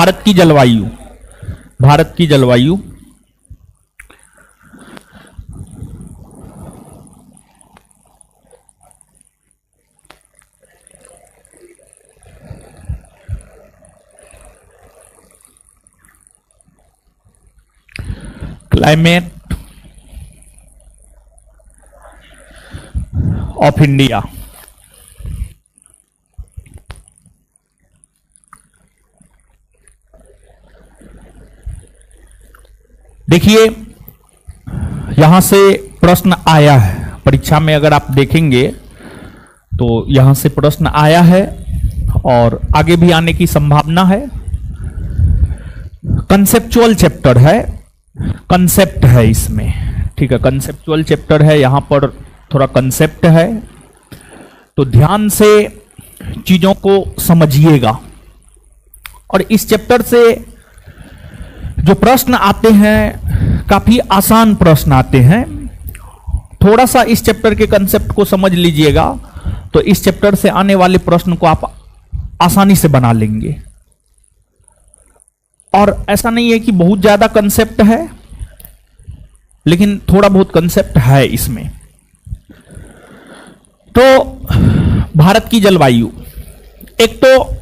भारत की जलवायु, भारत की जलवायु क्लाइमेट ऑफ इंडिया। देखिए यहां से प्रश्न आया है परीक्षा में, अगर आप देखेंगे तो यहां से प्रश्न आया है और आगे भी आने की संभावना है। कंसेप्चुअल चैप्टर है, कंसेप्ट है इसमें, ठीक है, कंसेप्चुअल चैप्टर है, यहां पर थोड़ा कंसेप्ट है, तो ध्यान से चीजों को समझिएगा। और इस चैप्टर से जो प्रश्न आते हैं काफी आसान प्रश्न आते हैं। थोड़ा सा इस चैप्टर के कंसेप्ट को समझ लीजिएगा तो इस चैप्टर से आने वाले प्रश्न को आप आसानी से बना लेंगे। और ऐसा नहीं है कि बहुत ज्यादा कंसेप्ट है, लेकिन थोड़ा बहुत कंसेप्ट है इसमें। तो भारत की जलवायु, एक तो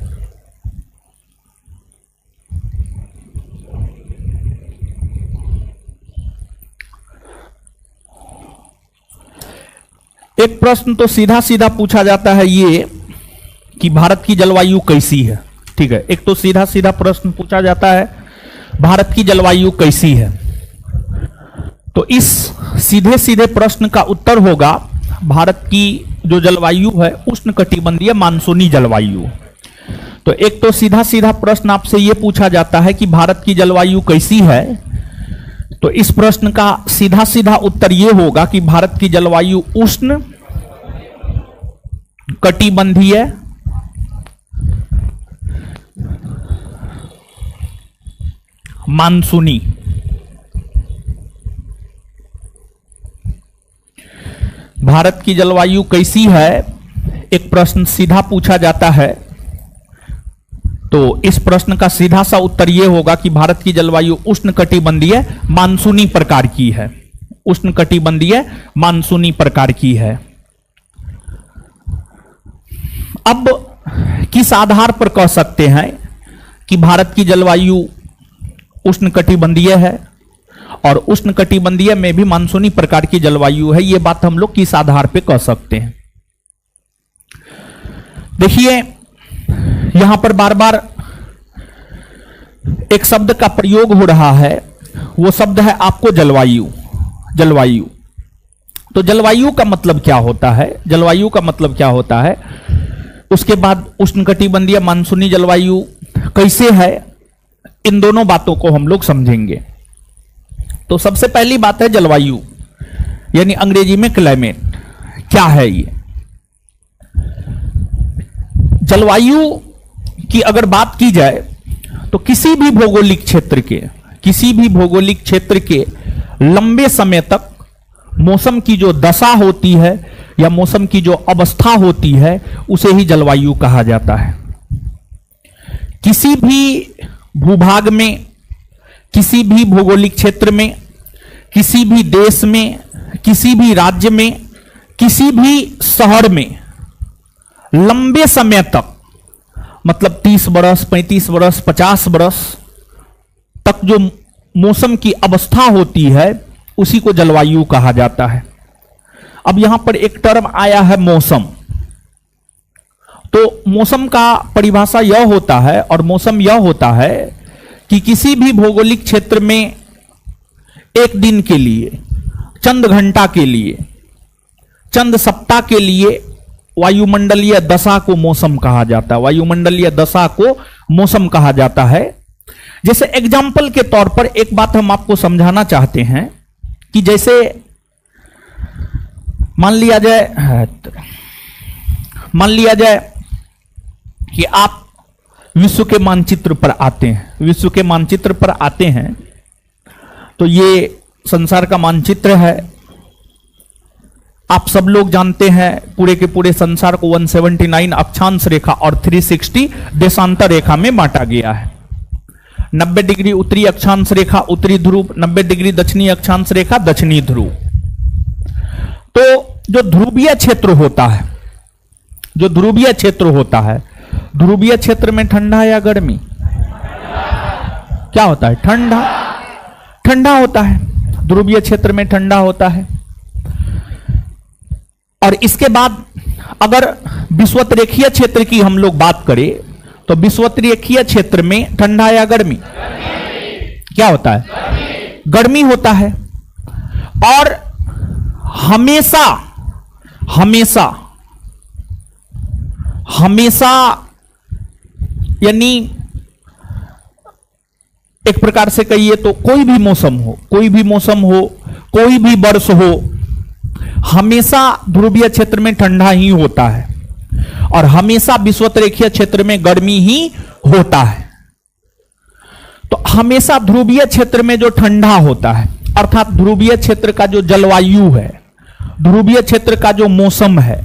एक प्रश्न तो सीधा सीधा पूछा जाता है ये कि भारत की जलवायु कैसी है, ठीक है, एक तो सीधा सीधा प्रश्न पूछा जाता है भारत की जलवायु कैसी है। तो इस सीधे सीधे प्रश्न का उत्तर होगा भारत की जो जलवायु है उष्णकटिबंधीय मानसूनी जलवायु। तो एक तो सीधा सीधा प्रश्न आपसे यह पूछा जाता है कि भारत की जलवायु कैसी है, तो इस प्रश्न का सीधा सीधा उत्तर यह होगा कि भारत की जलवायु उष्ण कटिबंधीय मानसूनी। भारत की जलवायु कैसी है एक प्रश्न सीधा पूछा जाता है, तो इस प्रश्न का सीधा सा उत्तर यह होगा कि भारत की जलवायु उष्णकटिबंधीय मानसूनी प्रकार की है, उष्णकटिबंधीय मानसूनी प्रकार की है। अब किस आधार पर कह सकते हैं कि भारत की जलवायु उष्णकटिबंधीय है और उष्णकटिबंधीय में भी मानसूनी प्रकार की जलवायु है, यह बात हम लोग किस आधार पे कह सकते हैं? देखिए यहां पर बार बार एक शब्द का प्रयोग हो रहा है, वो शब्द है आपको जलवायु। जलवायु, तो जलवायु का मतलब क्या होता है, जलवायु का मतलब क्या होता है, उसके बाद उष्णकटिबंधीय मानसूनी जलवायु कैसे है, इन दोनों बातों को हम लोग समझेंगे। तो सबसे पहली बात है जलवायु, यानी अंग्रेजी में क्लाइमेट। क्या है ये? जलवायु की अगर बात की जाए तो किसी भी भौगोलिक क्षेत्र के, किसी भी भौगोलिक क्षेत्र के लंबे समय तक मौसम की जो दशा होती है या मौसम की जो अवस्था होती है उसे ही जलवायु कहा जाता है। किसी भी भूभाग में, किसी भी भौगोलिक क्षेत्र में, किसी भी देश में, किसी भी राज्य में, किसी भी शहर में लंबे समय तक, मतलब 30 बरस, 35 बरस, 50 बरस तक जो मौसम की अवस्था होती है उसी को जलवायु कहा जाता है। अब यहां पर एक टर्म आया है मौसम। तो मौसम का परिभाषा यह होता है और मौसम यह होता है कि किसी भी भौगोलिक क्षेत्र में एक दिन के लिए, चंद घंटा के लिए, चंद सप्ताह के लिए वायुमंडलीय दशा को मौसम कहा जाता है। वायुमंडलीय दशा को मौसम कहा जाता है। जैसे एग्जाम्पल के तौर पर एक बात हम आपको समझाना चाहते हैं कि जैसे मान लिया जाए कि आप विश्व के मानचित्र पर आते हैं, विश्व के मानचित्र पर आते हैं तो ये संसार का मानचित्र है। आप सब लोग जानते हैं पूरे के पूरे संसार को 179 अक्षांश रेखा और 360 देशांतर रेखा में बांटा गया है। 90 डिग्री उत्तरी अक्षांश रेखा उत्तरी ध्रुव, 90 डिग्री दक्षिणी अक्षांश रेखा दक्षिणी ध्रुव। तो जो ध्रुवीय क्षेत्र होता है, जो ध्रुवीय क्षेत्र होता है, ध्रुवीय क्षेत्र में ठंडा या गर्मी? क्या होता है? ठंडा। ठंडा होता है, ध्रुवीय क्षेत्र में ठंडा होता है। और इसके बाद अगर विषुवतरेखीय क्षेत्र की हम लोग बात करें तो विषुवतरेखीय क्षेत्र में ठंडा या गर्मी? क्या होता है? गर्मी होता है। और हमेशा हमेशा हमेशा यानी एक प्रकार से कहिए तो कोई भी मौसम हो, कोई भी मौसम हो, कोई भी वर्ष हो, हमेशा ध्रुवीय क्षेत्र में ठंडा ही होता है और हमेशा विषुवतरेखीय क्षेत्र में गर्मी ही होता है। तो हमेशा ध्रुवीय क्षेत्र में जो ठंडा होता है, अर्थात ध्रुवीय क्षेत्र का जो जलवायु है, ध्रुवीय क्षेत्र का जो मौसम है,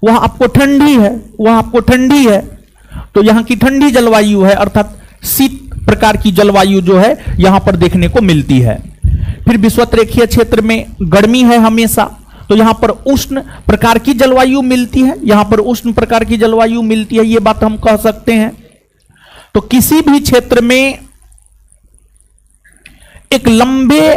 वह आपको ठंडी है, वह आपको ठंडी है। तो यहां की ठंडी जलवायु है, अर्थात शीत प्रकार की जलवायु जो है यहां पर देखने को मिलती है। फिर विषुवतरेखीय क्षेत्र में गर्मी है हमेशा, तो यहां पर उष्ण प्रकार की जलवायु मिलती है, यहां पर उष्ण प्रकार की जलवायु मिलती है, यह बात हम कह सकते हैं। तो किसी भी क्षेत्र में एक लंबे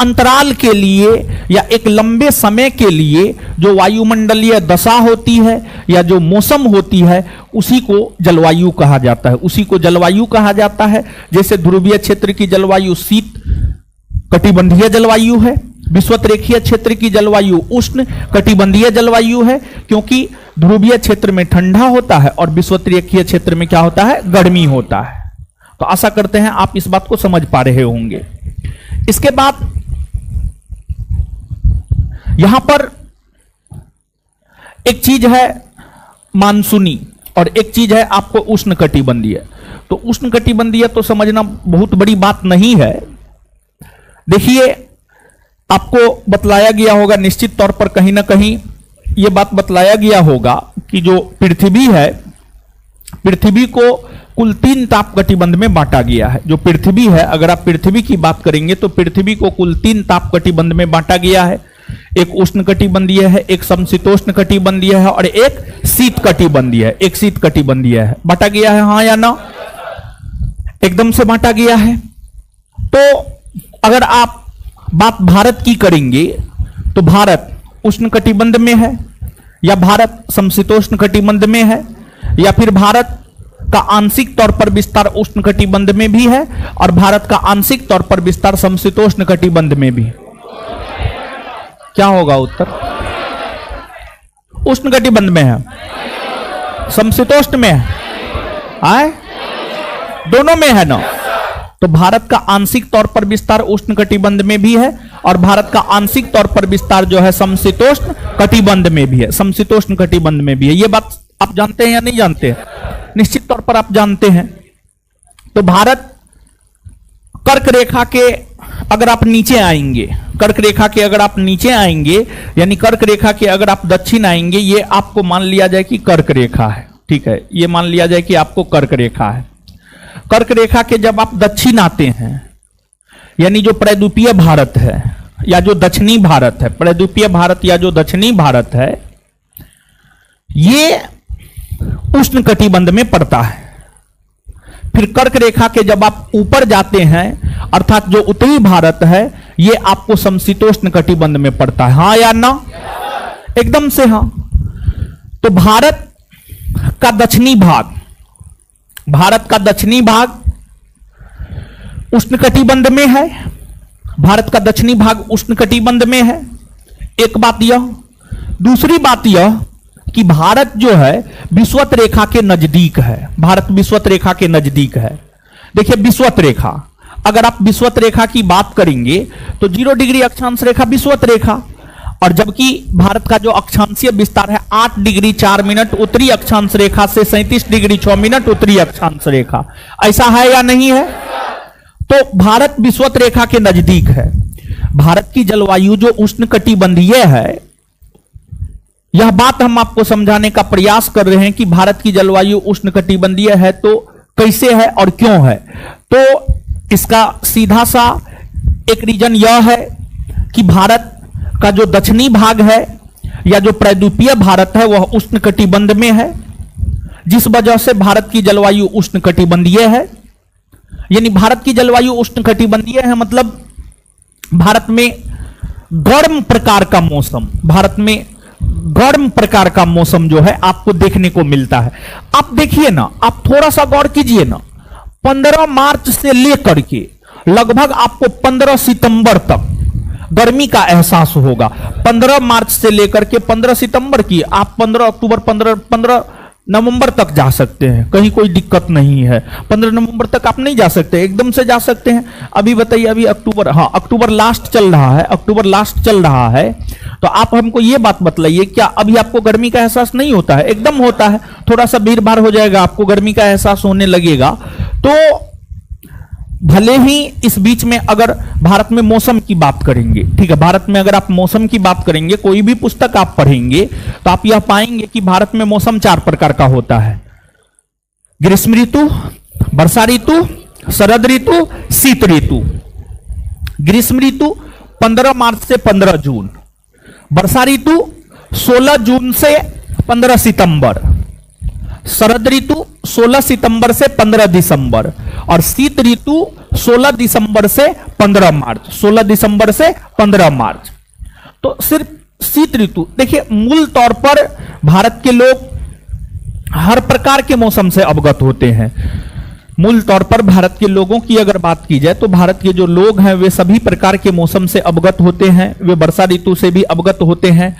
अंतराल के लिए या एक लंबे समय के लिए जो वायुमंडलीय दशा होती है या जो मौसम होती है, उसी को जलवायु कहा जाता है, उसी को जलवायु कहा जाता है। जैसे ध्रुवीय क्षेत्र की जलवायु शीत कटिबंधीय जलवायु है, विषुवतरेखीय क्षेत्र की जलवायु उष्ण कटिबंधीय जलवायु है, क्योंकि ध्रुवीय क्षेत्र में ठंडा होता है और विषुवतरेखीय क्षेत्र में क्या होता है? गर्मी होता है। तो आशा करते हैं आप इस बात को समझ पा रहे होंगे। इसके बाद यहां पर एक चीज है मानसूनी और एक चीज है आपको उष्ण कटिबंधीय। तो उष्ण कटिबंधीय तो समझना बहुत बड़ी बात नहीं है। देखिए, आपको बतलाया गया होगा निश्चित तौर पर, कहीं ना कहीं यह बात बतलाया गया होगा कि जो पृथ्वी है, पृथ्वी को कुल 3 ताप कटिबंध में बांटा गया है। जो पृथ्वी है, अगर आप पृथ्वी की बात करेंगे तो पृथ्वी को कुल 3 ताप कटिबंध में बांटा गया है। एक उष्ण कटिबंधीय है, एक समशीतोष्ण कटिबंधीय है और एक शीत कटिबंधीय है। एक शीत कटिबंधीय है। बांटा गया है, हाँ या ना? एकदम से बांटा गया है। तो अगर आप बात भारत की करेंगे तो भारत उष्ण कटिबंध में है या भारत समशीतोष्ण कटिबंध में है या फिर भारत का आंशिक तौर पर विस्तार उष्ण कटिबंध में भी है और भारत का आंशिक तौर पर विस्तार समशीतोष्ण कटिबंध में भी है। क्या होगा उत्तर? उष्ण कटिबंध में है, समशीतोष्ण में है, आए दोनों में है ना? तो भारत का आंशिक तौर पर विस्तार उष्ण कटिबंध में भी है और भारत का आंशिक तौर पर विस्तार जो है समशीतोष्ण कटिबंध में भी है, समशीतोष्ण कटिबंध में भी है। यह बात आप जानते हैं या नहीं जानते हैं? निश्चित तौर पर आप जानते हैं। तो भारत कर्क रेखा के अगर आप नीचे आएंगे, कर्क रेखा के अगर आप नीचे आएंगे यानी कर्क रेखा के अगर आप दक्षिण आएंगे, ये आपको मान लिया जाए कि कर्क रेखा है, ठीक है, ये मान लिया जाए कि आपको कर्क रेखा है। कर्क रेखा के जब आप दक्षिण आते हैं यानी जो प्रद्वीपीय भारत है या जो दक्षिणी भारत है, प्रद्वीपीय भारत या जो दक्षिणी भारत है, ये उष्ण कटिबंध में पड़ता है। फिर कर्क रेखा के जब आप ऊपर जाते हैं अर्थात जो उत्तरी भारत है, ये आपको समशीतोष्ण कटिबंध में पड़ता है, हाँ या ना? एकदम से हाँ। तो भारत का दक्षिणी भाग, भारत का दक्षिणी भाग उष्ण कटिबंध में है, भारत का दक्षिणी भाग उष्ण कटिबंध में है। एक बात यह, दूसरी बात यह कि भारत जो है विषुवत रेखा के नजदीक है, भारत विषुवत रेखा के नजदीक है। देखिए विषुवत रेखा, अगर आप विषुवत रेखा की बात करेंगे तो 0 डिग्री अक्षांश रेखा विषुवत रेखा, और जबकि भारत का जो अक्षांशीय विस्तार है 8 डिग्री 4 मिनट उत्तरी अक्षांश रेखा से 37 डिग्री 6 मिनट उत्तरी अक्षांश रेखा, ऐसा है या नहीं है? तो भारत विषुवत रेखा के नजदीक है। भारत की जलवायु जो उष्ण कटिबंधीय है, यह बात हम आपको समझाने का प्रयास कर रहे हैं कि भारत की जलवायु उष्ण कटिबंधीय है तो कैसे है और क्यों है। तो इसका सीधा सा एक रीजन यह है कि भारत का जो दक्षिणी भाग है या जो प्रायद्वीपीय भारत है वह उष्णकटिबंध में है, जिस वजह से भारत की जलवायु उष्णकटिबंधीय है। यानी भारत की जलवायु उष्णकटिबंधीय है मतलब भारत में गर्म प्रकार का मौसम, भारत में गर्म प्रकार का मौसम जो है आपको देखने को मिलता है। आप देखिए ना, आप थोड़ा सा गौर कीजिए ना, 15 मार्च से लेकर के लगभग आपको 15 सितंबर तक गर्मी का एहसास होगा। 15 मार्च से लेकर के 15 सितंबर की आप 15 अक्टूबर 15 नवंबर तक जा सकते हैं, कहीं कोई दिक्कत नहीं है। 15 नवंबर तक आप नहीं जा सकते, एकदम से जा सकते हैं। अभी बताइए, अभी अक्टूबर, हाँ अक्टूबर लास्ट चल रहा है, अक्टूबर लास्ट चल रहा है, तो आप हमको ये बात बतलाइए, क्या अभी आपको गर्मी का एहसास नहीं होता है? एकदम होता है, थोड़ा सा भीड़ भाड़ हो जाएगा, आपको गर्मी का एहसास होने लगेगा। तो भले ही इस बीच में अगर भारत में मौसम की बात करेंगे, ठीक है, भारत में अगर आप मौसम की बात करेंगे, कोई भी पुस्तक आप पढ़ेंगे तो आप यह पाएंगे कि भारत में मौसम 4 प्रकार का होता है: ग्रीष्म ऋतु, वर्षा ऋतु, शरद ऋतु, शीत ऋतु। ग्रीष्म ऋतु 15 मार्च से 15 जून, वर्षा ऋतु 16 जून से 15 सितंबर, शरद ऋतु 16 सितंबर से 15 दिसंबर और शीत ऋतु 16 दिसंबर से 15 मार्च, 16 दिसंबर से 15 मार्च। तो सिर्फ शीत ऋतु देखिए, मूल तौर पर भारत के लोग हर प्रकार के मौसम से अवगत होते हैं। मूल तौर पर भारत के लोगों की अगर बात की जाए तो भारत के जो लोग हैं वे सभी प्रकार के मौसम से अवगत होते हैं। वे वर्षा ऋतु से भी अवगत होते हैं,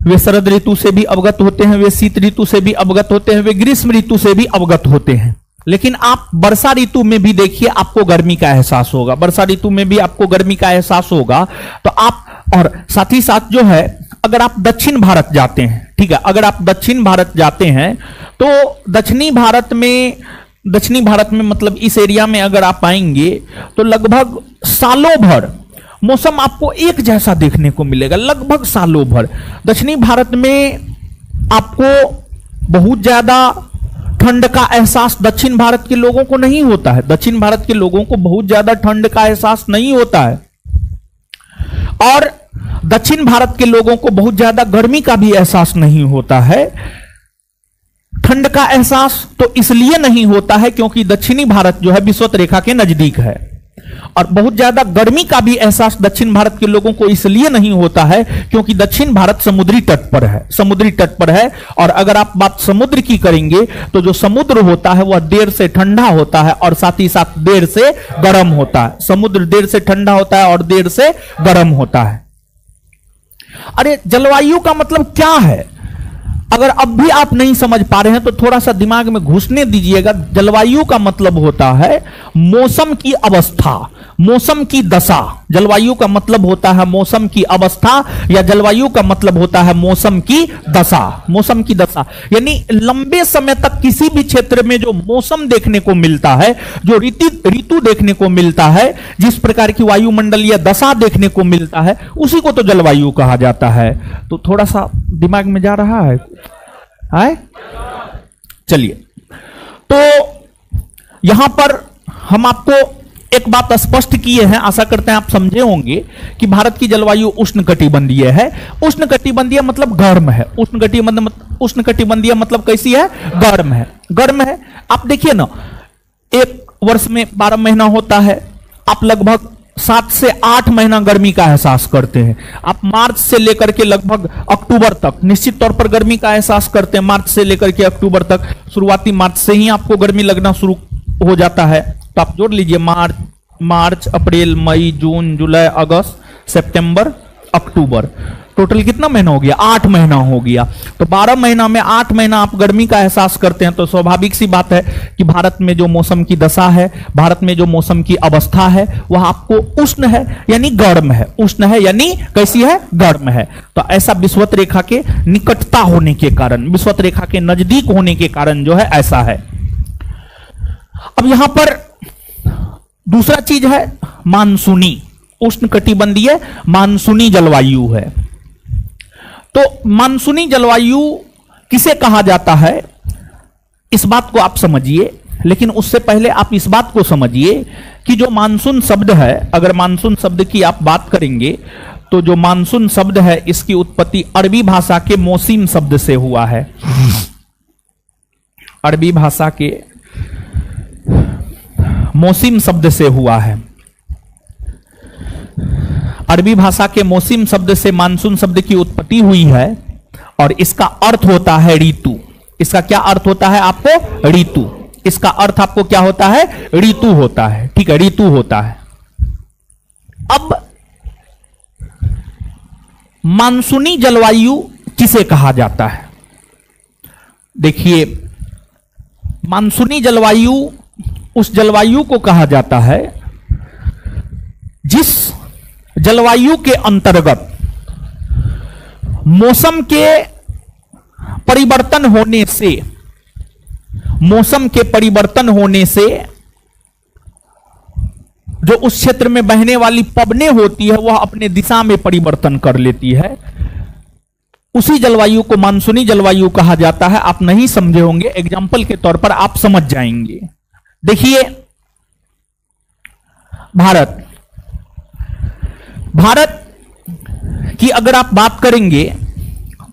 वे शरद ऋतु से भी अवगत होते हैं, वे शीत ऋतु से भी अवगत होते हैं, वे ग्रीष्म ऋतु से भी अवगत होते हैं। लेकिन आप वर्षा ऋतु में भी देखिए, आपको गर्मी का एहसास होगा, वर्षा ऋतु में भी आपको गर्मी का एहसास होगा। तो आप, और साथ ही साथ जो है, अगर आप दक्षिण भारत जाते हैं, ठीक है, अगर आप दक्षिण भारत जाते हैं तो दक्षिणी भारत में मतलब इस एरिया में अगर आप आएंगे तो लगभग सालों भर मौसम आपको एक जैसा देखने को मिलेगा, लगभग सालों भर। दक्षिणी भारत में आपको बहुत ज्यादा ठंड का एहसास दक्षिण भारत के लोगों को नहीं होता है, दक्षिण भारत के लोगों को बहुत ज्यादा ठंड का एहसास नहीं होता है। और दक्षिण भारत के लोगों को बहुत ज्यादा गर्मी का भी एहसास नहीं होता है। ठंड का एहसास तो इसलिए नहीं होता है क्योंकि दक्षिणी भारत जो है विषुवत रेखा के नजदीक है, और बहुत ज्यादा गर्मी का भी एहसास दक्षिण भारत के लोगों को इसलिए नहीं होता है क्योंकि दक्षिण भारत समुद्री तट पर है, समुद्री तट पर है। और अगर आप बात समुद्र की करेंगे तो जो समुद्र होता है वह देर से ठंडा होता है और साथ ही साथ देर से गर्म होता है। समुद्र देर से ठंडा होता है और देर से गर्म होता है। अरे जलवायु का मतलब क्या है? अगर अब भी आप नहीं समझ पा रहे हैं तो थोड़ा सा दिमाग में घुसने दीजिएगा। जलवायु का मतलब होता है मौसम की अवस्था, मौसम की दशा। जलवायु का मतलब होता है मौसम की अवस्था, या जलवायु का मतलब होता है मौसम की दशा, मौसम की दशा। यानी लंबे समय तक किसी भी क्षेत्र में जो मौसम देखने को मिलता है, जो ऋतु देखने को मिलता है, जिस प्रकार की वायुमंडलीय दशा देखने को मिलता है, उसी को तो जलवायु कहा जाता है। तो थोड़ा सा दिमाग में जा रहा है? चलिए, तो यहां पर हम आपको एक बात स्पष्ट किए हैं, आशा करते हैं आप समझे होंगे कि भारत की जलवायु उष्णकटिबंधीय है। उष्णकटिबंधीय मतलब गर्म है, उष्णकटिबंधीय मतलब कैसी है? गर्म है, गर्म है। आप देखिए ना, एक वर्ष में 12 महीना होता है, आप लगभग 7 से 8 महीना गर्मी का एहसास करते हैं। आप मार्च से लेकर के लगभग अक्टूबर तक निश्चित तौर पर गर्मी का एहसास करते हैं। मार्च से लेकर के अक्टूबर तक, शुरुआती मार्च से ही आपको गर्मी लगना शुरू हो जाता है। तो आप जोड़ लीजिए, मार्च, अप्रैल, मई, जून, जुलाई, अगस्त, सितंबर, अक्टूबर, टोटल कितना महीना हो गया? 8 महीना हो गया। तो 12 महीना में 8 महीना आप गर्मी का एहसास करते हैं। तो स्वाभाविक सी बात है कि भारत में जो मौसम की दशा है, भारत में जो मौसम की अवस्था है, वह आपको उष्ण है यानी गर्म है। उष्ण है यानी कैसी है? गर्म है। तो ऐसा विषुवत रेखा के निकटता होने के कारण, विषुवत रेखा के नजदीक होने के कारण जो है ऐसा है। अब यहां पर दूसरा चीज है मानसूनी, उष्णकटिबंधीय मानसूनी जलवायु है। तो मानसूनी जलवायु किसे कहा जाता है, इस बात को आप समझिए। लेकिन उससे पहले आप इस बात को समझिए कि जो मानसून शब्द है, अगर मानसून शब्द की आप बात करेंगे तो जो मानसून शब्द है इसकी उत्पत्ति अरबी भाषा के मौसिम शब्द से हुआ है। अरबी भाषा के मौसिम शब्द से हुआ है। अरबी भाषा के मौसिम शब्द से मानसून शब्द की उत्पत्ति हुई है और इसका अर्थ होता है ऋतु। इसका क्या अर्थ होता है आपको? ऋतु। इसका अर्थ आपको क्या होता है? ऋतु होता है। ठीक है, ऋतु होता है। अब मानसूनी जलवायु किसे कहा जाता है? देखिए, मानसूनी जलवायु उस जलवायु को कहा जाता है जिस जलवायु के अंतर्गत मौसम के परिवर्तन होने से, मौसम के परिवर्तन होने से जो उस क्षेत्र में बहने वाली पवनें होती है वह अपने दिशा में परिवर्तन कर लेती है, उसी जलवायु को मानसूनी जलवायु कहा जाता है। आप नहीं समझे होंगे, एग्जाम्पल के तौर पर आप समझ जाएंगे। देखिए, भारत की अगर आप बात करेंगे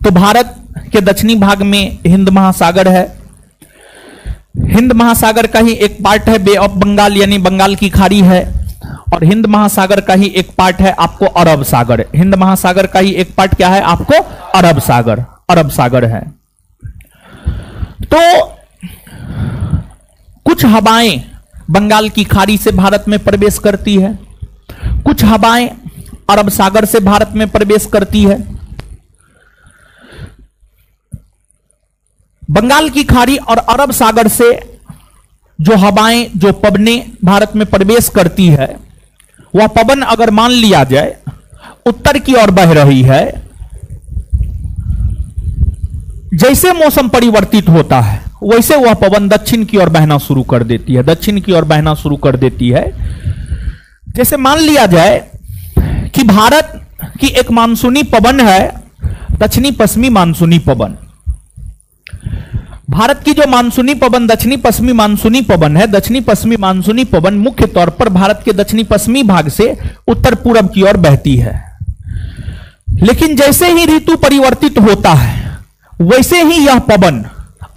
तो भारत के दक्षिणी भाग में हिंद महासागर है। हिंद महासागर का ही एक पार्ट है बे ऑफ बंगाल, यानी बंगाल की खाड़ी है, और हिंद महासागर का ही एक पार्ट है आपको अरब सागर। हिंद महासागर का ही एक पार्ट क्या है आपको? अरब सागर। अरब सागर है। तो कुछ हवाएं बंगाल की खाड़ी से भारत में प्रवेश करती है, कुछ हवाएं अरब सागर से भारत में प्रवेश करती है। बंगाल की खाड़ी और अरब सागर से जो हवाएं, जो पवनें भारत में प्रवेश करती है, वह पवन अगर मान लिया जाए उत्तर की ओर बह रही है, जैसे मौसम परिवर्तित होता है वैसे वह पवन दक्षिण की ओर बहना शुरू कर देती है, दक्षिण की ओर बहना शुरू कर देती है। जैसे मान लिया जाए कि भारत की एक मानसूनी पवन है दक्षिणी पश्चिमी मानसूनी पवन। भारत की जो मानसूनी पवन दक्षिणी पश्चिमी मानसूनी पवन है, दक्षिणी पश्चिमी मानसूनी पवन मुख्य तौर पर भारत के दक्षिणी पश्चिमी भाग से उत्तर पूर्व की ओर बहती है। लेकिन जैसे ही ऋतु परिवर्तित होता है वैसे ही यह पवन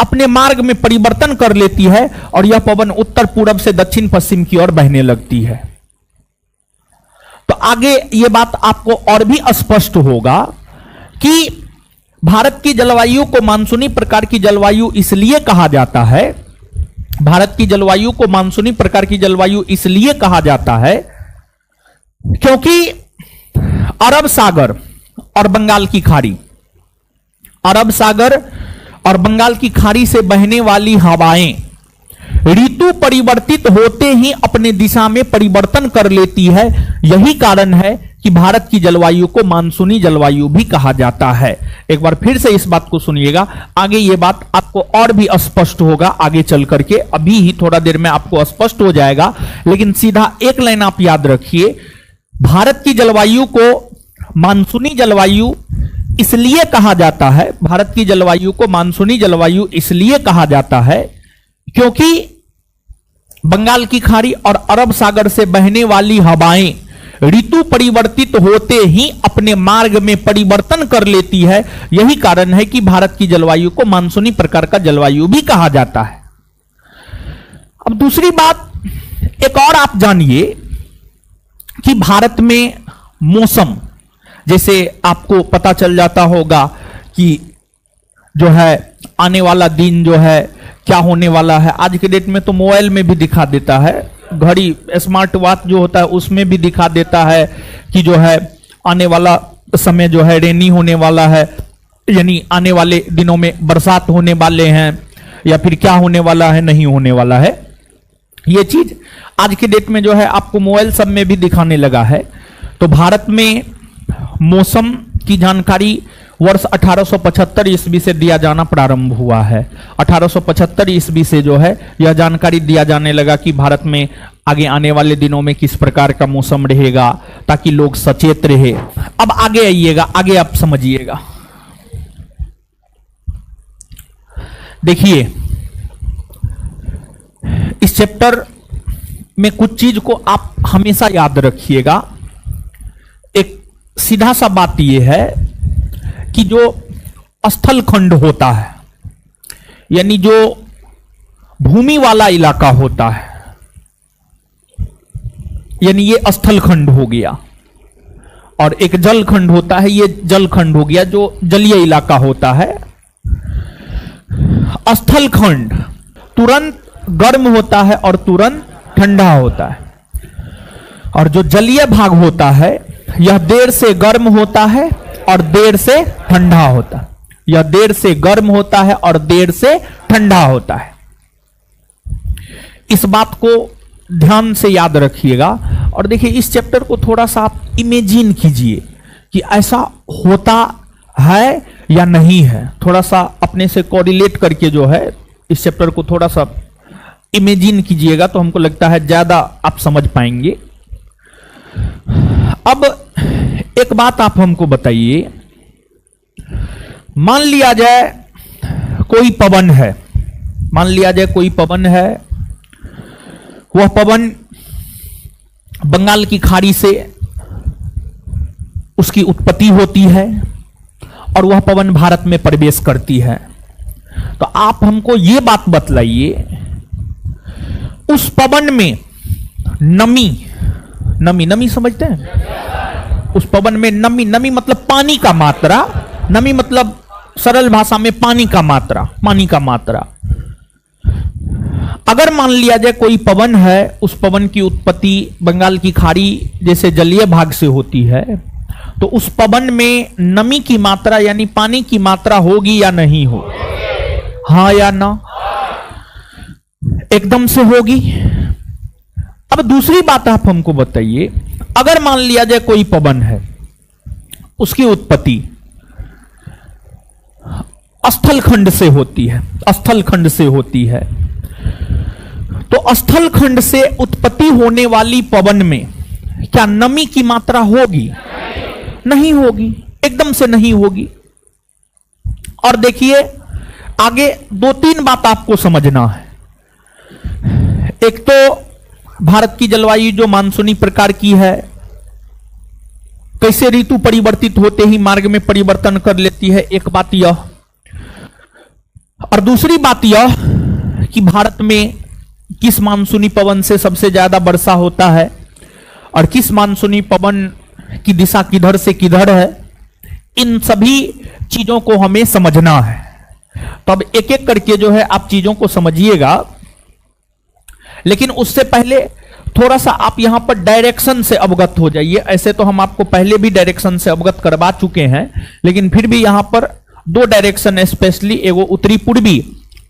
अपने मार्ग में परिवर्तन कर लेती है और यह पवन उत्तर पूर्व से दक्षिण पश्चिम की ओर बहने लगती है। तो आगे यह बात आपको और भी स्पष्ट होगा कि भारत की जलवायु को मानसूनी प्रकार की जलवायु इसलिए कहा जाता है, भारत की जलवायु को मानसूनी प्रकार की जलवायु इसलिए कहा जाता है क्योंकि अरब सागर और बंगाल की खाड़ी, अरब सागर और बंगाल की खाड़ी से बहने वाली हवाएं ऋतु परिवर्तित होते ही अपने दिशा में परिवर्तन कर लेती है। यही कारण है कि भारत की जलवायु को मानसूनी जलवायु भी कहा जाता है। एक बार फिर से इस बात को सुनिएगा, आगे ये बात आपको और भी स्पष्ट होगा आगे चल करके, अभी ही थोड़ा देर में आपको स्पष्ट हो जाएगा। लेकिन सीधा एक लाइन आप याद रखिए, भारत की जलवायु को मानसूनी जलवायु इसलिए कहा जाता है, भारत की जलवायु को मानसूनी जलवायु इसलिए कहा जाता है क्योंकि बंगाल की खाड़ी और अरब सागर से बहने वाली हवाएं ऋतु परिवर्तित होते ही अपने मार्ग में परिवर्तन कर लेती है। यही कारण है कि भारत की जलवायु को मानसूनी प्रकार का जलवायु भी कहा जाता है। अब दूसरी बात एक और आप जानिए कि भारत में मौसम, जैसे आपको पता चल जाता होगा कि जो है आने वाला दिन जो है क्या होने वाला है। आज के डेट में तो मोबाइल में भी दिखा देता है, घड़ी स्मार्ट वॉच जो होता है उसमें भी दिखा देता है कि जो है आने वाला समय जो है रेनी होने वाला है, यानी आने वाले दिनों में बरसात होने वाले हैं, या फिर क्या होने वाला है, नहीं होने वाला है। ये चीज आज के डेट में जो है आपको मोबाइल सब में भी दिखाने लगा है। तो भारत में मौसम की जानकारी वर्ष 1875 ईस्वी से दिया जाना प्रारंभ हुआ है। 1875 ईस्वी से जो है यह जानकारी दिया जाने लगा कि भारत में आगे आने वाले दिनों में किस प्रकार का मौसम रहेगा, ताकि लोग सचेत रहे। अब आगे आइएगा, आगे आप समझिएगा। देखिए, इस चैप्टर में कुछ चीज को आप हमेशा याद रखिएगा। एक सीधा सा बात यह है कि जो स्थल खंड होता है, यानी जो भूमि वाला इलाका होता है, यानी ये स्थल खंड हो गया, और एक जल खंड होता है, ये जल खंड हो गया, जो जलीय इलाका होता है। स्थल खंड तुरंत गर्म होता है और तुरंत ठंडा होता है, और जो जलीय भाग होता है यह देर से गर्म होता है और देर से ठंडा होता है। यह देर से गर्म होता है और देर से ठंडा होता है। इस बात को ध्यान से याद रखिएगा। और देखिए, इस चैप्टर को थोड़ा सा आप इमेजिन कीजिए कि ऐसा होता है या नहीं है। थोड़ा सा अपने से कोरिलेट करके जो है इस चैप्टर को थोड़ा सा इमेजिन कीजिएगा, तो हमको लगता है ज्यादा आप समझ पाएंगे। अब एक बात आप हमको बताइए, मान लिया जाए कोई पवन है, मान लिया जाए कोई पवन है, वह पवन बंगाल की खाड़ी से उसकी उत्पत्ति होती है और वह पवन भारत में प्रवेश करती है। तो आप हमको यह बात बतलाइए, उस पवन में नमी, नमी नमी समझते हैं? उस पवन में नमी, नमी मतलब पानी का मात्रा, नमी मतलब सरल भाषा में पानी का मात्रा, पानी का मात्रा। अगर मान लिया जाए कोई पवन है, उस पवन की उत्पत्ति बंगाल की खाड़ी जैसे जलीय भाग से होती है, तो उस पवन में नमी की मात्रा यानी पानी की मात्रा होगी या नहीं हो? हाँ या ना? एकदम से होगी। अब दूसरी बात आप हमको बताइए, अगर मान लिया जाए कोई पवन है, उसकी उत्पत्ति स्थल खंड से होती है, स्थल खंड से होती है, तो स्थल खंड से उत्पत्ति होने वाली पवन में क्या नमी की मात्रा होगी? नहीं होगी, एकदम से नहीं होगी। और देखिए आगे दो तीन बात आपको समझना है। एक तो भारत की जलवायु जो मानसूनी प्रकार की है, कैसे ऋतु परिवर्तित होते ही मार्ग में परिवर्तन कर लेती है, एक बात यह। और दूसरी बात यह कि भारत में किस मानसूनी पवन से सबसे ज्यादा वर्षा होता है और किस मानसूनी पवन की दिशा किधर से किधर है, इन सभी चीजों को हमें समझना है। तो अब एक एक करके जो है आप चीजों को समझिएगा, लेकिन उससे पहले थोड़ा सा आप यहां पर डायरेक्शन से अवगत हो जाइए। ऐसे तो हम आपको पहले भी डायरेक्शन से अवगत करवा चुके हैं, लेकिन फिर भी यहां पर दो डायरेक्शन स्पेशली, एगो उत्तरी पूर्वी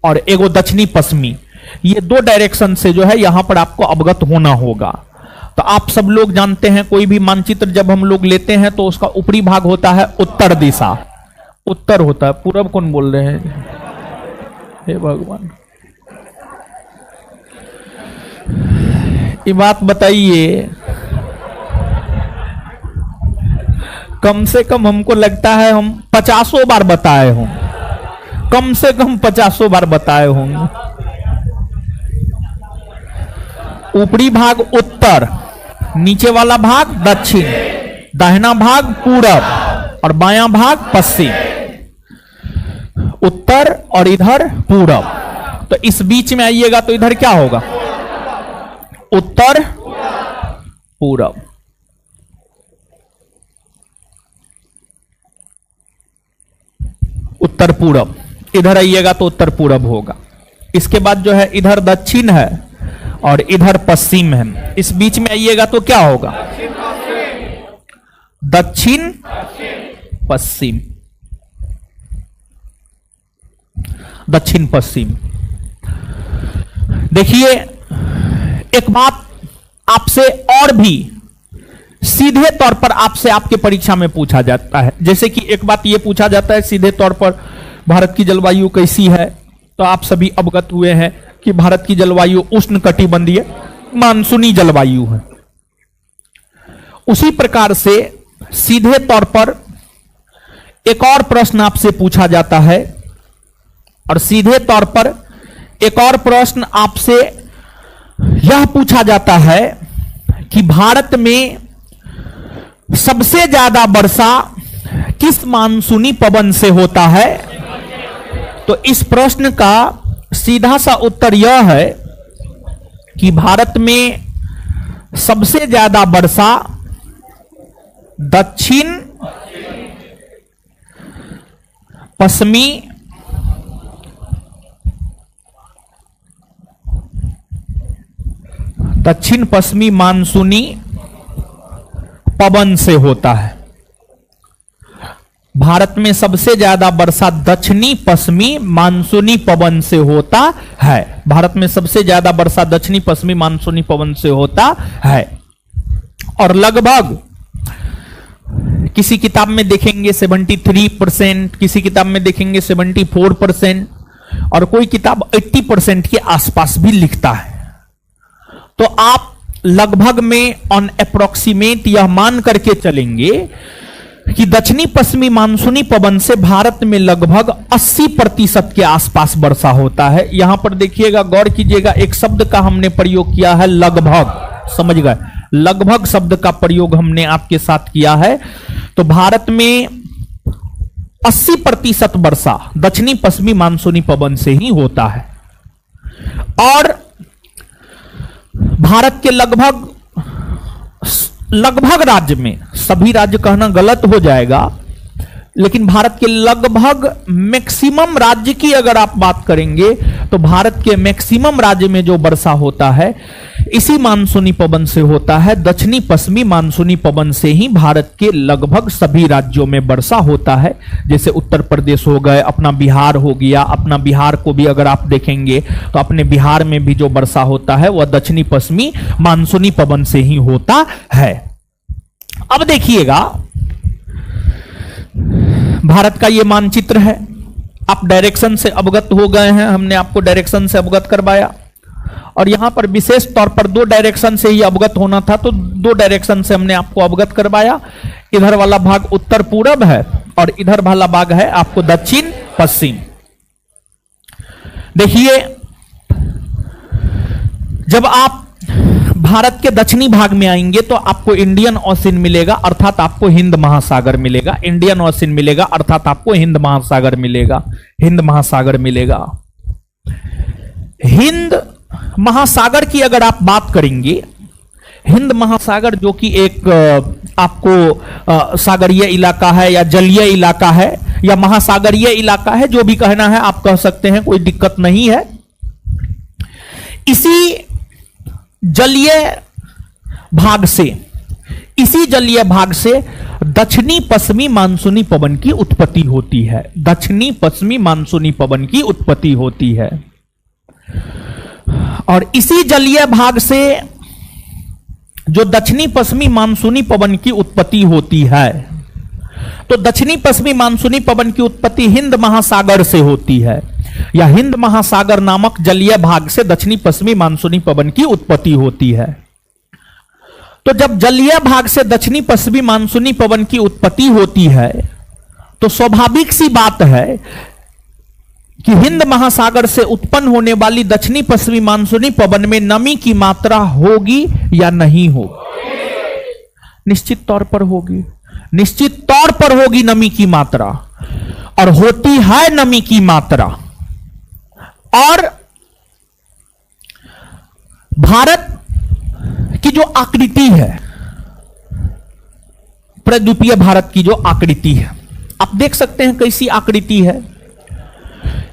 और एगो दक्षिणी पश्चिमी, ये दो डायरेक्शन से जो है यहां पर आपको अवगत होना होगा। तो आप सब लोग जानते हैं, कोई भी मानचित्र जब हम लोग लेते हैं तो उसका ऊपरी भाग होता है उत्तर दिशा, उत्तर होता है। पूरब कौन बोल रहे हैं? हे भगवान, ये बात बताइए। कम से कम हमको लगता है हम 50 बार बताए हों, कम से कम 50 बार बताए होंगे। ऊपरी भाग उत्तर, नीचे वाला भाग दक्षिण, दाहिना भाग पूरब और बायां भाग पश्चिम। उत्तर और इधर पूरब। तो इस बीच में आइएगा तो इधर क्या होगा? उत्तर पूरब। उत्तर पूरब, इधर आइएगा तो उत्तर पूरब होगा। इसके बाद जो है इधर दक्षिण है और इधर पश्चिम है। इस बीच में आइएगा तो क्या होगा? दक्षिण पश्चिम, दक्षिण पश्चिम। देखिए एक बात आपसे और भी सीधे तौर पर आपसे आपके परीक्षा में पूछा जाता है। जैसे कि एक बात यह पूछा जाता है सीधे तौर पर, भारत की जलवायु कैसी है? तो आप सभी अवगत हुए हैं कि भारत की जलवायु उष्णकटिबंधीय मानसूनी जलवायु है। उसी प्रकार से सीधे तौर पर एक और प्रश्न आपसे पूछा जाता है, और सीधे तौर पर एक और प्रश्न आपसे यह पूछा जाता है कि भारत में सबसे ज्यादा वर्षा किस मानसूनी पवन से होता है? तो इस प्रश्न का सीधा सा उत्तर यह है कि भारत में सबसे ज्यादा वर्षा दक्षिण पश्चिमी मानसूनी पवन से होता है। भारत में सबसे ज्यादा वर्षा दक्षिणी पश्चिमी मानसूनी पवन से होता है। भारत में सबसे ज्यादा वर्षा दक्षिणी पश्चिमी मानसूनी पवन से होता है। और लगभग किसी किताब में देखेंगे 73%, किसी किताब में देखेंगे 74% और कोई किताब 80% के आसपास भी लिखता है। तो आप लगभग में ऑन अप्रोक्सीमेट यह मान करके चलेंगे कि दक्षिणी पश्चिमी मानसूनी पवन से भारत में लगभग 80% के आसपास वर्षा होता है। यहां पर देखिएगा, गौर कीजिएगा, एक शब्द का हमने प्रयोग किया है लगभग, समझ गए, लगभग शब्द का प्रयोग हमने आपके साथ किया है। तो भारत में 80% वर्षा दक्षिणी पश्चिमी मानसूनी पवन से ही होता है। और भारत के लगभग राज्य में, सभी राज्य कहना गलत हो जाएगा, लेकिन भारत के लगभग मैक्सिमम राज्य की अगर आप बात करेंगे तो भारत के मैक्सिमम राज्य में जो वर्षा होता है इसी मानसूनी पवन से होता है। दक्षिणी पश्चिमी मानसूनी पवन से ही भारत के लगभग सभी राज्यों में वर्षा होता है। जैसे उत्तर प्रदेश हो गए, अपना बिहार हो गया, अपना बिहार को भी अगर आप देखेंगे तो अपने बिहार में भी जो वर्षा होता है वह दक्षिणी पश्चिमी मानसूनी पवन से ही होता है। अब देखिएगा, भारत का यह मानचित्र है। आप डायरेक्शन से अवगत हो गए हैं, हमने आपको डायरेक्शन से अवगत करवाया। और यहां पर विशेष तौर पर 2 डायरेक्शन से ही अवगत होना था, तो 2 डायरेक्शन से हमने आपको अवगत करवाया। इधर वाला भाग उत्तर पूरब है और इधर वाला भाग है आपको दक्षिण पश्चिम। देखिए, जब आप भारत के दक्षिणी भाग में आएंगे तो आपको इंडियन ओशन मिलेगा, अर्थात आपको हिंद महासागर मिलेगा। इंडियन ओशन मिलेगा अर्थात आपको हिंद महासागर मिलेगा। हिंद महासागर मिलेगा। हिंद महासागर की अगर आप बात करेंगे, हिंद महासागर जो कि एक आपको सागरीय इलाका है या जलीय इलाका है या महासागरीय इलाका है, जो भी कहना है आप कह सकते हैं, कोई दिक्कत नहीं है। इसी जलीय भाग से दक्षिणी पश्चिमी मानसूनी पवन की उत्पत्ति होती है। दक्षिणी पश्चिमी मानसूनी पवन की उत्पत्ति होती है। और इसी जलीय भाग से जो दक्षिणी पश्चिमी मानसूनी पवन की उत्पत्ति होती है, तो दक्षिणी पश्चिमी मानसूनी पवन की उत्पत्ति हिंद महासागर से होती है, या हिंद महासागर नामक जलीय भाग से दक्षिणी पश्चिमी मानसूनी पवन की उत्पत्ति होती है। तो जब जलीय भाग से दक्षिणी पश्चिमी मानसूनी पवन की उत्पत्ति होती है तो स्वाभाविक सी बात है कि हिंद महासागर से उत्पन्न होने वाली दक्षिणी पश्चिमी मानसूनी पवन में नमी की मात्रा होगी या नहीं होगी? निश्चित तौर पर होगी। निश्चित तौर पर होगी नमी की मात्रा, और होती है नमी की मात्रा। और भारत की जो आकृति है, प्रद्वीपीय भारत की जो आकृति है, आप देख सकते हैं कैसी आकृति है।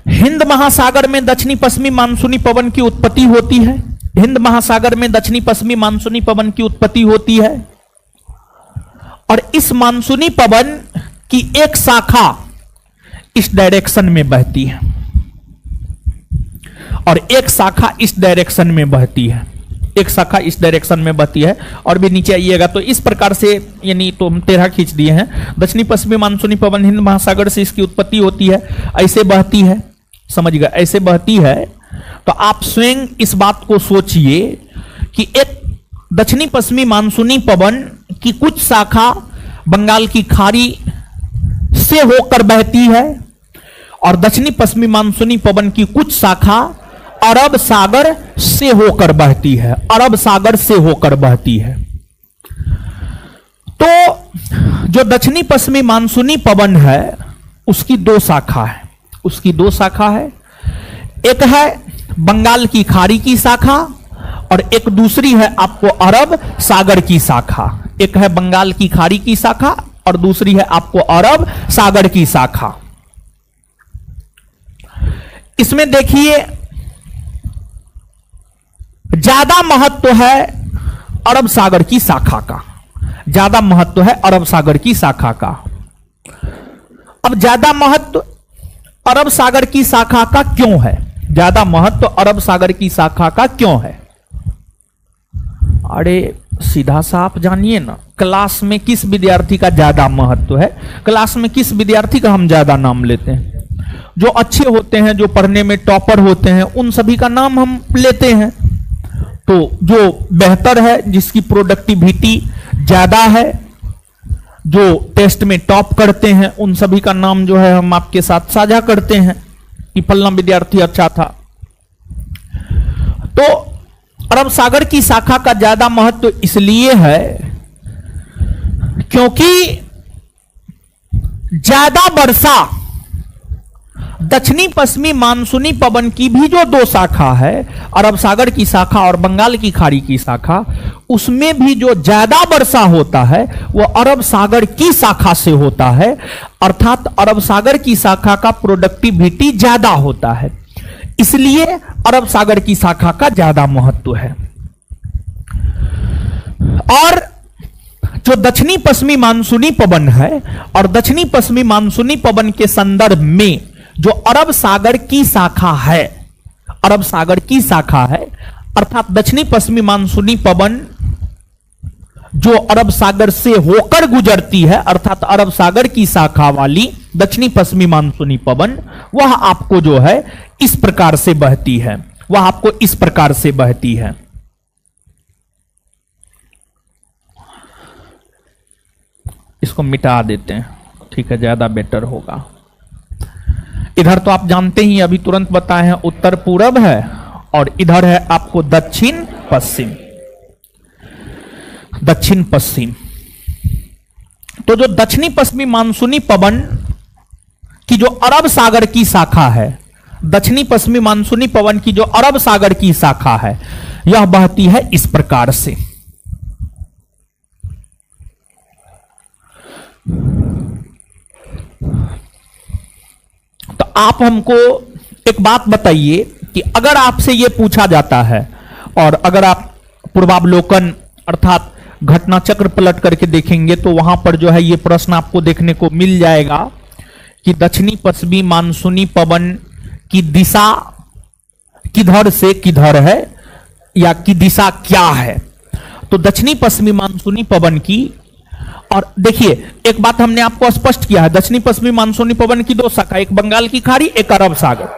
हिंद महासागर में दक्षिणी पश्चिमी मानसूनी पवन की उत्पत्ति होती है। हिंद महासागर में दक्षिणी पश्चिमी मानसूनी पवन की उत्पत्ति होती है, और इस मानसूनी पवन की एक शाखा इस डायरेक्शन में बहती है और एक शाखा इस डायरेक्शन में बहती है। एक शाखा इस डायरेक्शन में बहती है। और भी नीचे आइएगा तो इस प्रकार से, यानी तो हम 13 खींच दिए हैं। दक्षिणी पश्चिमी मानसूनी पवन हिंद महासागर से इसकी उत्पत्ति होती है, ऐसे बहती है, समझ गए, ऐसे बहती है। तो आप स्वयं इस बात को सोचिए कि एक दक्षिणी पश्चिमी मानसूनी पवन की कुछ शाखा बंगाल की खाड़ी से होकर बहती है और दक्षिणी पश्चिमी मानसूनी पवन की कुछ शाखा अरब सागर से होकर बहती है, अरब सागर से होकर बहती है। तो जो दक्षिणी पश्चिमी मानसूनी पवन है उसकी दो शाखा है, उसकी दो शाखा है। एक है बंगाल की खाड़ी की शाखा और एक दूसरी है आपको अरब सागर की शाखा। एक है बंगाल की खाड़ी की शाखा और दूसरी है आपको अरब सागर की शाखा। इसमें देखिए ज्यादा महत्व है अरब सागर की शाखा का, ज्यादा महत्व है अरब सागर की शाखा का। अब ज्यादा महत्व अरब सागर की शाखा का क्यों है, ज्यादा महत्व अरब सागर की शाखा का क्यों है? अरे सीधा सा आप जानिए ना, क्लास में किस विद्यार्थी का ज्यादा महत्व है, क्लास में किस विद्यार्थी का हम ज्यादा नाम लेते हैं? जो अच्छे होते हैं, जो पढ़ने में टॉपर होते हैं, उन सभी का नाम हम लेते हैं। तो जो बेहतर है, जिसकी प्रोडक्टिविटी ज्यादा है, जो टेस्ट में टॉप करते हैं, उन सभी का नाम जो है हम आपके साथ साझा करते हैं कि फलना विद्यार्थी अच्छा था। तो अरब सागर की शाखा का ज्यादा महत्व इसलिए है क्योंकि ज्यादा वर्षा दक्षिणी पश्चिमी मानसूनी पवन की भी जो दो शाखा है, अरब सागर की शाखा और बंगाल की खाड़ी की शाखा, उसमें भी जो ज्यादा वर्षा होता है वो अरब सागर की शाखा से होता है। अर्थात अरब सागर की शाखा का प्रोडक्टिविटी ज्यादा होता है, इसलिए अरब सागर की शाखा का ज्यादा महत्व है। और जो दक्षिणी पश्चिमी मानसूनी पवन है और दक्षिणी पश्चिमी मानसूनी पवन के संदर्भ में जो अरब सागर की शाखा है, अरब सागर की शाखा है, अर्थात दक्षिणी पश्चिमी मानसूनी पवन जो अरब सागर से होकर गुजरती है, अर्थात अरब सागर की शाखा वाली दक्षिणी पश्चिमी मानसूनी पवन, वह आपको जो है इस प्रकार से बहती है, वह आपको इस प्रकार से बहती है। इसको मिटा देते हैं, ठीक है, ज्यादा बेटर होगा। इधर तो आप जानते ही, अभी तुरंत बताए हैं, उत्तर पूरब है और इधर है आपको दक्षिण पश्चिम, दक्षिण पश्चिम। तो जो दक्षिणी पश्चिमी मानसूनी पवन की जो अरब सागर की शाखा है, दक्षिणी पश्चिमी मानसूनी पवन की जो अरब सागर की शाखा है, यह बहती है इस प्रकार से। तो आप हमको एक बात बताइए कि अगर आपसे यह पूछा जाता है और अगर आप पूर्वावलोकन अर्थात घटना चक्र पलट करके देखेंगे तो वहां पर जो है यह प्रश्न आपको देखने को मिल जाएगा कि दक्षिणी पश्चिमी मानसूनी पवन की दिशा किधर से किधर है या की दिशा क्या है। तो दक्षिणी पश्चिमी मानसूनी पवन की, और देखिए एक बात हमने आपको स्पष्ट किया है, दक्षिणी पश्चिमी मानसूनी पवन की दो शाखा, एक बंगाल की खाड़ी, एक अरब सागर,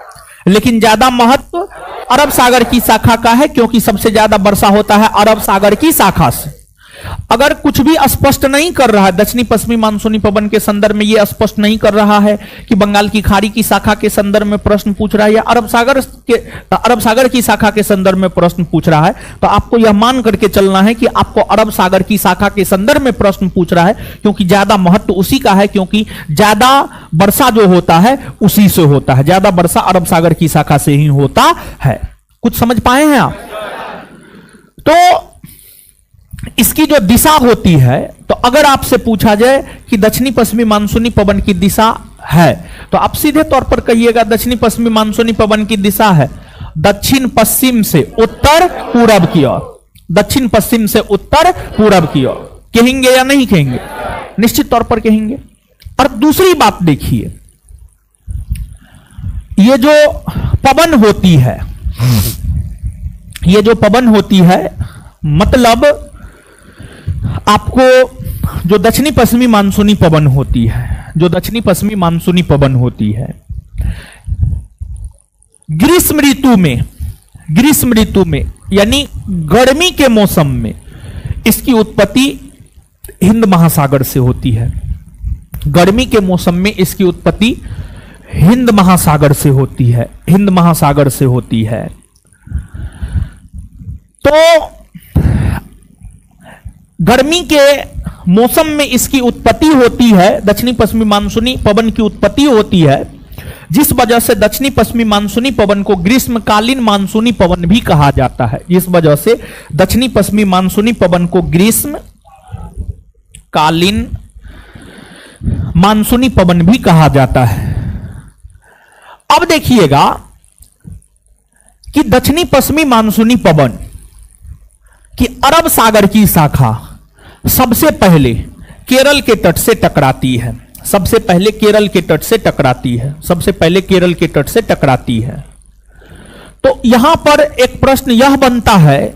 लेकिन ज्यादा महत्व अरब सागर की शाखा का है क्योंकि सबसे ज्यादा वर्षा होता है अरब सागर की शाखा से। अगर कुछ भी स्पष्ट नहीं कर रहा है, दक्षिणी पश्चिमी मानसूनी पवन के संदर्भ में यह स्पष्ट नहीं कर रहा है कि बंगाल की खाड़ी की शाखा के संदर्भ में प्रश्न पूछ रहा है या अरब सागर की शाखा के संदर्भ में प्रश्न पूछ रहा है, तो आपको यह मान करके चलना है कि आपको अरब सागर की शाखा के संदर्भ में प्रश्न पूछ रहा है क्योंकि ज्यादा महत्व उसी का है, क्योंकि ज्यादा वर्षा जो होता है उसी से होता है, ज्यादा वर्षा अरब सागर की शाखा से ही होता है। कुछ समझ पाए हैं आप? तो इसकी जो दिशा होती है, तो अगर आपसे पूछा जाए कि दक्षिणी पश्चिमी मानसूनी पवन की दिशा है, तो आप सीधे तौर पर कहिएगा दक्षिणी पश्चिमी मानसूनी पवन की दिशा है दक्षिण पश्चिम से उत्तर पूरब की ओर, दक्षिण पश्चिम से उत्तर पूरब की ओर। कहेंगे या नहीं कहेंगे? निश्चित तौर पर कहेंगे। और दूसरी बात देखिए, ये जो पवन होती है, ये जो पवन होती है, मतलब आपको जो दक्षिणी पश्चिमी मानसूनी पवन होती है, जो दक्षिणी पश्चिमी मानसूनी पवन होती है, ग्रीष्म ऋतु में यानी गर्मी के मौसम में इसकी उत्पत्ति हिंद महासागर से होती है। गर्मी के मौसम में इसकी उत्पत्ति हिंद महासागर से होती है, हिंद महासागर से होती है। तो गर्मी के मौसम में इसकी उत्पत्ति होती है, दक्षिणी पश्चिमी मानसूनी पवन की उत्पत्ति होती है, जिस वजह से दक्षिणी पश्चिमी मानसूनी पवन को ग्रीष्मकालीन मानसूनी पवन भी कहा जाता है। इस वजह से दक्षिणी पश्चिमी मानसूनी पवन को ग्रीष्मकालीन मानसूनी पवन भी कहा जाता है। अब देखिएगा कि दक्षिणी पश्चिमी मानसूनी पवन की अरब सागर की शाखा सबसे पहले केरल के तट से टकराती है, सबसे पहले केरल के तट से टकराती है, सबसे पहले केरल के तट से टकराती है। तो यहां पर एक प्रश्न यह बनता है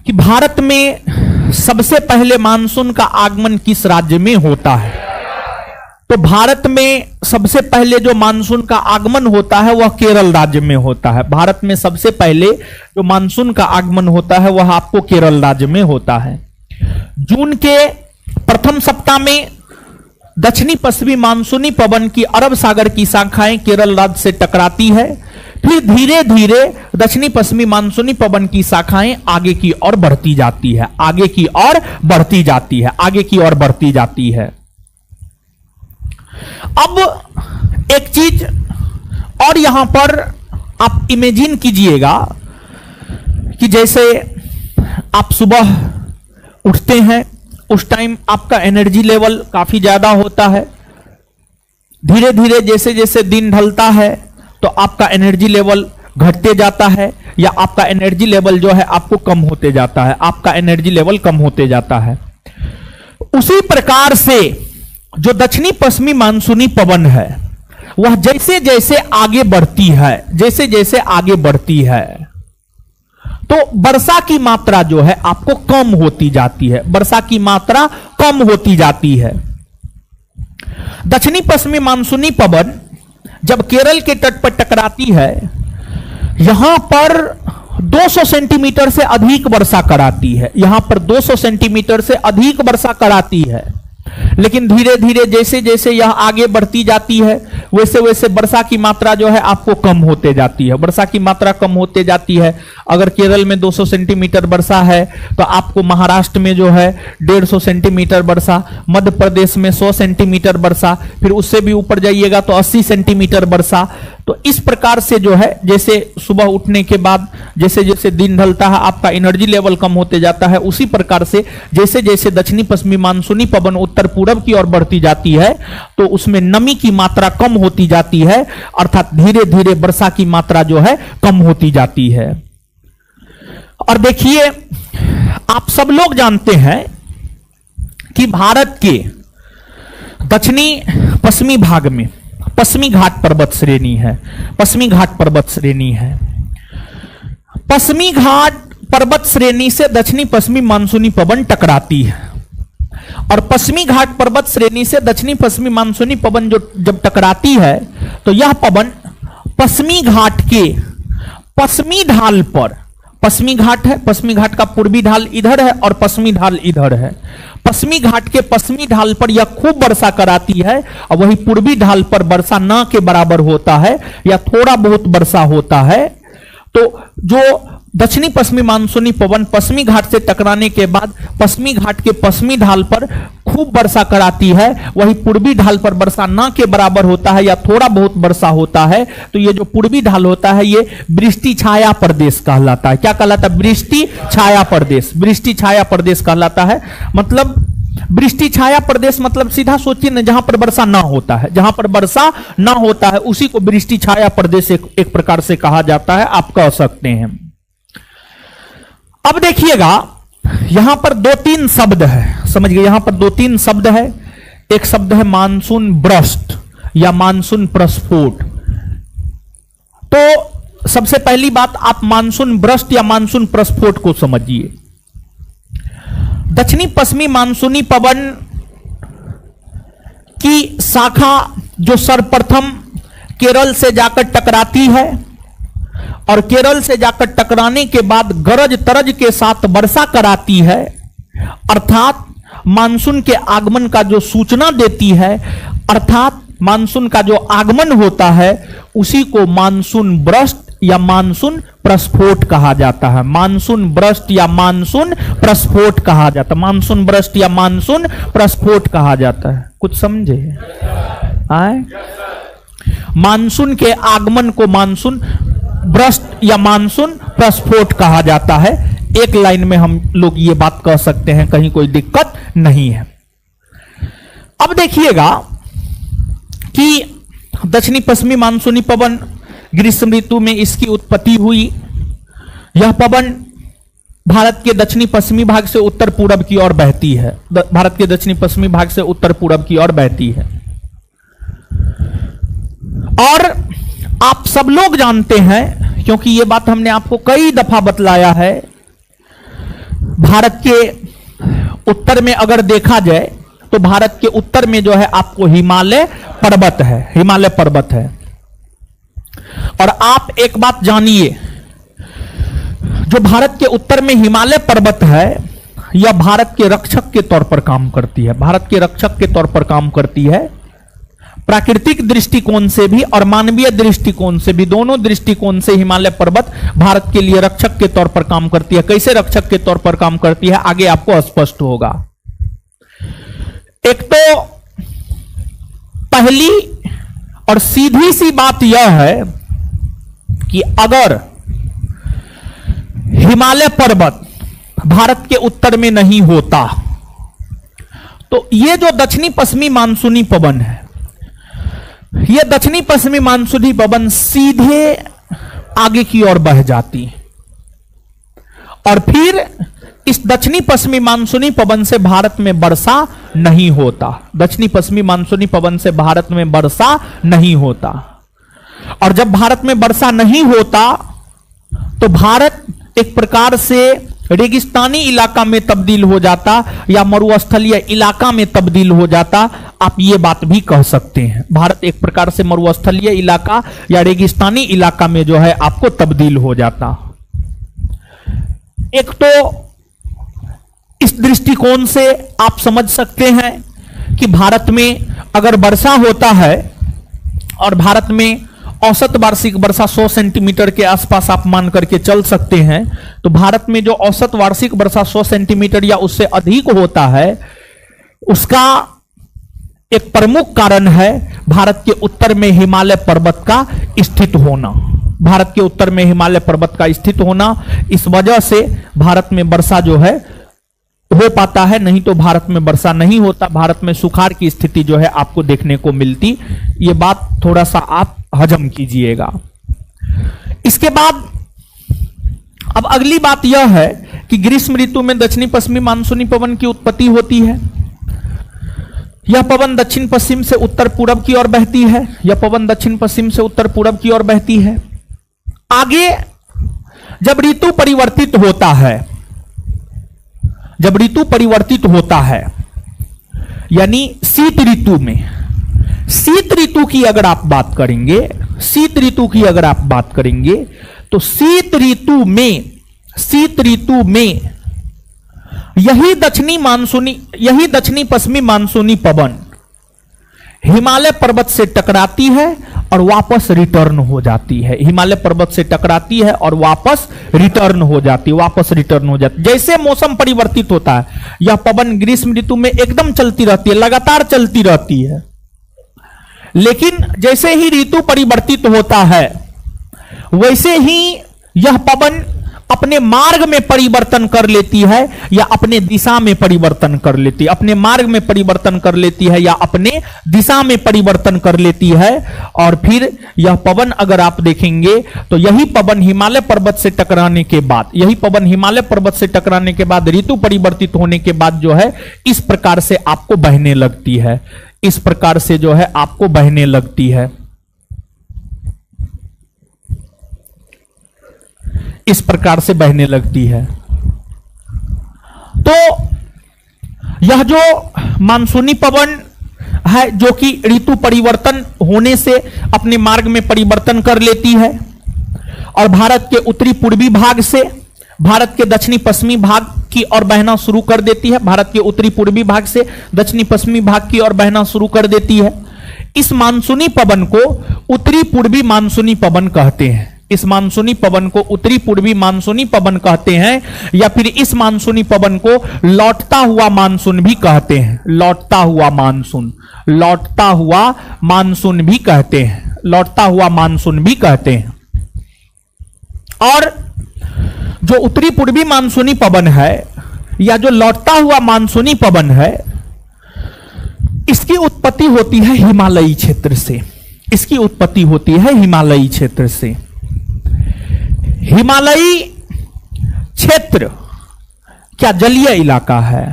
कि भारत में सबसे पहले मानसून का आगमन किस राज्य में होता है? तो भारत में सबसे पहले जो मानसून का आगमन होता है वह केरल राज्य में होता है। भारत में सबसे पहले जो मानसून का आगमन होता है वह आपको केरल राज्य में होता है। जून के प्रथम सप्ताह में दक्षिणी पश्चिमी मानसूनी पवन की अरब सागर की शाखाएं केरल राज्य से टकराती है, फिर धीरे धीरे दक्षिणी पश्चिमी मानसूनी पवन की शाखाएं आगे की ओर बढ़ती जाती है, आगे की ओर बढ़ती जाती है, आगे की ओर बढ़ती जाती है। अब एक चीज और यहां पर आप इमेजिन कीजिएगा कि जैसे आप सुबह उठते हैं, उस टाइम आपका एनर्जी लेवल काफी ज्यादा होता है, धीरे धीरे जैसे जैसे दिन ढलता है तो आपका एनर्जी लेवल घटते जाता है, या आपका एनर्जी लेवल जो है आपको कम होते जाता है, आपका एनर्जी लेवल कम होते जाता है। उसी प्रकार से जो दक्षिणी पश्चिमी मानसूनी पवन है वह जैसे जैसे आगे बढ़ती है, जैसे जैसे आगे बढ़ती है तो वर्षा की मात्रा जो है आपको कम होती जाती है, वर्षा की मात्रा कम होती जाती है। दक्षिणी पश्चिमी मानसूनी पवन जब केरल के तट पर टकराती है, यहां पर 200 सेंटीमीटर से अधिक वर्षा कराती है, यहां पर 200 सेंटीमीटर से अधिक वर्षा कराती है। लेकिन धीरे धीरे जैसे जैसे यह आगे बढ़ती जाती है वैसे वैसे वर्षा की मात्रा जो है आपको कम होते जाती है, वर्षा की मात्रा कम होते जाती है। अगर केरल में 200 सेंटीमीटर वर्षा है तो आपको महाराष्ट्र में जो है 150 सेंटीमीटर वर्षा, मध्य प्रदेश में 100 सेंटीमीटर वर्षा, फिर उससे भी ऊपर जाइएगा तो 80 सेंटीमीटर वर्षा। तो इस प्रकार से जो है जैसे सुबह उठने के बाद जैसे जैसे दिन ढलता है आपका एनर्जी लेवल कम होते जाता है, उसी प्रकार से जैसे जैसे दक्षिणी पश्चिमी मानसूनी पवन उत्तर पूरब की ओर बढ़ती जाती है तो उसमें नमी की मात्रा कम होती जाती है, अर्थात धीरे धीरे वर्षा की मात्रा जो है कम होती जाती है। और देखिए आप सब लोग जानते हैं कि भारत के दक्षिणी पश्चिमी भाग में पश्चिमी घाट पर्वत श्रेणी है, पश्चिमी घाट पर्वत श्रेणी है। पश्चिमी घाट पर्वत श्रेणी से दक्षिणी पश्चिमी मानसूनी पवन टकराती है, और पश्चिमी घाट पर्वत श्रेणी से दक्षिणी पश्चिमी मानसूनी पवन जो जब टकराती है तो यह पवन पश्चिमी घाट के पश्चिमी ढाल पर, पश्चिमी घाट है, पश्चिमी घाट का पूर्वी ढाल इधर है और पश्चिमी ढाल इधर है, पश्चिमी घाट के पश्चिमी ढाल पर यह खूब वर्षा कराती है, और वही पूर्वी ढाल पर वर्षा न के बराबर होता है या थोड़ा बहुत वर्षा होता है। तो जो दक्षिणी पश्चिमी मानसूनी पवन पश्चिमी घाट से टकराने के बाद पश्चिमी घाट के पश्चिमी ढाल पर खूब वर्षा कराती है, वही पूर्वी ढाल पर वर्षा न के बराबर होता है या थोड़ा बहुत वर्षा होता है। तो ये जो पूर्वी ढाल होता है ये वृष्टि छाया प्रदेश कहलाता है। क्या कहलाता है? वृष्टि छाया प्रदेश, वृष्टि छाया प्रदेश कहलाता है। मतलब वृष्टि छाया प्रदेश मतलब सीधा सोचिए ना, जहां पर वर्षा ना होता है, जहां पर वर्षा ना होता है उसी को वृष्टि छाया प्रदेश एक प्रकार से कहा जाता है, आप कह सकते हैं। अब देखिएगा यहां पर 2-3 शब्द है, समझ गए, यहां पर 2-3 शब्द है। एक शब्द है मानसून ब्रस्ट या मानसून प्रस्फोट। तो सबसे पहली बात आप मानसून ब्रस्ट या मानसून प्रस्फोट को समझिए। दक्षिणी पश्चिमी मानसूनी पवन की शाखा जो सर्वप्रथम केरल से जाकर टकराती है, और केरल से जाकर टकराने के बाद गरज तरज के साथ वर्षा कराती है, अर्थात मानसून के आगमन का जो सूचना देती है, अर्थात मानसून का जो आगमन होता है उसी को मानसून ब्रस्ट या मानसून प्रस्फोट कहा जाता है। मानसून ब्रस्ट या मानसून प्रस्फोट कहा जाता है। मानसून ब्रस्ट या मानसून प्रस्फोट कहा जाता है। कुछ समझे आए? मानसून के आगमन को मानसून ब्रस्ट या मानसून प्रस्फोट कहा जाता है। एक लाइन में हम लोग ये बात कह सकते हैं, कहीं कोई दिक्कत नहीं है। अब देखिएगा कि दक्षिणी पश्चिमी मानसूनी पवन ग्रीष्म ऋतु में इसकी उत्पत्ति हुई। यह पवन भारत के दक्षिणी पश्चिमी भाग से उत्तर पूर्व की ओर बहती है। भारत के दक्षिणी पश्चिमी भाग से उत्तर पूर्व की ओर बहती है। और आप सब लोग जानते हैं, क्योंकि यह बात हमने आपको कई दफा बतलाया है, भारत के उत्तर में अगर देखा जाए तो भारत के उत्तर में जो है आपको हिमालय पर्वत है। हिमालय पर्वत है। और आप एक बात जानिए, जो भारत के उत्तर में हिमालय पर्वत है, यह भारत के रक्षक के तौर पर काम करती है। भारत के रक्षक के तौर पर काम करती है। प्राकृतिक दृष्टिकोण से भी और मानवीय दृष्टिकोण से भी, दोनों दृष्टिकोण से हिमालय पर्वत भारत के लिए रक्षक के तौर पर काम करती है। कैसे रक्षक के तौर पर काम करती है, आगे आपको स्पष्ट होगा। एक तो पहली और सीधी सी बात यह है कि अगर हिमालय पर्वत भारत के उत्तर में नहीं होता तो ये जो दक्षिणी पश्चिमी मानसूनी पवन है, यह दक्षिणी पश्चिमी मानसूनी पवन सीधे आगे की ओर बह जाती और फिर इस दक्षिणी पश्चिमी मानसूनी पवन से भारत में वर्षा नहीं होता। दक्षिणी पश्चिमी मानसूनी पवन से भारत में वर्षा नहीं होता। और जब भारत में वर्षा नहीं होता तो भारत एक प्रकार से रेगिस्तानी इलाका में तब्दील हो जाता या मरुस्थलीय इलाका में तब्दील हो जाता। आप ये बात भी कह सकते हैं, भारत एक प्रकार से मरुस्थलीय इलाका या रेगिस्तानी इलाका में जो है आपको तब्दील हो जाता। एक तो इस दृष्टिकोण से आप समझ सकते हैं कि भारत में अगर वर्षा होता है और भारत में औसत वार्षिक वर्षा 100 सेंटीमीटर के आसपास आप मान करके चल सकते हैं, तो भारत में जो औसत वार्षिक वर्षा 100 सेंटीमीटर या उससे अधिक होता है, उसका एक प्रमुख कारण है भारत के उत्तर में हिमालय पर्वत का स्थित होना। भारत के उत्तर में हिमालय पर्वत का स्थित होना, इस वजह से भारत में वर्षा जो है हो पाता है, नहीं तो भारत में वर्षा नहीं होता। भारत में सुखाड़ की स्थिति जो है आपको देखने को मिलती। ये बात थोड़ा सा आप हजम कीजिएगा। इसके बाद अब अगली बात यह है कि ग्रीष्म ऋतु में दक्षिणी पश्चिमी मानसूनी पवन की उत्पत्ति होती है। यह पवन दक्षिण पश्चिम से उत्तर पूर्व की ओर बहती है। यह पवन दक्षिण पश्चिम से उत्तर पूर्व की ओर बहती है। आगे जब ऋतु परिवर्तित होता है, जब ऋतु परिवर्तित होता है यानी शीत ऋतु में, शीत ऋतु की अगर आप बात करेंगे, शीत ऋतु की अगर आप बात करेंगे तो शीत ऋतु में यही दक्षिणी पश्चिमी मानसूनी पवन हिमालय पर्वत से टकराती है और वापस रिटर्न हो जाती है। हिमालय पर्वत से टकराती है और वापस रिटर्न हो जाती है। जैसे मौसम परिवर्तित होता है, यह पवन ग्रीष्म ऋतु में एकदम चलती रहती है, लगातार चलती रहती है। लेकिन जैसे ही ऋतु परिवर्तित होता है, वैसे ही यह पवन अपने मार्ग में परिवर्तन कर लेती है या अपने दिशा में परिवर्तन कर लेती है। अपने मार्ग में परिवर्तन कर लेती है या अपने दिशा में परिवर्तन कर लेती है। और फिर यह पवन अगर आप देखेंगे तो यही पवन हिमालय पर्वत से टकराने के बाद, यही पवन हिमालय पर्वत से टकराने के बाद, ऋतु परिवर्तित होने के बाद जो है इस प्रकार से आपको बहने लगती है। इस प्रकार से जो है आपको बहने लगती है। इस प्रकार से बहने लगती है। तो यह जो मानसूनी पवन है, जो कि ऋतु परिवर्तन होने से अपने मार्ग में परिवर्तन कर लेती है और भारत के उत्तरी पूर्वी भाग से भारत के दक्षिणी पश्चिमी भाग की ओर बहना शुरू कर देती है। भारत के उत्तरी पूर्वी भाग से दक्षिणी पश्चिमी भाग की ओर बहना शुरू कर देती है। इस मानसूनी पवन को उत्तरी पूर्वी मानसूनी पवन कहते हैं। इस मानसूनी पवन को उत्तरी पूर्वी मानसूनी पवन कहते हैं, या फिर इस मानसूनी पवन को लौटता हुआ मानसून भी कहते हैं। लौटता हुआ मानसून, लौटता हुआ मानसून भी कहते हैं, लौटता हुआ मानसून भी कहते हैं। और जो उत्तरी पूर्वी मानसूनी पवन है या जो लौटता हुआ मानसूनी पवन है, इसकी उत्पत्ति होती है हिमालयी क्षेत्र से। इसकी उत्पत्ति होती है हिमालयी क्षेत्र से। हिमालयी क्षेत्र क्या जलीय इलाका है?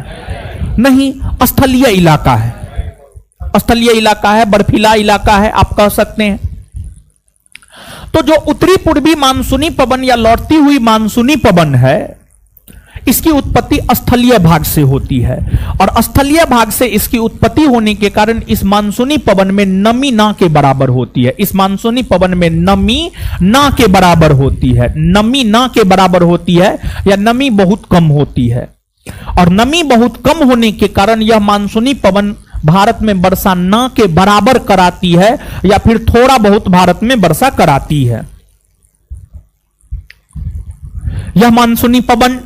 नहीं, स्थलीय इलाका है। स्थलीय इलाका है, बर्फीला इलाका है, आप कह सकते हैं। तो जो उत्तरी पूर्वी मानसूनी पवन या लौटती हुई मानसूनी पवन है, इसकी उत्पत्ति स्थलीय भाग से होती है। और स्थलीय भाग से इसकी उत्पत्ति होने के कारण इस मानसूनी पवन में नमी ना के बराबर होती है। इस मानसूनी पवन में नमी ना के बराबर होती है। नमी ना के बराबर होती है या नमी बहुत कम होती है। और नमी बहुत कम होने के कारण यह मानसूनी पवन भारत में वर्षा ना के बराबर कराती है या फिर थोड़ा बहुत भारत में वर्षा कराती है। यह मानसूनी पवन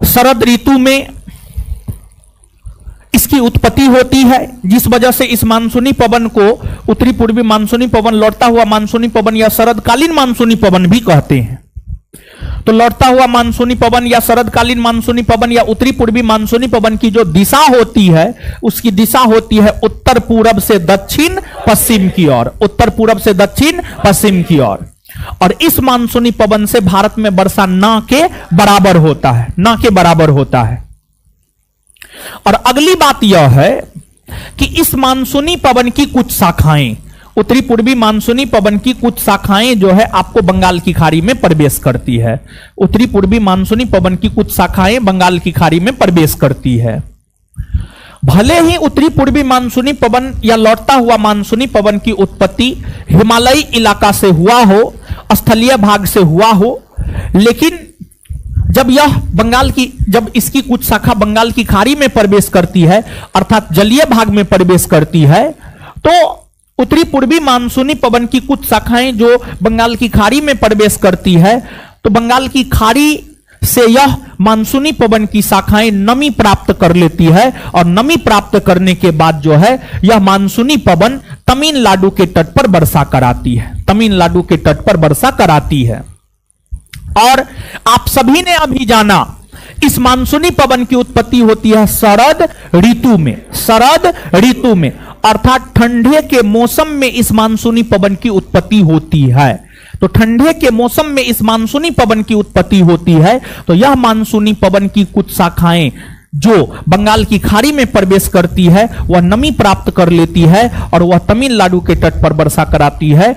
शरद ऋतु में इसकी उत्पत्ति होती है, जिस वजह से इस मानसूनी पवन को उत्तरी पूर्वी मानसूनी पवन, लौटता हुआ मानसूनी पवन या शरदकालीन मानसूनी पवन भी कहते हैं। तो लौटता हुआ मानसूनी पवन या शरदकालीन मानसूनी पवन या उत्तरी पूर्वी मानसूनी पवन की जो दिशा होती है, उसकी दिशा होती है उत्तर पूरब से दक्षिण पश्चिम की ओर। उत्तर पूरब से दक्षिण पश्चिम की ओर। और इस मानसूनी पवन से भारत में वर्षा ना के बराबर होता है, ना के बराबर होता है। और अगली बात यह है कि इस मानसूनी पवन की कुछ शाखाएं, उत्तरी पूर्वी मानसूनी पवन की कुछ शाखाएं जो है आपको बंगाल की खाड़ी में प्रवेश करती है। उत्तरी पूर्वी मानसूनी पवन की कुछ शाखाएं बंगाल की खाड़ी में प्रवेश करती है। भले ही उत्तरी पूर्वी मानसूनी पवन या लौटता हुआ मानसूनी पवन की उत्पत्ति हिमालयी इलाका से हुआ हो, स्थलीय भाग से हुआ हो, लेकिन जब इसकी कुछ शाखा बंगाल की खाड़ी में प्रवेश करती है, अर्थात जलीय भाग में प्रवेश करती है, तो उत्तरी पूर्वी मानसूनी पवन की कुछ शाखाएं जो बंगाल की खाड़ी में प्रवेश करती है, तो बंगाल की खाड़ी से यह मानसूनी पवन की शाखाएं नमी प्राप्त कर लेती है। और नमी प्राप्त करने के बाद जो है यह मानसूनी पवन तमिलनाडु के तट पर वर्षा कराती है। तमिलनाडु के तट पर वर्षा कराती है। और आप सभी ने अभी जाना, इस मानसूनी पवन की उत्पत्ति होती है शरद ऋतु में। शरद ऋतु में अर्थात ठंडे के मौसम में इस मानसूनी पवन की उत्पत्ति होती है। तो ठंडे के मौसम में इस मानसूनी पवन की उत्पत्ति होती है। तो यह मानसूनी पवन की कुछ शाखाएं जो बंगाल की खाड़ी में प्रवेश करती है, वह नमी प्राप्त कर लेती है और वह तमिलनाडु के तट पर वर्षा कराती है।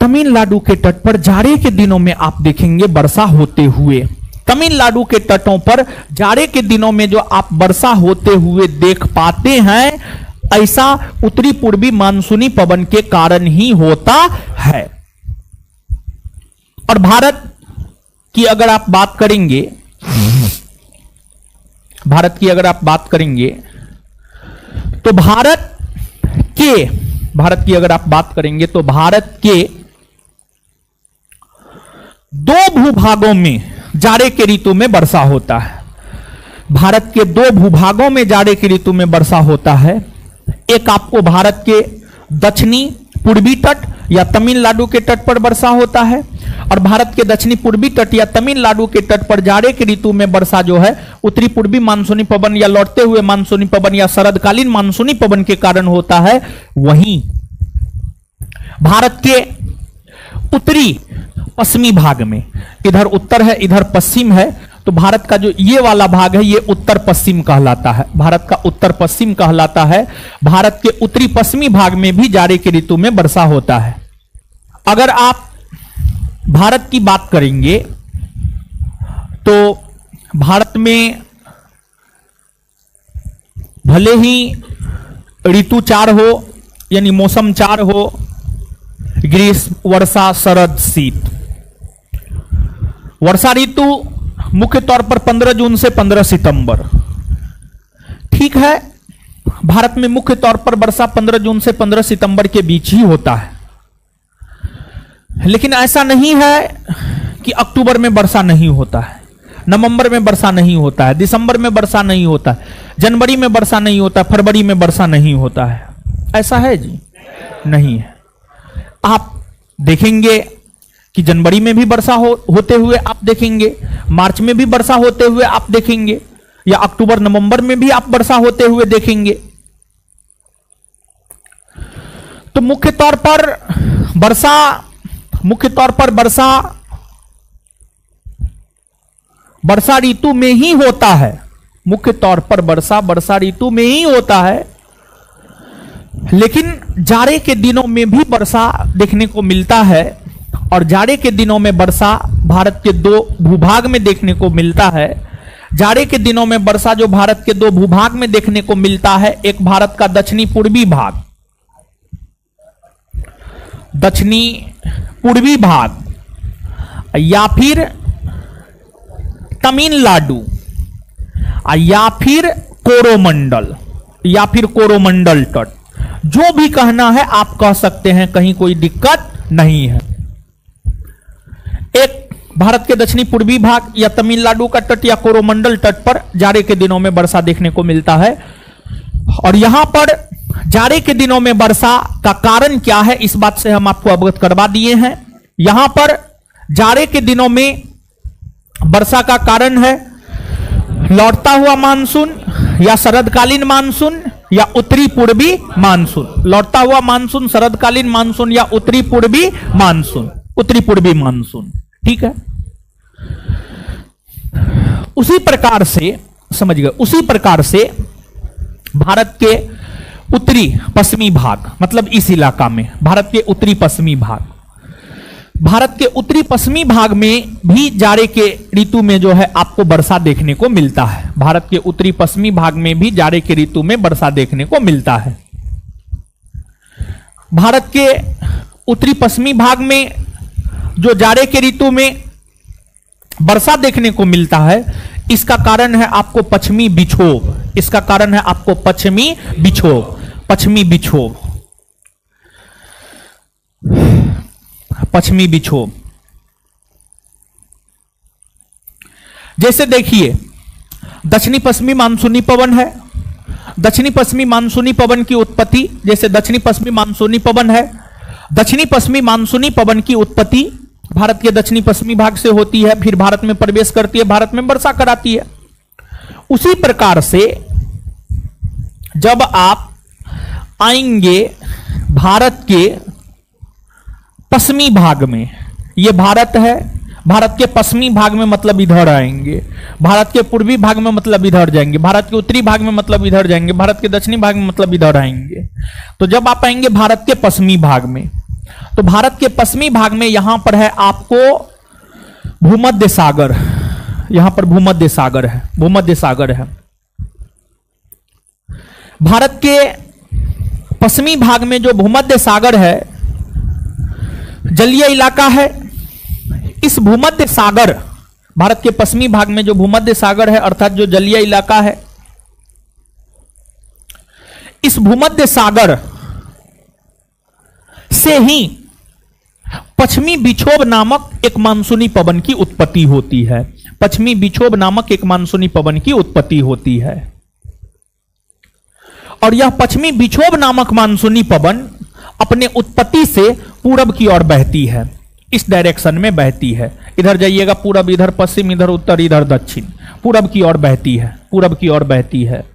तमिलनाडु के तट पर जाड़े के दिनों में आप देखेंगे वर्षा होते हुए। तमिलनाडु के तटों पर जाड़े के दिनों में जो आप वर्षा होते हुए देख पाते हैं, ऐसा उत्तरी पूर्वी मानसूनी पवन के कारण ही होता है। और भारत की अगर आप बात करेंगे, भारत की अगर आप बात करेंगे तो भारत की अगर आप बात करेंगे तो भारत के दो भूभागों में जाड़े के ऋतु में वर्षा होता है। भारत के दो भूभागों में जाड़े की ऋतु में वर्षा होता है। एक आपको भारत के दक्षिणी पूर्वी तट या तमिलनाडु के तट पर वर्षा होता है, और भारत के दक्षिणी पूर्वी तट या तमिलनाडु के तट पर जाड़े के ऋतु में वर्षा जो है उत्तरी पूर्वी मानसूनी पवन या लौटते हुए मानसूनी पवन या शरदकालीन मानसूनी पवन के कारण होता है। वहीं भारत के उत्तरी पश्चिमी भाग में, इधर उत्तर है इधर पश्चिम है, तो भारत का जो ये वाला भाग है ये उत्तर पश्चिम कहलाता है। भारत का उत्तर पश्चिम कहलाता है। भारत के उत्तरी पश्चिमी भाग में भी जाड़े के ऋतु में वर्षा होता है। अगर आप भारत की बात करेंगे तो भारत में भले ही ऋतु 4 हो, यानी मौसम 4 हो, ग्रीष्म, वर्षा, शरद, शीत। वर्षा ऋतु मुख्य तौर पर 15 जून से 15 सितंबर। ठीक है, भारत में मुख्य तौर पर वर्षा 15 जून से 15 सितंबर के बीच ही होता है। लेकिन ऐसा नहीं है कि अक्टूबर में वर्षा नहीं होता है, नवंबर में वर्षा नहीं होता है, दिसंबर में वर्षा नहीं होता है, जनवरी में वर्षा नहीं होता, फरवरी में वर्षा नहीं होता है। ऐसा है जी? नहीं है। आप देखेंगे कि जनवरी में भी वर्षा होते हुए आप देखेंगे, मार्च में भी वर्षा होते हुए आप देखेंगे, या अक्टूबर नवंबर में भी आप वर्षा होते हुए देखेंगे। तो मुख्य तौर पर वर्षा ऋतु में ही होता है। मुख्य तौर पर वर्षा ऋतु में ही होता है, लेकिन जाड़े के दिनों में भी वर्षा देखने को मिलता है। और जाड़े के दिनों में वर्षा भारत के 2 भूभाग में देखने को मिलता है। जाड़े के दिनों में वर्षा जो भारत के 2 भूभाग में देखने को मिलता है, एक भारत का दक्षिणी पूर्वी भाग, या फिर तमिलनाडु, या फिर कोरोमंडल तट, जो भी कहना है आप कह सकते हैं, कहीं कोई दिक्कत नहीं है। एक भारत के दक्षिणी पूर्वी भाग या तमिलनाडु का तट या कोरोमंडल तट पर जाड़े के दिनों में वर्षा देखने को मिलता है। और यहां पर जाड़े के दिनों में वर्षा का कारण क्या है, इस बात से हम आपको अवगत करवा दिए हैं। यहां पर जाड़े के दिनों में वर्षा का कारण है लौटता हुआ मानसून या शरदकालीन मानसून या उत्तरी पूर्वी मानसून। लौटता हुआ मानसून, शरदकालीन मानसून या उत्तरी पूर्वी मानसून। ठीक है। उसी प्रकार से समझ गए, उसी प्रकार से भारत के उत्तरी पश्चिमी भाग, मतलब इस इलाका में भारत के उत्तरी पश्चिमी भाग में भी जाड़े के ऋतु में जो है आपको वर्षा देखने को मिलता है। भारत के उत्तरी पश्चिमी भाग में भी जाड़े के ऋतु में वर्षा देखने को मिलता है। भारत के उत्तरी पश्चिमी भाग में जो जाड़े के ऋतु में वर्षा देखने को मिलता है, इसका कारण है आपको पश्चिमी विक्षोभ। जैसे देखिए, दक्षिणी पश्चिमी मानसूनी पवन है। दक्षिणी पश्चिमी मानसूनी पवन की उत्पत्ति, जैसे दक्षिणी पश्चिमी मानसूनी पवन है, दक्षिणी पश्चिमी मानसूनी पवन की उत्पत्ति भारत के दक्षिणी पश्चिमी भाग से होती है, फिर भारत में प्रवेश करती है, भारत में वर्षा कराती है। उसी प्रकार से जब आप आएंगे भारत के पश्चिमी भाग में, ये भारत है, भारत के पश्चिमी भाग में मतलब इधर आएंगे, भारत के पूर्वी भाग में मतलब इधर जाएंगे, भारत के उत्तरी भाग में मतलब इधर जाएंगे, भारत के दक्षिणी भाग में मतलब इधर आएंगे। तो जब आप आएंगे भारत के पश्चिमी भाग में, तो भारत के पश्चिमी भाग में यहां पर है आपको भूमध्य सागर, यहां पर भूमध्य सागर है। भारत के पश्चिमी भाग में जो भूमध्य सागर है, जलीय इलाका है। इस भूमध्य सागर, भारत के पश्चिमी भाग में जो भूमध्य सागर है, अर्थात जो जलीय इलाका है, इस भूमध्य सागर से ही पश्चिमी विक्षोभ नामक एक मानसूनी पवन की उत्पत्ति होती है। पश्चिमी विक्षोभ नामक एक मानसूनी पवन की उत्पत्ति होती है। और यह पश्चिमी विक्षोभ नामक मानसूनी पवन अपने उत्पत्ति से पूरब की ओर बहती है, इस डायरेक्शन में बहती है। इधर जाइएगा, पूरब, इधर पश्चिम, इधर उत्तर, इधर दक्षिण, पूरब की ओर बहती है।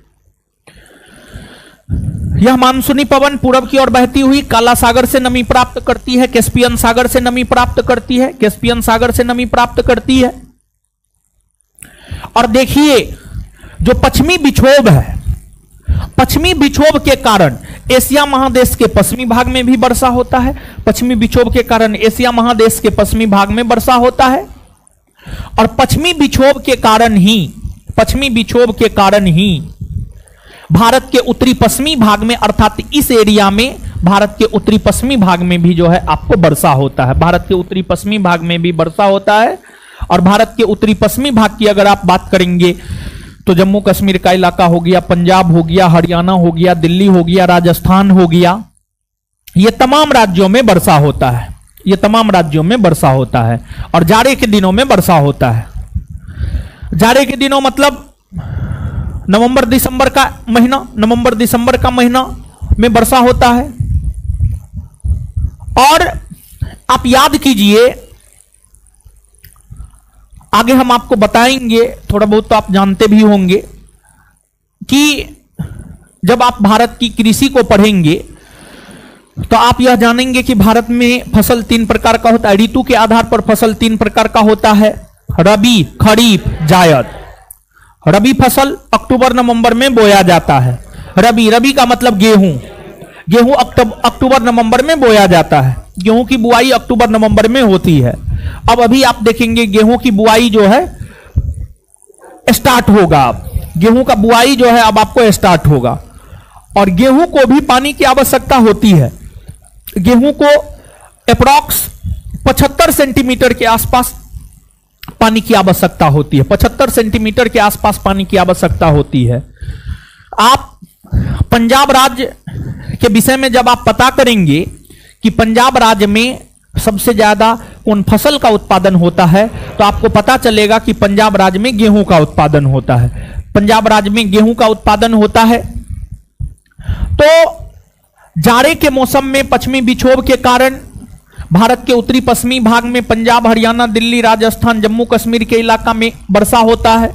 यह मानसूनी पवन पूरब की ओर बहती हुई काला सागर से नमी प्राप्त करती है, कैस्पियन सागर से नमी प्राप्त करती है। और देखिए, जो पश्चिमी विक्षोभ है, पश्चिमी विक्षोभ के कारण एशिया महादेश के पश्चिमी भाग में भी वर्षा होता है। पश्चिमी विक्षोभ के कारण एशिया महादेश के पश्चिमी भाग में वर्षा होता है। और पश्चिमी विक्षोभ के कारण ही भारत के उत्तरी पश्चिमी भाग में, अर्थात इस एरिया में, भारत के उत्तरी पश्चिमी भाग में भी जो है आपको वर्षा होता है। भारत के उत्तरी पश्चिमी भाग में भी वर्षा होता है। और भारत के उत्तरी पश्चिमी भाग की अगर आप बात करेंगे तो जम्मू कश्मीर का इलाका हो गया, पंजाब हो गया, हरियाणा हो गया, दिल्ली हो गया, राजस्थान हो गया, ये तमाम राज्यों में वर्षा होता है। ये तमाम राज्यों में वर्षा होता है। और जाड़े के दिनों में वर्षा होता है। जाड़े के दिनों मतलब नवंबर दिसंबर का महीना, नवंबर दिसंबर का महीना में वर्षा होता है। और आप याद कीजिए, आगे हम आपको बताएंगे, थोड़ा बहुत तो आप जानते भी होंगे कि जब आप भारत की कृषि को पढ़ेंगे तो आप यह जानेंगे कि भारत में फसल 3 प्रकार का होता है। ऋतु के आधार पर फसल 3 प्रकार का होता है, रबी, खरीफ, जायद। रबी फसल अक्टूबर नवंबर में बोया जाता है। रबी का मतलब गेहूं। गेहूं अक्टूबर नवंबर में बोया जाता है। गेहूं की बुआई अक्टूबर नवंबर में होती है। अब अभी आप देखेंगे गेहूं की बुआई जो है स्टार्ट होगा। गेहूं का बुआई जो है अब आपको स्टार्ट होगा। और गेहूं को भी पानी की आवश्यकता होती है। गेहूं को अप्रॉक्स 75 सेंटीमीटर के आसपास पानी की आवश्यकता होती है। 75 सेंटीमीटर के आसपास पानी की आवश्यकता होती है। आप पंजाब राज्य के विषय में जब आप पता करेंगे कि पंजाब राज्य में सबसे ज्यादा कौन फसल का उत्पादन होता है, तो आपको पता चलेगा कि पंजाब राज्य में गेहूं का उत्पादन होता है। पंजाब राज्य में गेहूं का उत्पादन होता है। तो जाड़े के मौसम में पश्चिमी विक्षोभ के कारण भारत के उत्तरी पश्चिमी भाग में पंजाब, हरियाणा, दिल्ली, राजस्थान, जम्मू कश्मीर के इलाका में वर्षा होता है।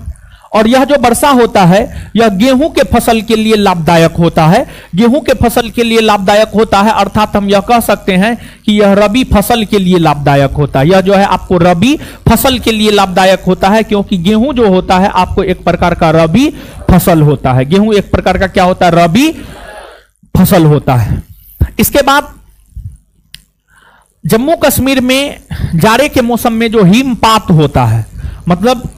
और यह जो वर्षा होता है यह गेहूं के फसल के लिए लाभदायक होता है। गेहूं के फसल के लिए लाभदायक होता है, अर्थात हम यह कह सकते हैं कि यह रबी फसल के लिए लाभदायक होता है। यह जो है आपको रबी फसल के लिए लाभदायक होता है, क्योंकि गेहूं जो होता है आपको एक प्रकार का रबी फसल होता है। गेहूं एक प्रकार का क्या होता है? रबी फसल होता है। इसके बाद जम्मू कश्मीर में जाड़े के मौसम में जो हिमपात होता है, मतलब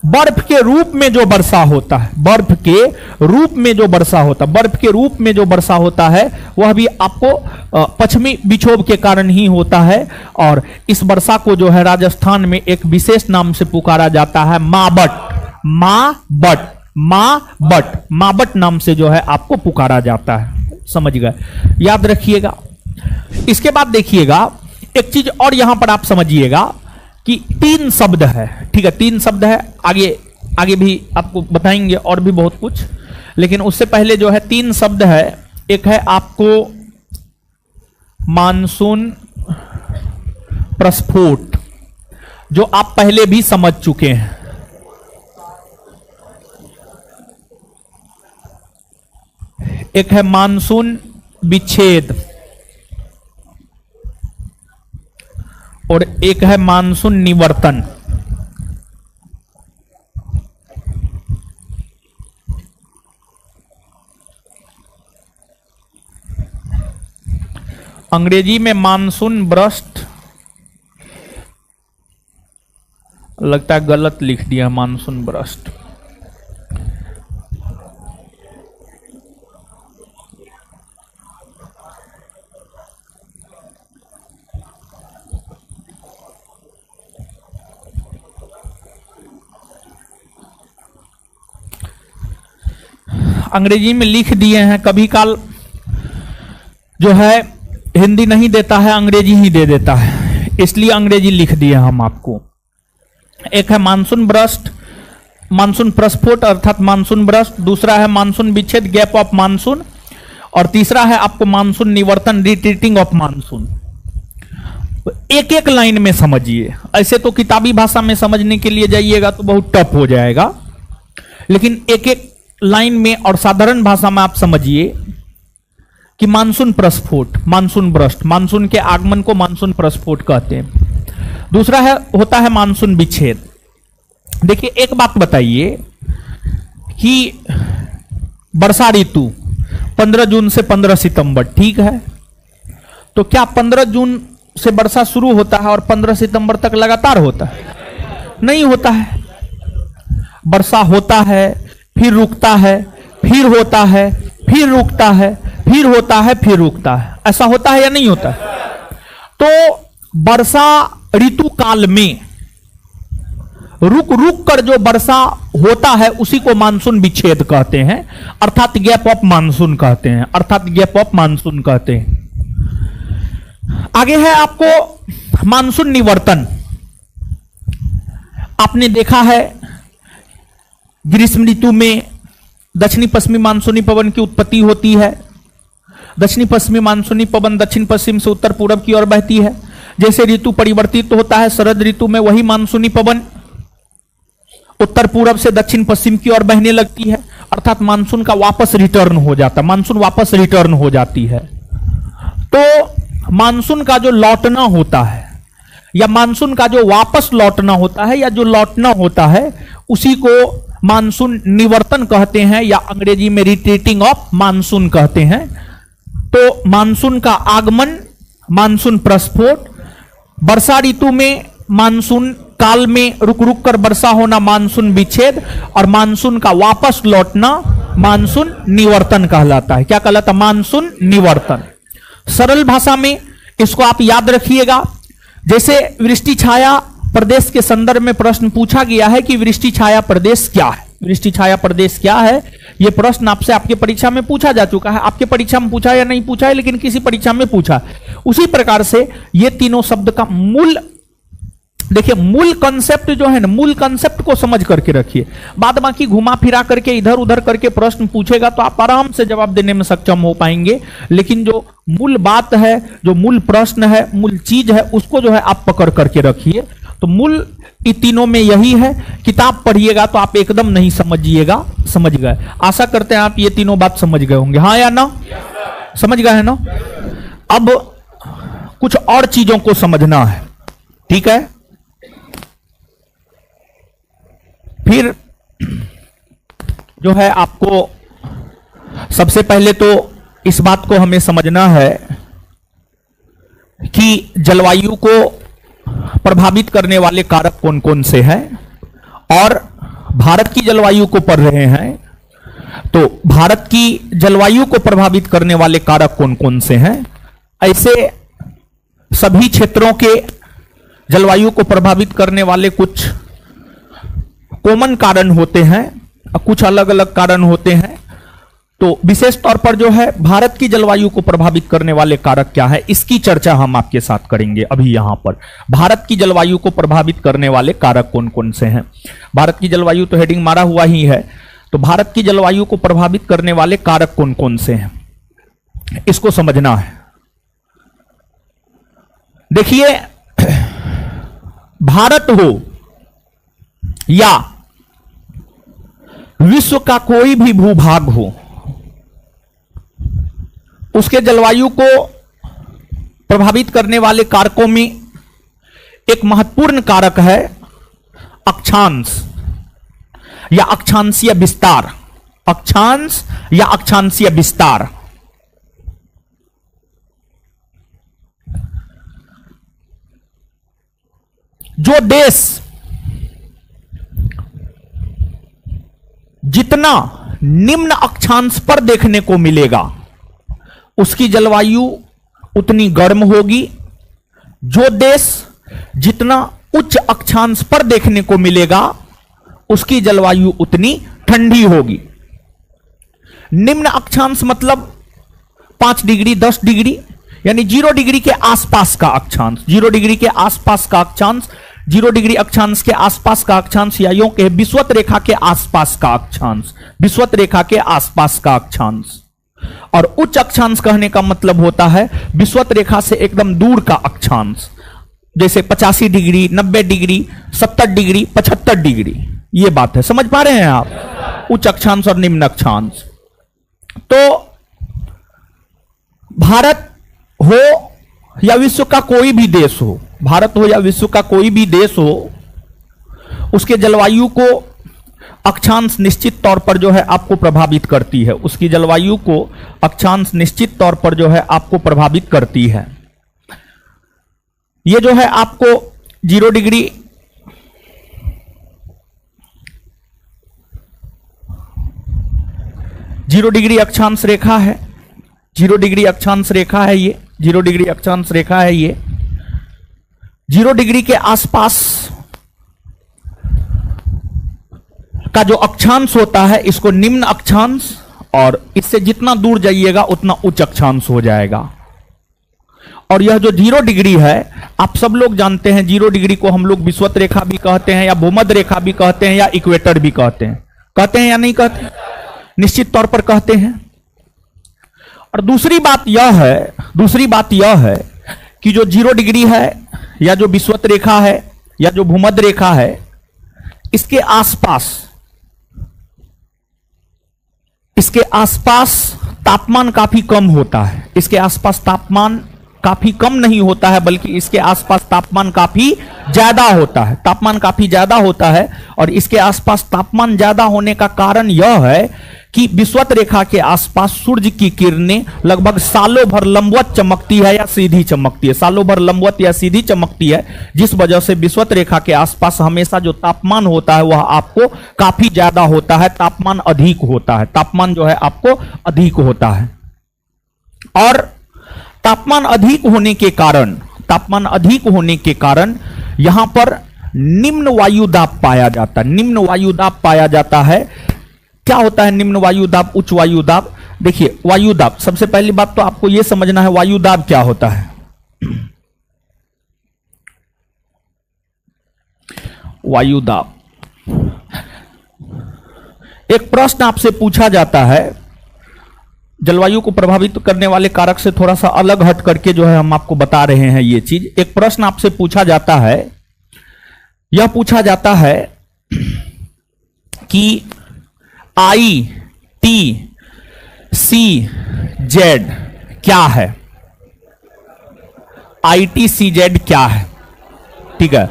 बर्फ के रूप में जो वर्षा होता है, बर्फ के रूप में जो वर्षा होता है, बर्फ के रूप में जो वर्षा होता है, वह भी आपको पश्चिमी विक्षोभ के कारण ही होता है। और इस वर्षा को जो है राजस्थान में एक विशेष नाम से पुकारा जाता है, माबट नाम से जो है आपको पुकारा जाता है। समझ गए? याद रखिएगा। इसके बाद देखिएगा एक चीज और यहां पर आप समझिएगा कि 3 शब्द है। ठीक है, 3 शब्द है। आगे भी आपको बताएंगे और भी बहुत कुछ, लेकिन उससे पहले जो है 3 शब्द है। एक है आपको मानसून प्रस्फोट, जो आप पहले भी समझ चुके हैं। एक है मानसून विच्छेद और एक है मानसून निवर्तन। अंग्रेजी में मानसून बर्स्ट, लगता है गलत लिख दिया, मानसून बर्स्ट। अंग्रेजी में लिख दिए हैं, कभी काल जो है हिंदी नहीं देता है, अंग्रेजी ही दे देता है, इसलिए अंग्रेजी लिख दिए हम आपको। एक है मानसून बर्स्ट, मानसून प्रस्फोट अर्थात मानसून बर्स्ट। दूसरा है मानसून विच्छेद, गैप ऑफ मानसून। और तीसरा है आपको मानसून निवर्तन, रिट्रीटिंग ऑफ मानसून। एक एक लाइन में समझिए। ऐसे तो किताबी भाषा में समझने के लिए जाइएगा तो बहुत टफ हो जाएगा, लेकिन एक एक लाइन में और साधारण भाषा में आप समझिए कि मानसून प्रस्फोट, मानसून बर्स्ट, मानसून के आगमन को मानसून प्रस्फोट कहते हैं। दूसरा है होता है मानसून विच्छेद। देखिए एक बात बताइए कि वर्षा ऋतु 15 जून से 15 सितंबर, ठीक है, तो क्या 15 जून से वर्षा शुरू होता है और 15 सितंबर तक लगातार होता है? नहीं होता है। वर्षा होता है, फिर रुकता है, फिर होता है, फिर रुकता है, फिर होता है, फिर रुकता है। ऐसा होता है या नहीं होता है? तो वर्षा ऋतु काल में रुक रुक कर जो वर्षा होता है उसी को मानसून विच्छेद कहते हैं, अर्थात गैप ऑफ मानसून कहते हैं, अर्थात गैप ऑफ मानसून कहते हैं। आगे है आपको मानसून निवर्तन, आपने देखा है ग्रीष्म ऋतु में दक्षिणी पश्चिमी मानसूनी पवन की उत्पत्ति होती है। दक्षिणी पश्चिमी मानसूनी पवन दक्षिण पश्चिम से उत्तर पूर्व की ओर बहती है। जैसे ऋतु परिवर्तित होता है, शरद ऋतु में वही मानसूनी पवन उत्तर पूर्व से दक्षिण पश्चिम की ओर बहने लगती है, अर्थात मानसून का वापस रिटर्न हो जाता है, मानसून वापस रिटर्न हो जाती है। तो मानसून का जो लौटना होता है या मानसून का जो वापस लौटना होता है या जो लौटना होता है उसी को मानसून निवर्तन कहते हैं या अंग्रेजी में रिट्रीटिंग ऑफ मानसून कहते हैं। तो मानसून का आगमन, मानसून प्रस्फोट, वर्षा ऋतु में मानसून काल में रुक रुक कर वर्षा होना मानसून विच्छेद, और मानसून का वापस लौटना मानसून निवर्तन कहलाता है। क्या कहलाता है? मानसून निवर्तन। सरल भाषा में इसको आप याद रखिएगा। जैसे वृष्टि छाया प्रदेश के संदर्भ में प्रश्न पूछा गया है कि वृष्टि छाया प्रदेश क्या है, वृष्टि छाया प्रदेश क्या है, यह प्रश्न आपसे आपके परीक्षा में पूछा जा चुका है। आपके परीक्षा में पूछा या नहीं पूछा है, लेकिन किसी परीक्षा में पूछा। उसी प्रकार से ये तीनों शब्द का मूल, देखिए मूल कंसेप्ट जो है ना, मूल कंसेप्ट को समझ करके रखिए। बाद बाकी घुमा फिरा करके इधर उधर करके प्रश्न पूछेगा तो आप आराम से जवाब देने में सक्षम हो पाएंगे, लेकिन जो मूल बात है, जो मूल प्रश्न है, मूल चीज है, उसको जो है आप पकड़ करके रखिए। तो मूल इन तीनों में यही है। किताब पढ़िएगा तो आप एकदम नहीं समझिएगा, समझ गए। आशा करते हैं आप ये तीनों बात समझ गए होंगे, हाँ या ना? समझ गए है ना? अब कुछ और चीजों को समझना है, ठीक है? फिर जो है आपको सबसे पहले तो इस बात को हमें समझना है कि जलवायु को प्रभावित करने वाले कारक कौन कौन से हैं, और भारत की जलवायु को पढ़ रहे हैं तो भारत की जलवायु को प्रभावित करने वाले कारक कौन कौन से हैं। ऐसे सभी क्षेत्रों के जलवायु को प्रभावित करने वाले कुछ कॉमन कारण होते हैं और कुछ अलग अलग कारण होते हैं। तो विशेष तौर पर जो है भारत की जलवायु को प्रभावित करने वाले कारक क्या है, इसकी चर्चा हम आपके साथ करेंगे अभी यहां पर। भारत की जलवायु को प्रभावित करने वाले कारक कौन कौन से हैं। भारत की जलवायु तो हेडिंग मारा हुआ ही है, तो भारत की जलवायु को प्रभावित करने वाले कारक कौन कौन से हैं, इसको समझना है। देखिए, भारत हो या विश्व का कोई भी भूभाग हो, उसके जलवायु को प्रभावित करने वाले कारकों में एक महत्वपूर्ण कारक है अक्षांश या अक्षांशीय विस्तार। अक्षांश या अक्षांशीय विस्तार। जो देश जितना निम्न अक्षांश पर देखने को मिलेगा उसकी जलवायु उतनी गर्म होगी। जो देश जितना उच्च अक्षांश पर देखने को मिलेगा उसकी जलवायु उतनी ठंडी होगी। निम्न अक्षांश मतलब 5 डिग्री 10 डिग्री, यानी 0 डिग्री के आसपास का अक्षांश, 0 डिग्री के आसपास का अक्षांश, 0 डिग्री अक्षांश के आसपास का अक्षांश, या यूं कहे विषुवत रेखा के आसपास का अक्षांश, विषुवत रेखा के आसपास का अक्षांश। और उच्च अक्षांश कहने का मतलब होता है विषुवत रेखा से एकदम दूर का अक्षांश, जैसे 85 डिग्री 90 डिग्री 70 डिग्री 75 डिग्री। ये बात है, समझ पा रहे हैं आप? उच्च अक्षांश और निम्न अक्षांश। तो भारत हो या विश्व का कोई भी देश हो, भारत हो या विश्व का कोई भी देश हो, उसके जलवायु को अक्षांश निश्चित तौर पर जो है आपको प्रभावित करती है। उसकी जलवायु को अक्षांश निश्चित तौर पर जो है आपको प्रभावित करती है। ये जो है आपको 0 डिग्री अक्षांश रेखा है, 0 डिग्री अक्षांश रेखा है ये, 0 डिग्री अक्षांश रेखा है ये। 0 डिग्री के आसपास का जो अक्षांश होता है इसको निम्न अक्षांश, और इससे जितना दूर जाइएगा उतना उच्च अक्षांश हो जाएगा। और यह जो 0 डिग्री है, आप सब लोग जानते हैं 0 डिग्री को हम लोग विषुवत रेखा भी कहते हैं, या भूमध्य रेखा भी कहते हैं, या इक्वेटर भी कहते हैं। कहते हैं या नहीं कहते? निश्चित तौर पर कहते हैं। और दूसरी बात यह है कि जो 0 डिग्री है, या जो विषुवत रेखा है, या जो भूमध्य रेखा है, इसके आसपास तापमान काफी कम होता है। इसके आसपास तापमान काफी कम नहीं होता है, बल्कि इसके आसपास तापमान काफी ज्यादा होता है। तापमान काफी ज्यादा होता है, और इसके आसपास तापमान ज्यादा होने का कारण यह है कि विषुवत रेखा के आसपास सूर्य की किरणें लगभग सालों भर लंबवत चमकती है या सीधी चमकती है, सालों भर लंबवत या सीधी चमकती है, जिस वजह से विषुवत रेखा के आसपास हमेशा जो तापमान होता है वह आपको काफी ज्यादा होता है, तापमान अधिक होता है, तापमान जो है आपको अधिक होता है। और तापमान अधिक होने के कारण यहां पर निम्न वायु दाब पाया जाता है। क्या होता है निम्न वायु दाब, उच्च वायु दाब? देखिए, वायु दाब, सबसे पहली बात तो आपको यह समझना है वायु दाब क्या होता है। वायु दाब, एक प्रश्न आपसे पूछा जाता है, जलवायु को प्रभावित करने वाले कारक से थोड़ा सा अलग हट करके जो है हम आपको बता रहे हैं ये चीज। एक प्रश्न आपसे पूछा जाता है, यह पूछा जाता है कि ITCZ क्या है? ITCZ क्या है? ठीक है,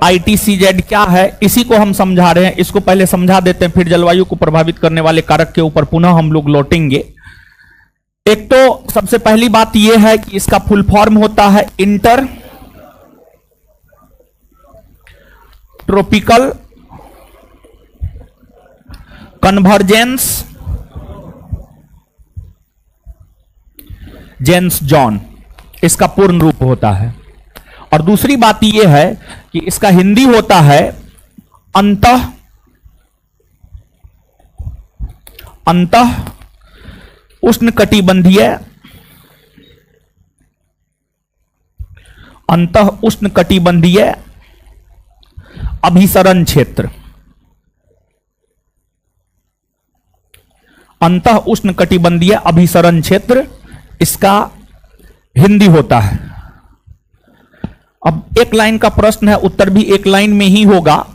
ITCZ क्या है, इसी को हम समझा रहे हैं। इसको पहले समझा देते हैं, फिर जलवायु को प्रभावित करने वाले कारक के ऊपर पुनः हम लोग लौटेंगे। एक तो सबसे पहली बात यह है कि इसका फुल फॉर्म होता है इंटर ट्रॉपिकल कन्वर्जेंस जेंस जॉन, इसका पूर्ण रूप होता है। और दूसरी बात यह है कि इसका हिंदी होता है अंतः उष्णकटिबंधीय अभिसरण क्षेत्र। अंतः उष्णकटिबंधीय अभिसरण क्षेत्र इसका हिंदी होता है। अब एक लाइन का प्रश्न है, उत्तर भी एक लाइन में ही होगा।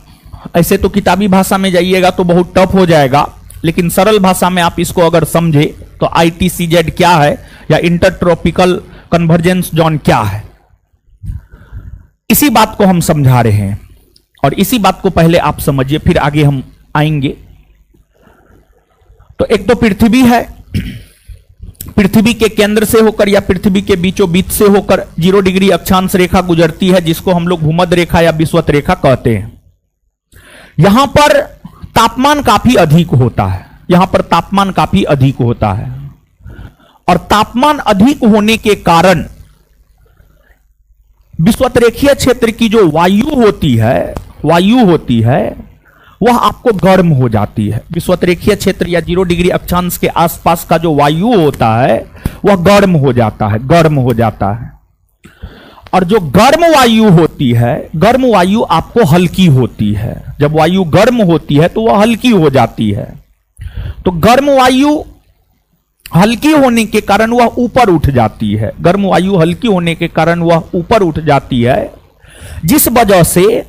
ऐसे तो किताबी भाषा में जाइएगा तो बहुत टफ हो जाएगा, लेकिन सरल भाषा में आप इसको अगर समझे तो ITCZ क्या है या इंटर ट्रॉपिकल कन्वर्जेंस जोन क्या है, इसी बात को हम समझा रहे हैं। और इसी बात को पहले आप समझिए, फिर आगे हम आएंगे। तो एक तो पृथ्वी है, पृथ्वी के केंद्र से होकर या पृथ्वी के बीचों बीच से होकर 0 डिग्री अक्षांश रेखा गुजरती है, जिसको हम लोग भूमध्य रेखा या विषुवत रेखा कहते हैं। यहां पर तापमान काफी अधिक होता है, यहां पर तापमान काफी अधिक होता है। और तापमान अधिक होने के कारण विषुवत रेखीय क्षेत्र की जो वायु होती है वह आपको गर्म हो जाती है। विषुवत रेखीय क्षेत्र या 0 डिग्री अक्षांश के आसपास का जो वायु होता है वह गर्म हो जाता है। और जो गर्म वायु होती है, गर्म वायु आपको हल्की होती है। जब वायु गर्म होती है तो वह हल्की हो जाती है। तो गर्म वायु हल्की होने के कारण वह ऊपर उठ जाती है। गर्म वायु हल्की होने के कारण वह ऊपर उठ जाती है, जिस वजह से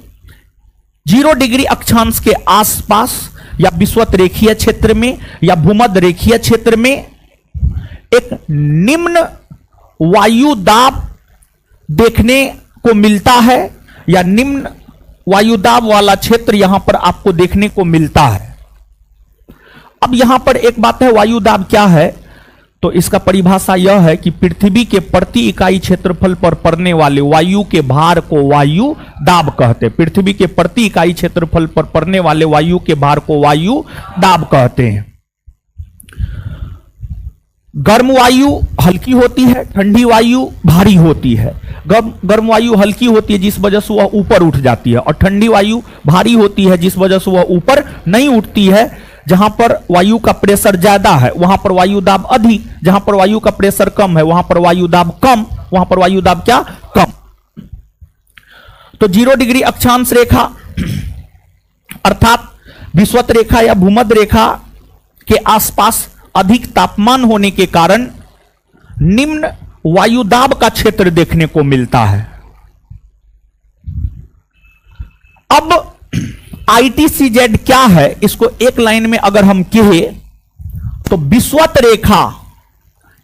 0 डिग्री अक्षांश के आसपास या विषुवत रेखीय क्षेत्र में या भूमध्य रेखीय क्षेत्र में एक निम्न वायु दाब देखने को मिलता है, या निम्न वायु दाब वाला क्षेत्र यहां पर आपको देखने को मिलता है। अब यहां पर एक बात है, वायु दाब क्या है? तो इसका परिभाषा यह है कि पृथ्वी के प्रति इकाई क्षेत्रफल पर पड़ने वाले वायु के भार को वायु दाब कहते हैं। पृथ्वी के प्रति इकाई क्षेत्रफल पर पड़ने वाले वायु के भार को वायु दाब कहते हैं। गर्म वायु हल्की होती है, ठंडी वायु भारी होती है। गर्म वायु हल्की होती है जिस वजह से वह ऊपर उठ जाती है, और ठंडी वायु भारी होती है जिस वजह से वह ऊपर नहीं उठती है। जहां पर वायु का प्रेशर ज्यादा है वहां पर वायु दाब अधिक, जहां पर वायु का प्रेशर कम है वहां पर वायु दाब कम, वहां पर वायु दाब क्या कम। तो 0 डिग्री अक्षांश रेखा अर्थात विषुवत रेखा या भूमध्य रेखा के आसपास अधिक तापमान होने के कारण निम्न वायुदाब का क्षेत्र देखने को मिलता है। अब ITCZ क्या है, इसको एक लाइन में अगर हम कहे तो विषुवत रेखा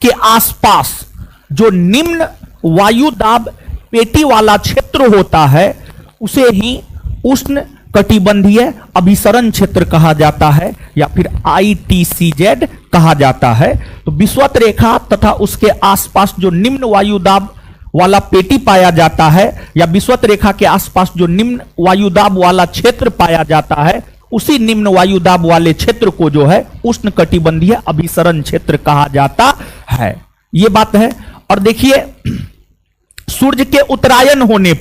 के आसपास जो निम्न वायुदाब पेटी वाला क्षेत्र होता है उसे ही उष्ण कटिबंधीय अभिसरण क्षेत्र कहा जाता है या फिर ITCZ कहा जाता है। तो विषुवत रेखा तथा उसके आसपास जो निम्न वायुदाब वाला पेटी पाया जाता है या विषुवत रेखा के आसपास जो निम्न वायुदाब वाला क्षेत्र पाया जाता है उसी निम्न वायुदाब वाले क्षेत्र को जो है उष्ण कटिबंधीय अभिसरण क्षेत्र कहा जाता है। यह बात है। और देखिए सूर्य के उत्तरायण होने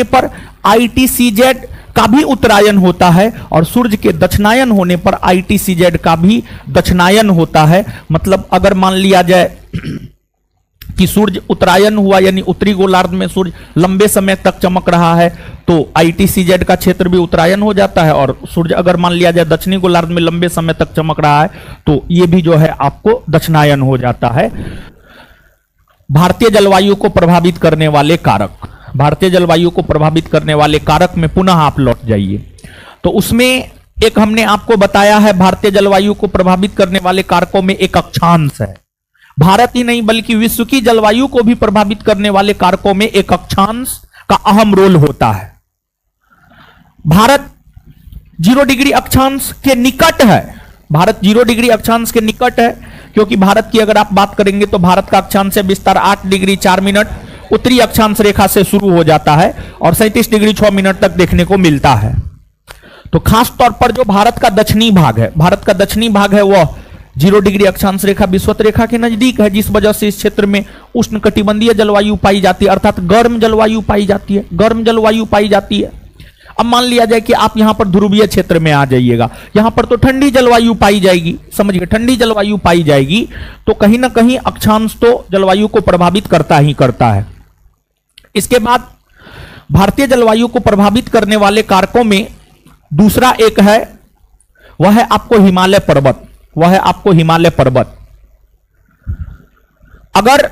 पर ITCZ का भी उत्तरायण होता है और सूर्य के दक्षिणायन होने पर ITCZ का भी दक्षिणायन होता है। मतलब अगर मान लिया जाए कि सूर्य उत्तरायण हुआ यानी उत्तरी गोलार्ध में सूर्य लंबे समय तक चमक रहा है तो ITCZ का क्षेत्र भी उत्तरायण हो जाता है, और सूर्य अगर मान लिया जाए दक्षिणी गोलार्ध में लंबे समय तक चमक रहा है तो यह भी जो है आपको दक्षिणायन हो जाता है। भारतीय जलवायु को प्रभावित करने वाले कारक, भारतीय जलवायु को प्रभावित करने वाले कारक में पुनः आप लौट जाइए। तो उसमें एक हमने आपको बताया है भारतीय जलवायु को प्रभावित करने वाले कारकों में एक अक्षांश है। भारत ही नहीं बल्कि विश्व की जलवायु को भी प्रभावित करने वाले कारकों में एक अक्षांश का अहम रोल होता है। भारत 0 डिग्री अक्षांश के निकट है, भारत 0 डिग्री अक्षांश के निकट है क्योंकि भारत की अगर आप बात करेंगे तो भारत का अक्षांश विस्तार 8 डिग्री 4 मिनट उत्तरी अक्षांश रेखा से शुरू हो जाता है और 37 डिग्री 6 मिनट तक देखने को मिलता है। तो खास तौर पर जो भारत का दक्षिणी भाग है वह 0 डिग्री अक्षांश रेखा विषुवत रेखा के नजदीक है, जिस वजह से इस क्षेत्र में उष्ण कटिबंधीय जलवायु पाई जाती है अर्थात गर्म जलवायु पाई जाती है। अब मान लिया जाए कि आप यहां पर ध्रुवीय क्षेत्र में आ जाइएगा, यहां पर तो ठंडी जलवायु पाई जाएगी, समझिए ठंडी जलवायु पाई जाएगी, तो कहीं ना कहीं अक्षांश तो जलवायु को प्रभावित करता ही करता है। इसके बाद भारतीय जलवायु को प्रभावित करने वाले कारकों में दूसरा एक है, वह है आपको हिमालय पर्वत। अगर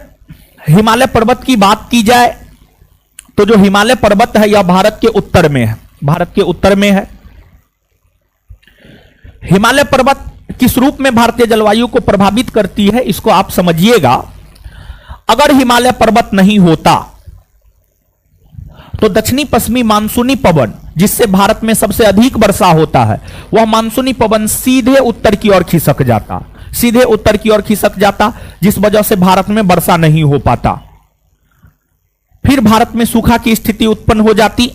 हिमालय पर्वत की बात की जाए तो जो हिमालय पर्वत है यह भारत के उत्तर में है। हिमालय पर्वत किस रूप में भारतीय जलवायु को प्रभावित करती है इसको आप समझिएगा। अगर हिमालय पर्वत नहीं होता तो दक्षिणी पश्चिमी मानसूनी पवन जिससे भारत में सबसे अधिक वर्षा होता है वह मानसूनी पवन सीधे उत्तर की ओर खिसक जाता, जिस वजह से भारत में वर्षा नहीं हो पाता। फिर भारत में सूखा की स्थिति उत्पन्न हो जाती,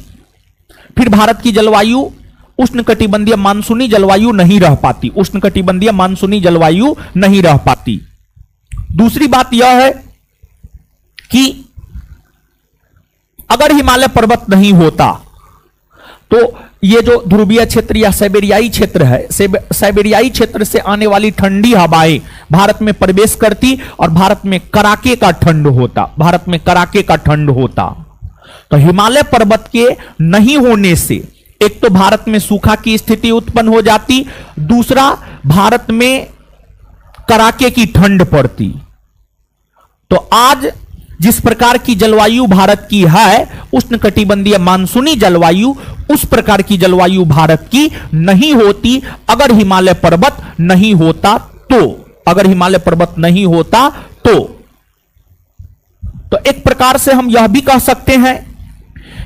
फिर भारत की जलवायु उष्णकटिबंधीय मानसूनी जलवायु नहीं रह पाती। दूसरी बात यह है कि अगर हिमालय पर्वत नहीं होता तो ये जो ध्रुवीय क्षेत्र या साइबेरियाई क्षेत्र है, साइबेरियाई क्षेत्र से आने वाली ठंडी हवाएं भारत में प्रवेश करती और भारत में कड़ाके का ठंड होता। तो हिमालय पर्वत के नहीं होने से एक तो भारत में सूखा की स्थिति उत्पन्न हो जाती, दूसरा भारत में कड़ाके की ठंड पड़ती। तो आज जिस प्रकार की जलवायु भारत की है उष्णकटिबंधीय मानसूनी जलवायु, उस प्रकार की जलवायु भारत की नहीं होती अगर हिमालय पर्वत नहीं होता तो एक प्रकार से हम यह भी कह सकते हैं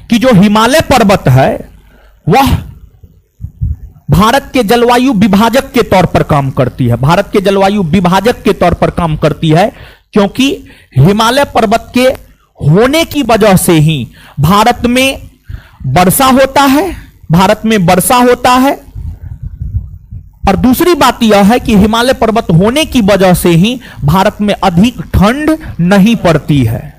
कि जो हिमालय पर्वत है वह भारत के जलवायु विभाजक के तौर पर काम करती है, क्योंकि हिमालय पर्वत के होने की वजह से ही भारत में वर्षा होता है। और दूसरी बात यह है कि हिमालय पर्वत होने की वजह से ही भारत में अधिक ठंड नहीं पड़ती है।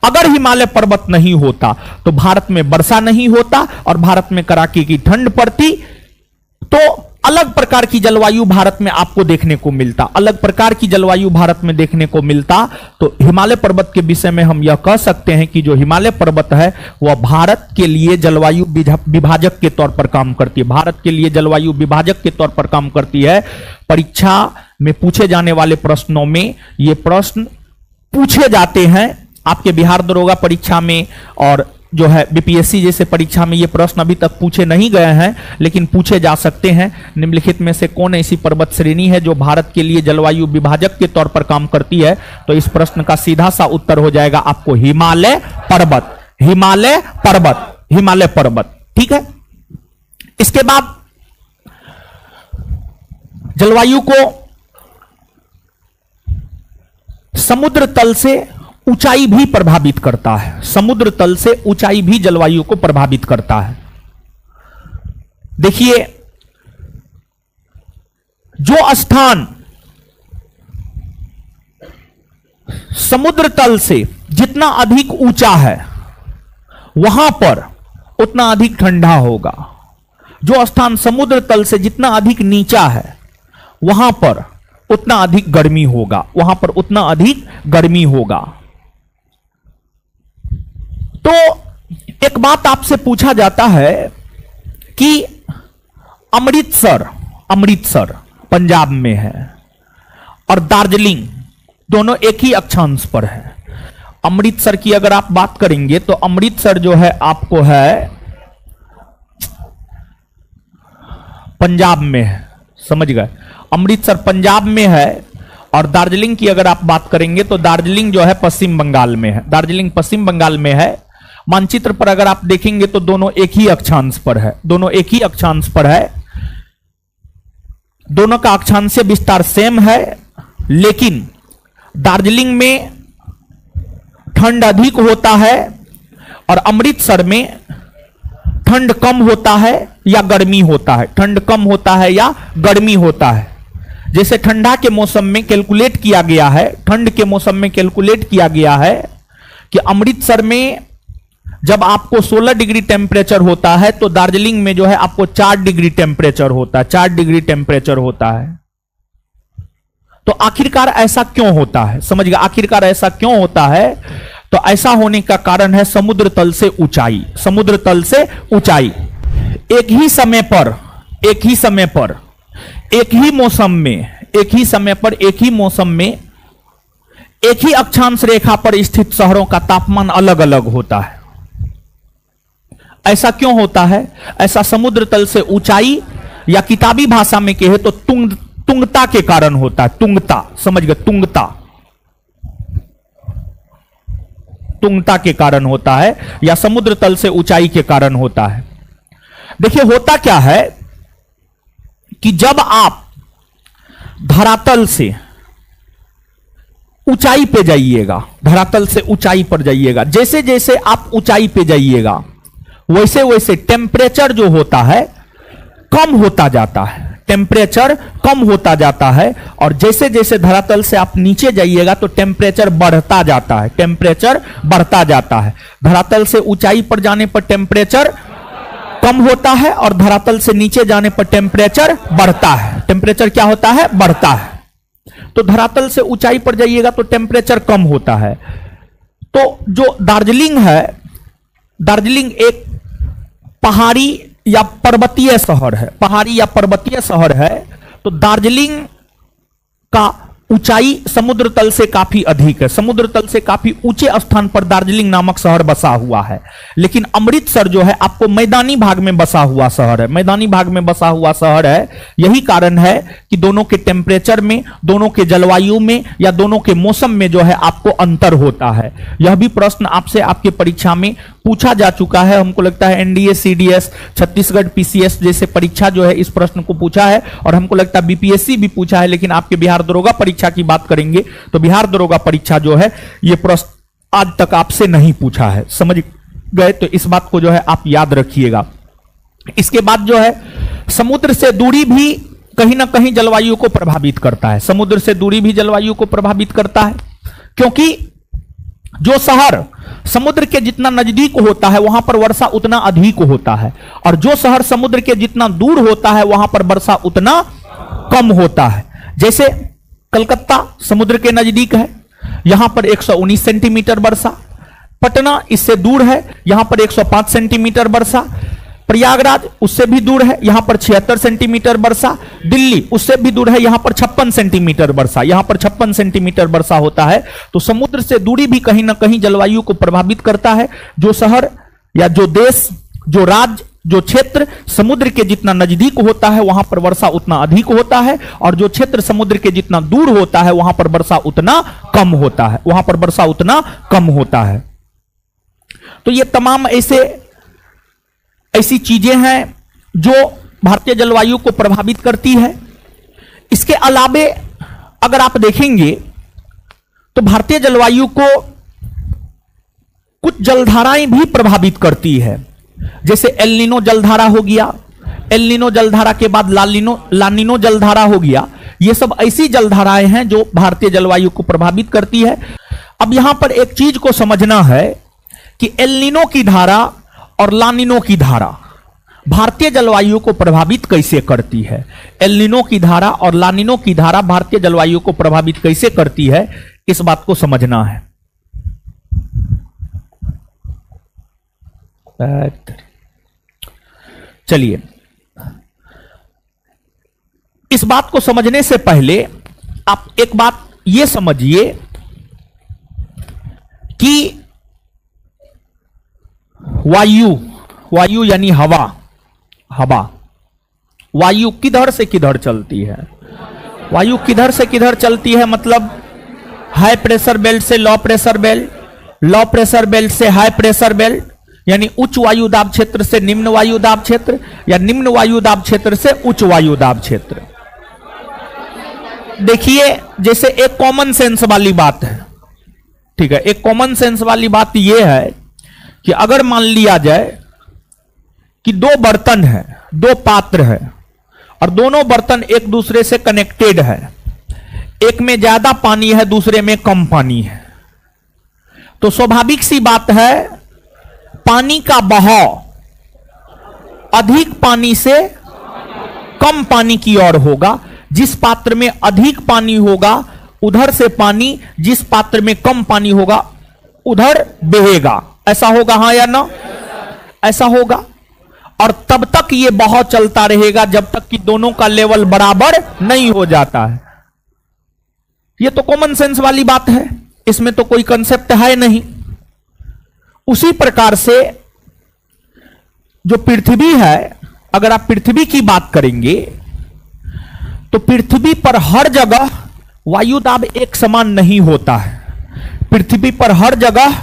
अगर हिमालय पर्वत नहीं होता तो भारत में वर्षा नहीं होता और भारत में कड़ाके की ठंड पड़ती, तो अलग प्रकार की जलवायु भारत में आपको देखने को मिलता, अलग प्रकार की जलवायु भारत में देखने को मिलता। तो हिमालय पर्वत के विषय में हम यह कह सकते हैं कि जो हिमालय पर्वत है वह भारत के लिए जलवायु विभाजक के तौर पर काम करती है, भारत के लिए जलवायु विभाजक के तौर पर काम करती है। परीक्षा में पूछे जाने वाले प्रश्नों में ये प्रश्न पूछे जाते हैं, आपके बिहार दरोगा परीक्षा में और जो है बीपीएससी जैसे परीक्षा में ये प्रश्न अभी तक पूछे नहीं गए हैं, लेकिन पूछे जा सकते हैं। निम्नलिखित में से कौन ऐसी पर्वत श्रेणी है जो भारत के लिए जलवायु विभाजक के तौर पर काम करती है? तो इस प्रश्न का सीधा सा उत्तर हो जाएगा आपको हिमालय पर्वत, हिमालय पर्वत, हिमालय पर्वत। ठीक है। इसके बाद जलवायु को समुद्र तल से ऊंचाई भी प्रभावित करता है, समुद्र तल से ऊंचाई भी जलवायु को प्रभावित करता है। देखिए, जो स्थान समुद्र तल से जितना अधिक ऊंचा है वहां पर उतना अधिक ठंडा होगा, जो स्थान समुद्र तल से जितना अधिक नीचा है वहां पर उतना अधिक गर्मी होगा, वहां पर उतना अधिक गर्मी होगा। तो एक बात आपसे पूछा जाता है कि अमृतसर, अमृतसर पंजाब में है और दार्जिलिंग दोनों एक ही अक्षांश पर है। अमृतसर की अगर आप बात करेंगे तो अमृतसर जो है आपको है पंजाब में है, समझ गए? अमृतसर पंजाब में है और दार्जिलिंग की अगर आप बात करेंगे तो दार्जिलिंग जो है पश्चिम बंगाल में है, दार्जिलिंग पश्चिम बंगाल में है। मानचित्र पर अगर आप देखेंगे तो दोनों एक ही अक्षांश पर है, दोनों एक ही अक्षांश पर है, दोनों का अक्षांशीय विस्तार सेम है, लेकिन दार्जिलिंग में ठंड अधिक होता है और अमृतसर में ठंड कम होता है या गर्मी होता है, ठंड कम होता है या गर्मी होता है। जैसे ठंडा के मौसम में कैलकुलेट किया गया है, ठंड के मौसम में कैलकुलेट किया गया है कि अमृतसर में जब आपको 16 डिग्री टेम्परेचर होता है तो दार्जिलिंग में जो है आपको 4 डिग्री टेम्परेचर होता है, 4 डिग्री टेम्परेचर होता है। तो आखिरकार ऐसा क्यों होता है? समझ गए? आखिरकार ऐसा क्यों होता है? तो ऐसा होने का कारण है समुद्र तल से ऊंचाई, समुद्र तल से ऊंचाई। एक ही समय पर, एक ही समय पर, एक ही मौसम में, एक ही समय पर, एक ही मौसम में एक ही अक्षांश रेखा पर स्थित शहरों का तापमान अलग अलग होता है। ऐसा क्यों होता है? ऐसा समुद्र तल से ऊंचाई या किताबी भाषा में कहे तो तुंगता के कारण होता है। तुंगता, समझ गए? तुंगता, तुंगता के कारण होता है या समुद्र तल से ऊंचाई के कारण होता है। देखिए, होता क्या है कि जब आप धरातल से ऊंचाई पे जाइएगा, धरातल से ऊंचाई पर जाइएगा, जैसे जैसे आप ऊंचाई पे जाइएगा वैसे वैसे टेम्परेचर जो होता है कम होता जाता है, टेम्परेचर कम होता जाता है। और जैसे जैसे धरातल से आप नीचे जाइएगा तो टेम्परेचर बढ़ता जाता है, टेम्परेचर बढ़ता जाता है। धरातल से ऊंचाई पर जाने पर टेम्परेचर कम होता है और धरातल से नीचे जाने पर टेम्परेचर बढ़ता है। टेम्परेचर क्या होता है? बढ़ता है। तो धरातल से ऊंचाई पर जाइएगा तो टेम्परेचर कम होता है। तो जो दार्जिलिंग है, दार्जिलिंग एक पहाड़ी या पर्वतीय शहर है, पहाड़ी या पर्वतीय शहर है। तो दार्जिलिंग का ऊंचाई समुद्र तल से काफी अधिक है, समुद्र तल से काफी ऊंचे स्थान पर दार्जिलिंग नामक शहर बसा हुआ है। लेकिन अमृतसर जो है आपको मैदानी भाग में बसा हुआ शहर है, मैदानी भाग में बसा हुआ शहर है। यही कारण है कि दोनों के टेम्परेचर में, दोनों के जलवायु में या दोनों के मौसम में जो है आपको अंतर होता है। यह भी प्रश्न आपसे आपके परीक्षा में पूछा जा चुका है। हमको लगता है एनडीए, सीडीएस, छत्तीसगढ़ पीसीएस जैसे परीक्षा जो है इस प्रश्न को पूछा है और हमको लगता है बीपीएससी भी पूछा है। लेकिन आपके बिहार दरोगा परीक्षा की बात करेंगे तो बिहार दरोगा परीक्षा जो है यह प्रश्न आज तक आपसे नहीं पूछा है, समझ गए? तो इस बात को जो है आप याद रखिएगा। इसके बाद जो है समुद्र से दूरी भी कहीं ना कहीं जलवायु को प्रभावित करता है, समुद्र से दूरी भी जलवायु को प्रभावित करता है। क्योंकि जो शहर समुद्र के जितना नजदीक होता है वहां पर वर्षा उतना अधिक होता है, और जो शहर समुद्र के जितना दूर होता है वहां पर वर्षा उतना कम होता है। जैसे कलकत्ता समुद्र के नजदीक है, यहां पर 119 सेंटीमीटर वर्षा। पटना इससे दूर है, यहां पर 105 सेंटीमीटर वर्षा। प्रयागराज उससे भी दूर है, यहां पर 76 सेंटीमीटर वर्षा। दिल्ली उससे भी दूर है, यहां पर 56 सेंटीमीटर वर्षा। यहां पर 56 सेंटीमीटर वर्षा होता है। तो समुद्र से दूरी भी कहीं ना कहीं जलवायु को प्रभावित करता है। जो शहर या जो देश, जो राज्य, जो क्षेत्र समुद्र के जितना नजदीक होता है वहां पर वर्षा उतना अधिक होता है, और जो क्षेत्र समुद्र के जितना दूर होता है वहां पर वर्षा उतना कम होता है, वहां पर वर्षा उतना कम होता है। तो ये तमाम ऐसी चीजें हैं जो भारतीय जलवायु को प्रभावित करती है। इसके अलावे अगर आप देखेंगे तो भारतीय जलवायु को कुछ जलधाराएं भी प्रभावित करती है। जैसे एल नीनो जलधारा हो गया, एल नीनो जलधारा के बाद लानिनो जलधारा हो गया। ये सब ऐसी जलधाराएं हैं जो भारतीय जलवायु को प्रभावित करती है। अब यहां पर एक चीज को समझना है कि एल नीनो की धारा और लानिनो की धारा भारतीय जलवायु को प्रभावित कैसे करती है। एल नीनो की धारा और लानिनो की धारा भारतीय जलवायु को प्रभावित कैसे करती है, इस बात को समझना है। चलिए, इस बात को समझने से पहले आप एक बात यह समझिए कि वायु यानी हवा वायु किधर से किधर चलती है। वायु किधर से किधर चलती है मतलब हाई प्रेशर बेल्ट से low pressure belt, low pressure belt से हाई प्रेशर बेल्ट, यानी उच्च वायु दाब क्षेत्र से निम्न वायु दाब क्षेत्र, या निम्न वायु दाब क्षेत्र से उच्च वायु दाब क्षेत्र। देखिए, जैसे एक कॉमन सेंस वाली बात है, ठीक है, एक कॉमन सेंस वाली बात यह है कि अगर मान लिया जाए कि दो बर्तन है, दो पात्र है, और दोनों बर्तन एक दूसरे से कनेक्टेड है, एक में ज्यादा पानी है दूसरे में कम पानी है, तो स्वाभाविक सी बात है पानी का बहाव अधिक पानी से कम पानी की ओर होगा। जिस पात्र में अधिक पानी होगा उधर से पानी, जिस पात्र में कम पानी होगा उधर बहेगा। ऐसा होगा, हां या ना? ऐसा होगा। और तब तक ये बहाव चलता रहेगा जब तक कि दोनों का लेवल बराबर नहीं हो जाता है। ये तो कॉमन सेंस वाली बात है, इसमें तो कोई कंसेप्ट है नहीं। उसी प्रकार से जो पृथ्वी है, अगर आप पृथ्वी की बात करेंगे तो पृथ्वी पर हर जगह वायु दाब एक समान नहीं होता है। पृथ्वी पर हर जगह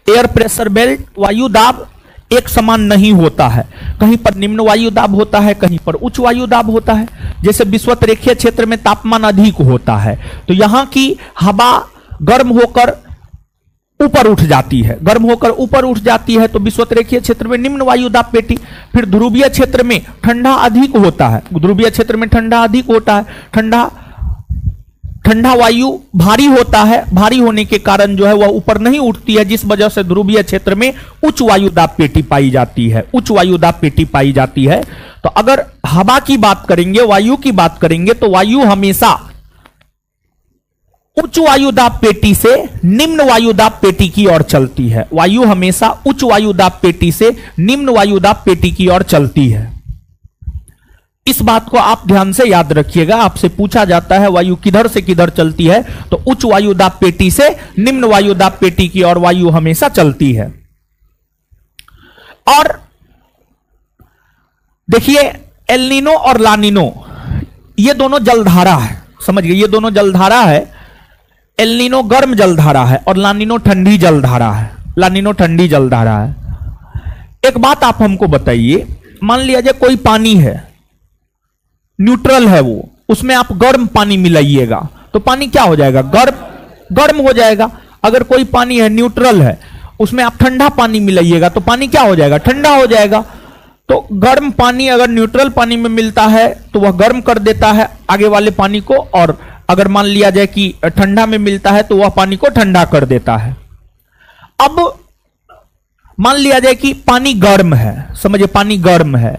एयर प्रेशर बेल्ट वायु दाब एक समान नहीं होता है। कहीं पर निम्न वायु दाब होता है, कहीं पर उच्च वायु दाब होता है। जैसे विषुवत रेखीय क्षेत्र में तापमान अधिक होता है तो यहां की हवा गर्म होकर ऊपर उठ जाती है, गर्म होकर ऊपर उठ जाती है तो विषुवत रेखीय क्षेत्र में निम्न वायु दाब पेटी। फिर ध्रुवीय क्षेत्र में ठंडा अधिक होता है, ध्रुवीय क्षेत्र में ठंडा अधिक होता है, ठंडा वायु भारी होता है, भारी होने के कारण जो है वह ऊपर नहीं उठती है, जिस वजह से ध्रुवीय क्षेत्र में उच्च वायु दाब पेटी पाई जाती है, उच्च वायु दाब पेटी पाई जाती है। तो अगर हवा की बात करेंगे, वायु की बात करेंगे तो वायु हमेशा उच्च वायु दाब पेटी से निम्न वायु दाब पेटी की ओर चलती है। वायु हमेशा उच्च वायु दाब पेटी से निम्न वायु दाब पेटी की ओर चलती है। इस बात को आप ध्यान से याद रखिएगा। आपसे पूछा जाता है वायु किधर से किधर चलती है तो उच्च वायु दाब पेटी से निम्न वायु दाब पेटी की ओर वायु हमेशा चलती है। और देखिए, एल नीनो और लानिनो ये दोनों जलधारा है, समझिए, ये दोनों जलधारा है। एल नीनो गर्म जलधारा है और लानिनो ठंडी जलधारा है, लानिनो ठंडी जलधारा है। एक बात आप हमको बताइए, मान लिया जाए कोई पानी है, न्यूट्रल है वो, उसमें आप गर्म पानी मिलाइएगा तो पानी क्या हो जाएगा? गर्म हो जाएगा। अगर कोई पानी है न्यूट्रल है, उसमें आप ठंडा पानी मिलाइएगा तो पानी क्या हो जाएगा? ठंडा हो जाएगा। तो गर्म पानी अगर न्यूट्रल पानी में मिलता है तो वह गर्म कर देता है आगे वाले पानी को, और अगर मान लिया जाए कि ठंडा में मिलता है तो वह पानी को ठंडा कर देता है। अब मान लिया जाए कि पानी गर्म है, समझिए पानी गर्म है,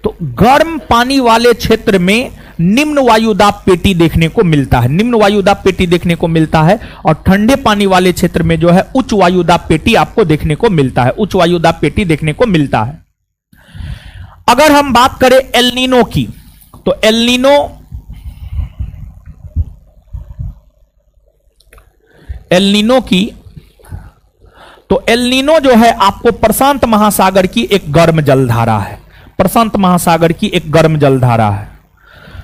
तो गर्म पानी वाले क्षेत्र में निम्न वायुदाब पेटी देखने को मिलता है, निम्न वायुदाब पेटी देखने को मिलता है, और ठंडे पानी वाले क्षेत्र में जो है उच्च वायुदाब पेटी आपको देखने को मिलता है, उच्च वायुदाब पेटी देखने को मिलता है। अगर हम बात करें एल नीनो की, तो एल नीनो की, तो एल नीनो जो है आपको प्रशांत महासागर की एक गर्म जलधारा है, प्रशांत महासागर की एक गर्म जलधारा है।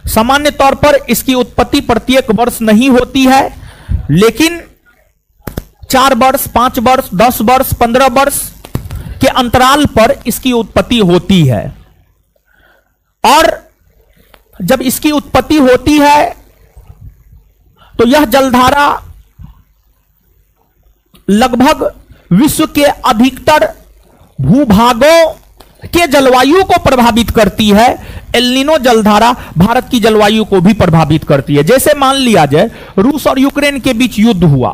सामान्य तौर पर इसकी उत्पत्ति प्रत्येक वर्ष नहीं होती है, लेकिन 4 वर्ष, 5 वर्ष, 10 वर्ष, 15 वर्ष के अंतराल पर इसकी उत्पत्ति होती है। और जब इसकी उत्पत्ति होती है तो यह जलधारा लगभग विश्व के अधिकतर भूभागों के जलवायु को प्रभावित करती है। एल नीनो जलधारा भारत की जलवायु को भी प्रभावित करती है। जैसे मान लिया जाए रूस और यूक्रेन के बीच युद्ध हुआ,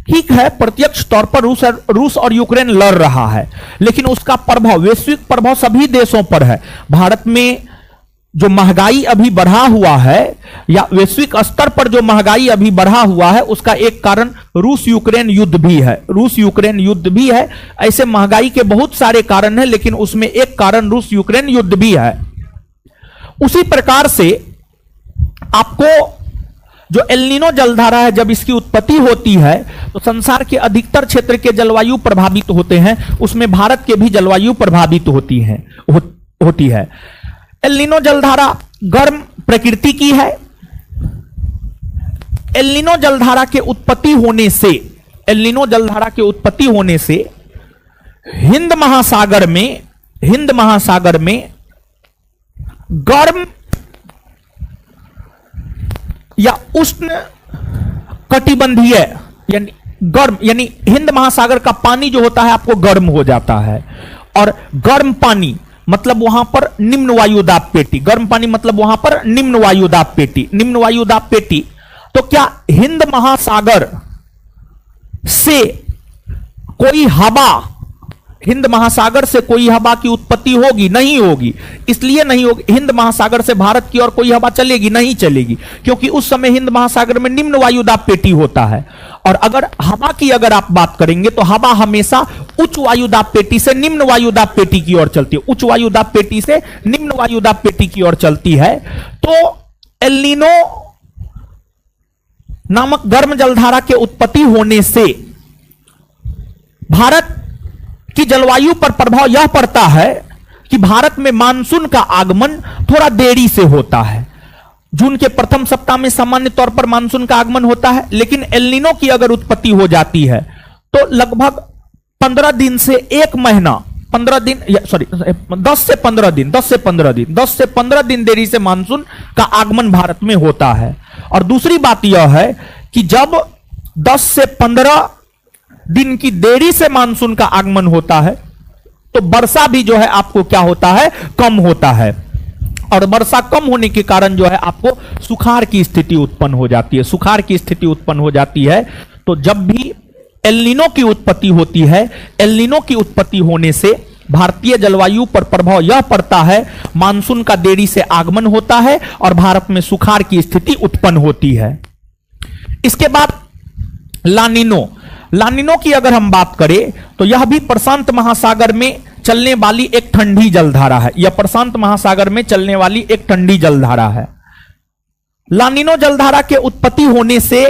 ठीक है, प्रत्यक्ष तौर पर रूस और यूक्रेन लड़ रहा है, लेकिन उसका प्रभाव, वैश्विक प्रभाव सभी देशों पर है। भारत में जो महंगाई अभी बढ़ा हुआ है, या वैश्विक स्तर पर जो महंगाई अभी बढ़ा हुआ है, उसका एक कारण रूस यूक्रेन युद्ध भी है, रूस यूक्रेन युद्ध भी है। ऐसे महंगाई के बहुत सारे कारण हैं, लेकिन उसमें एक कारण रूस यूक्रेन युद्ध भी है। उसी प्रकार से आपको जो एल नीनो जलधारा है, जब इसकी उत्पत्ति होती है तो संसार के अधिकतर क्षेत्र के जलवायु प्रभावित होते हैं, उसमें भारत के भी जलवायु प्रभावित होती है। एल नीनो जलधारा गर्म प्रकृति की है। एल नीनो जलधारा के उत्पत्ति होने से, एल नीनो जलधारा के उत्पत्ति होने से हिंद महासागर में गर्म या उष्ण कटिबंधीय यानी गर्म, यानी हिंद महासागर का पानी जो होता है आपको गर्म हो जाता है, और गर्म पानी मतलब वहां पर निम्न वायुदाब पेटी, गर्म पानी मतलब वहां पर निम्न वायुदाब पेटी, निम्न वायुदाब पेटी। तो क्या हिंद महासागर से कोई हवा, हिंद महासागर से कोई हवा की उत्पत्ति होगी? नहीं होगी। इसलिए नहीं होगी, हिंद महासागर से भारत की ओर कोई हवा चलेगी? नहीं चलेगी, क्योंकि उस समय हिंद महासागर में निम्न वायुदाब पेटी होता है। और अगर हवा की अगर आप बात करेंगे तो हवा हमेशा उच्च वायुदाब पेटी से निम्न वायुदाब पेटी की ओर चलती है, उच्च वायुदाब पेटी से निम्न वायुदाब पेटी की ओर चलती है। तो एल नीनो नामक गर्म जलधारा के उत्पत्ति होने से भारत की जलवायु पर प्रभाव यह पड़ता है कि भारत में मानसून का आगमन थोड़ा देरी से होता है। जून के प्रथम सप्ताह में सामान्य तौर पर मानसून का आगमन होता है, लेकिन एल नीनो की अगर उत्पत्ति हो जाती है तो लगभग 15 दिन से 1 महीना, 15 दिन, सॉरी 10 से 15 दिन देरी से मानसून का आगमन भारत में होता है। और दूसरी बात यह है कि जब 10 से 15 दिन की देरी से मानसून का आगमन होता है तो वर्षा भी जो है आपको क्या होता है? कम होता है। और वर्षा कम होने के कारण जो है आपको सुखाड़ की स्थिति उत्पन्न हो जाती है, सुखाड़ की स्थिति उत्पन्न हो जाती है। तो जब भी एल नीनो की उत्पत्ति होती है, एल नीनो की उत्पत्ति होने से भारतीय जलवायु पर प्रभाव यह पड़ता है, मानसून का देरी से आगमन होता है और भारत में सुखाड़ की स्थिति उत्पन्न होती है। इसके बाद लानिनो, लानिनो की अगर हम बात करें तो यह भी प्रशांत महासागर में चलने वाली एक ठंडी जलधारा है, यह प्रशांत महासागर में चलने वाली एक ठंडी जलधारा है। लानिनो जलधारा के उत्पत्ति होने से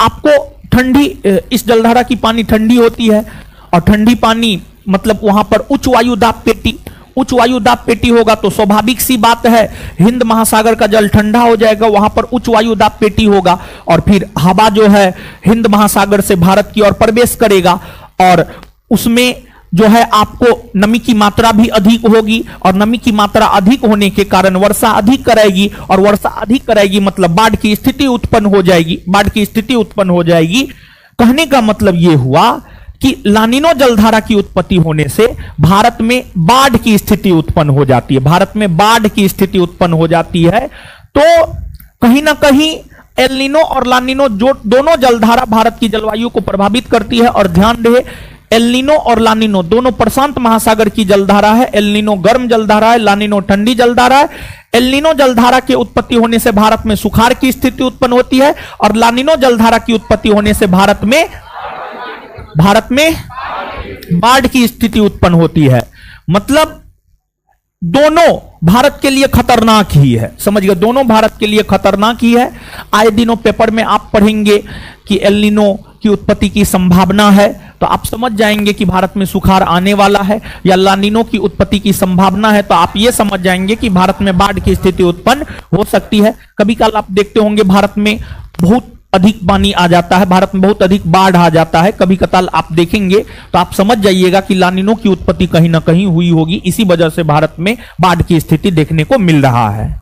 आपको ठंडी, इस जलधारा की पानी ठंडी होती है, और ठंडी पानी मतलब वहां पर उच्च वायुदाब पेटी, उच्च वायुदाब पेटी होगा तो स्वाभाविक सी बात है हिंद महासागर का जल ठंडा हो जाएगा, वहां पर उच्च वायुदाब पेटी होगा, और फिर हवा जो है हिंद महासागर से भारत की ओर प्रवेश करेगा, और उसमें जो है आपको नमी की मात्रा भी अधिक होगी, और नमी की मात्रा अधिक होने के कारण वर्षा अधिक कराएगी, और वर्षा अधिक कराएगी मतलब बाढ़ की स्थिति उत्पन्न हो जाएगी, बाढ़ की स्थिति उत्पन्न हो जाएगी। कहने का मतलब यह हुआ कि लानिनो जलधारा की उत्पत्ति होने से भारत में बाढ़ की स्थिति उत्पन्न हो जाती है, भारत में बाढ़ की स्थिति उत्पन्न हो जाती है। तो कहीं ना कहीं एल नीनो और ला नीनो जो दोनों जलधारा भारत की जलवायु को प्रभावित करती है। और ध्यान रहे, एल नीनो और ला नीनो दोनों प्रशांत महासागर की जलधारा है। एल नीनो गर्म जलधारा है, ला नीनो ठंडी जलधारा है। एल नीनो जलधारा की उत्पत्ति होने से भारत में सुखाड़ की स्थिति उत्पन्न होती है, और ला नीनो जलधारा की उत्पत्ति होने से भारत में बाढ़ की स्थिति उत्पन्न होती है। मतलब दोनों भारत के लिए खतरनाक ही है, समझ गए, दोनों भारत के लिए खतरनाक ही है। आए दिनों पेपर में आप पढ़ेंगे कि एल नीनो की उत्पत्ति की संभावना है, तो आप समझ जाएंगे कि भारत में सुखाड़ आने वाला है। या ला नीनो की उत्पत्ति की संभावना है, तो आप यह समझ जाएंगे कि भारत में बाढ़ की स्थिति उत्पन्न हो सकती है। कभी कल आप देखते होंगे भारत में बहुत अधिक पानी आ जाता है, भारत में बहुत अधिक बाढ़ आ जाता है, कभी कताल आप देखेंगे तो आप समझ जाइएगा कि ला नीनो की उत्पत्ति कहीं ना कहीं हुई होगी। इसी वजह से भारत में बाढ़ की स्थिति देखने को मिल रहा है।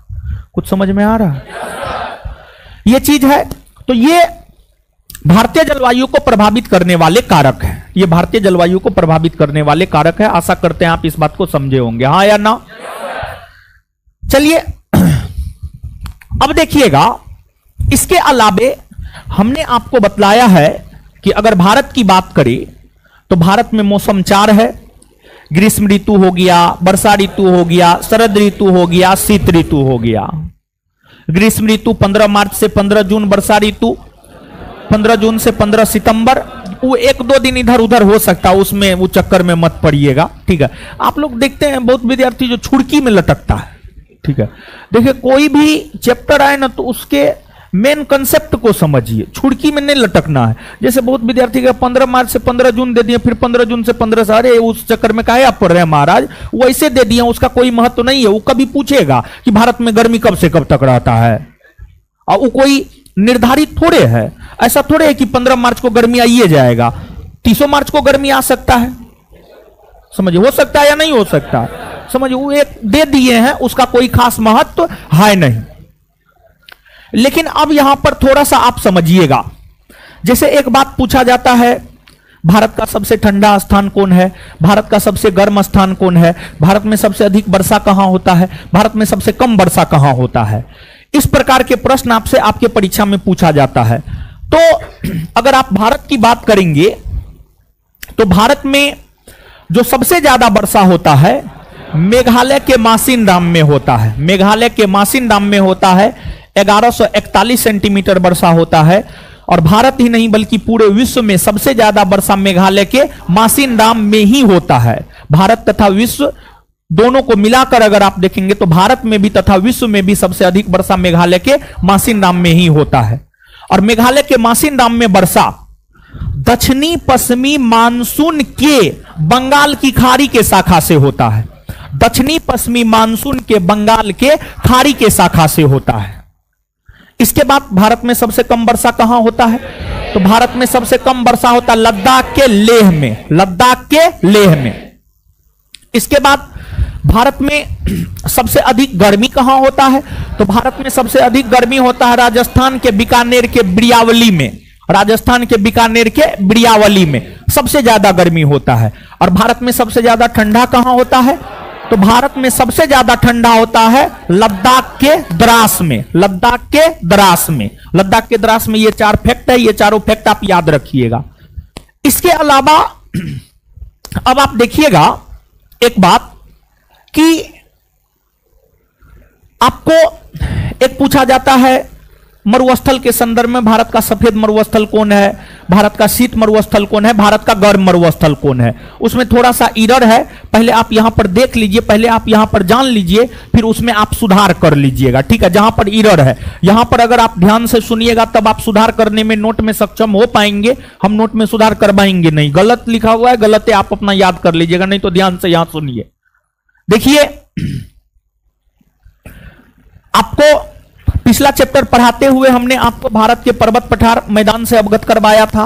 कुछ समझ में आ रहा है? यह चीज है। तो ये भारतीय जलवायु को प्रभावित करने वाले कारक है, ये भारतीय जलवायु को प्रभावित करने वाले कारक है। आशा करते हैं आप इस बात को समझे होंगे, हाँ या ना? चलिए अब देखिएगा, इसके अलावे हमने आपको बतलाया है कि अगर भारत की बात करें तो भारत में मौसम 4 है। ग्रीष्म ऋतु हो गया, वर्षा ऋतु हो गया, शरद ऋतु हो गया, शीत ऋतु हो गया। ग्रीष्म ऋतु 15 मार्च से 15 जून, वर्षा ऋतु 15 जून से 15 सितंबर। वो 1-2 दिन इधर उधर हो सकता है, उसमें वो चक्कर में मत पड़िएगा, ठीक है। आप लोग देखते हैं बहुत विद्यार्थी जो छुड़की में लटकता है, ठीक है। देखिए कोई भी चैप्टर आए ना तो उसके मेन कंसेप्ट को समझिए, छुड़की में नहीं लटकना है। जैसे बहुत विद्यार्थी का 15 मार्च से 15 जून दे दिए, फिर 15 जून से 15 से, अरे उस चक्कर में काहे आप पढ़ रहे हैं महाराज, वो ऐसे दे दिए, उसका कोई महत्व नहीं है। वो कभी पूछेगा कि भारत में गर्मी कब से कब तक रहता है, और वो कोई निर्धारित थोड़े है, ऐसा थोड़े है कि 15 मार्च को गर्मी आइए जाएगा, 30 मार्च को गर्मी आ सकता है, समझिए, हो सकता है या नहीं हो सकता है, समझिए। वो एक दे दिए हैं, उसका कोई खास महत्व है नहीं। लेकिन अब यहां पर थोड़ा सा आप समझिएगा, जैसे एक बात पूछा जाता है, भारत का सबसे ठंडा स्थान कौन है, भारत का सबसे गर्म स्थान कौन है, भारत में सबसे अधिक वर्षा कहां होता है, भारत में सबसे कम वर्षा कहां होता है। इस प्रकार के प्रश्न आपसे आपके परीक्षा में पूछा जाता है। तो अगर आप भारत की बात करेंगे तो भारत में जो सबसे ज्यादा वर्षा होता है मेघालय के मासिनराम में होता है। मेघालय के मासिनराम में होता है, 1141 सेंटीमीटर वर्षा होता है। और भारत ही नहीं बल्कि पूरे विश्व में सबसे ज्यादा वर्षा मेघालय के मासिनराम में ही होता है। भारत तथा विश्व दोनों को मिलाकर अगर आप देखेंगे तो भारत में भी तथा विश्व में भी सबसे अधिक वर्षा मेघालय के मासिनराम में ही होता है। और मेघालय के मासिनराम में वर्षा दक्षिणी पश्चिमी मानसून के बंगाल की खाड़ी के शाखा से होता है। दक्षिणी पश्चिमी मानसून के बंगाल के खाड़ी के शाखा से होता है। इसके बाद भारत में सबसे कम वर्षा कहां होता है, तो भारत में सबसे कम वर्षा होता है लद्दाख के लेह में, लद्दाख के लेह में। इसके बाद भारत में सबसे अधिक गर्मी कहां होता है, तो भारत में सबसे अधिक गर्मी होता है राजस्थान के बीकानेर के बिड़ियावली में। राजस्थान के बीकानेर के बिड़ियावली में सबसे ज्यादा गर्मी होता है। और भारत में सबसे ज्यादा ठंडा कहां होता है, तो भारत में सबसे ज्यादा ठंडा होता है लद्दाख के द्रास में। लद्दाख के द्रास में, लद्दाख के द्रास में। ये 4 फैक्ट है, ये चारों फैक्ट आप याद रखिएगा। इसके अलावा अब आप देखिएगा एक बात कि आपको एक पूछा जाता है मरुस्थल के संदर्भ में, भारत का सफेद मरुस्थल कौन है, भारत का शीत मरुस्थल कौन है, भारत का गर्म मरुस्थल कौन है। उसमें थोड़ा सा एरर है, पहले आप यहां पर देख लीजिए, पहले आप यहां पर जान लीजिए, फिर उसमें आप सुधार कर लीजिएगा, ठीक है। जहां पर एरर है यहां पर अगर आप ध्यान से सुनिएगा तब आप सुधार करने में नोट में सक्षम हो पाएंगे। हम नोट में सुधार करवाएंगे नहीं, गलत लिखा हुआ है, गलत है, आप अपना याद कर लीजिएगा, नहीं तो ध्यान से यहां सुनिए। देखिए आपको पिछला चैप्टर पढ़ाते हुए हमने आपको भारत के पर्वत पठार मैदान से अवगत करवाया था।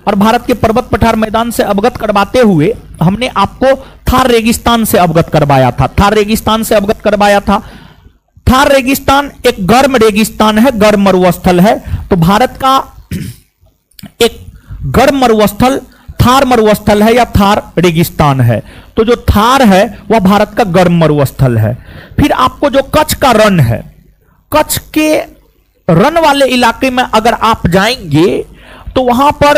और भारत के पर्वत पठार मैदान से अवगत करवाते हुए हमने आपको थार रेगिस्तान से अवगत करवाया था। थार रेगिस्तान से अवगत करवाया था। थार रेगिस्तान एक गर्म रेगिस्तान है, गर्म मरुस्थल है। तो भारत का एक गर्म मरुस्थल थार मरुस्थल है या थार रेगिस्तान है। तो जो थार है वह भारत का गर्म मरुस्थल है। फिर आपको जो कच्छ का रण है, कच्छ के रन वाले इलाके में अगर आप जाएंगे तो वहां पर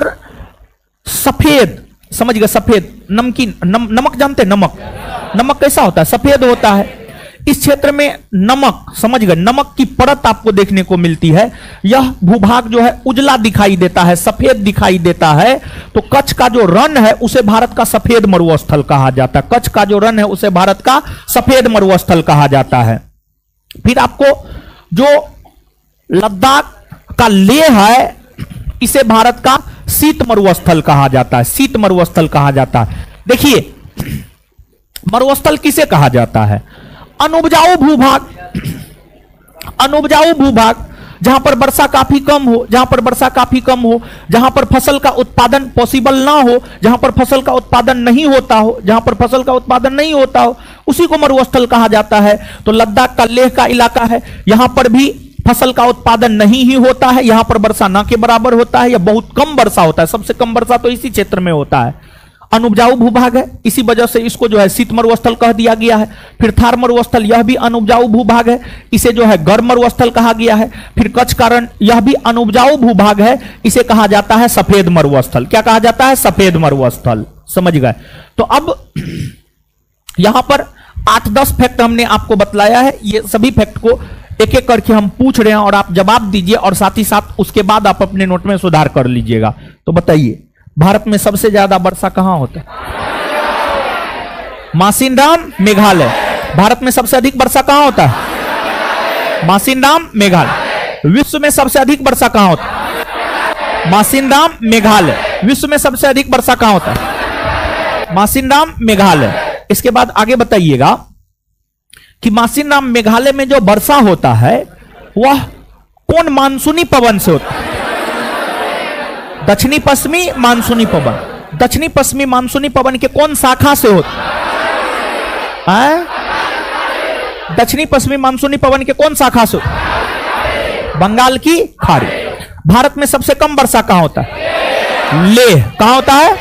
सफेद, समझ गए, सफेद नमकीन, नमक जानते हैं? नमक कैसा होता है? सफेद होता है। इस क्षेत्र में नमक, समझ गए, नमक की परत आपको देखने को मिलती है। यह भूभाग जो है उजला दिखाई देता है, सफेद दिखाई देता है। तो कच्छ का जो रण है उसे भारत का सफेद मरुस्थल कहा जाता है। कच्छ का जो रण है उसे भारत का सफेद मरुस्थल कहा जाता है। फिर आपको जो लद्दाख का लेह है इसे भारत का शीत मरुस्थल कहा जाता है। शीत मरुस्थल कहा जाता है। देखिए, मरुस्थल किसे कहा जाता है? अनुपजाऊ भूभाग, अनुपजाऊ भूभाग जहां पर वर्षा काफी कम हो, जहां पर वर्षा काफी कम हो, जहां पर फसल का उत्पादन पॉसिबल ना हो, जहां पर फसल का उत्पादन नहीं होता हो, जहां पर फसल का उत्पादन नहीं होता हो, उसी को मरुस्थल कहा जाता है। तो लद्दाख का लेह का इलाका है, यहां पर भी फसल का उत्पादन नहीं ही होता है, यहां पर वर्षा ना के बराबर होता है या बहुत कम वर्षा होता है। सबसे कम वर्षा तो इसी क्षेत्र में होता है। अनुपजाऊ भूभाग है, इसी वजह से इसको जो है शीत मरुस्थल कह दिया गया है। फिर थार मरुस्थल, यह भी अनुपजाऊ भूभाग है, इसे जो है गर्म मरुस्थल कहा गया है। फिर कच्छ का रण, यह भी अनुपजाऊ भूभाग है, इसे कहा जाता है सफेद मरुस्थल। क्या कहा जाता है? सफेद मरुस्थल। समझ गए? तो अब यहां पर 8-10 फैक्ट हमने आपको बतलाया है। ये सभी फैक्ट को एक एक करके हम पूछ रहे हैं और आप जवाब दीजिए और साथ ही साथ उसके बाद आप अपने नोट में सुधार कर लीजिएगा। तो बताइए, भारत में सबसे ज्यादा वर्षा कहां होता है? मासिनराम, मेघालय। भारत में सबसे अधिक वर्षा कहां होता है? मासिनराम, मेघालय। विश्व में सबसे अधिक वर्षा कहां होता है? मासिनराम, मेघालय। विश्व में सबसे अधिक वर्षा कहां होता है? मासिनराम, मेघालय। इसके बाद आगे बताइएगा कि मासिनराम, मेघालय में जो वर्षा होता है वह कौन मानसूनी पवन से होता है? दक्षिणी पश्चिमी मानसूनी पवन। दक्षिणी पश्चिमी मानसूनी पवन के कौन शाखा से होता है? दक्षिणी पश्चिमी मानसूनी पवन के कौन शाखा से होता है? बंगाल की खाड़ी। भारत में सबसे कम वर्षा कहां होता है? लेह। कहां होता है?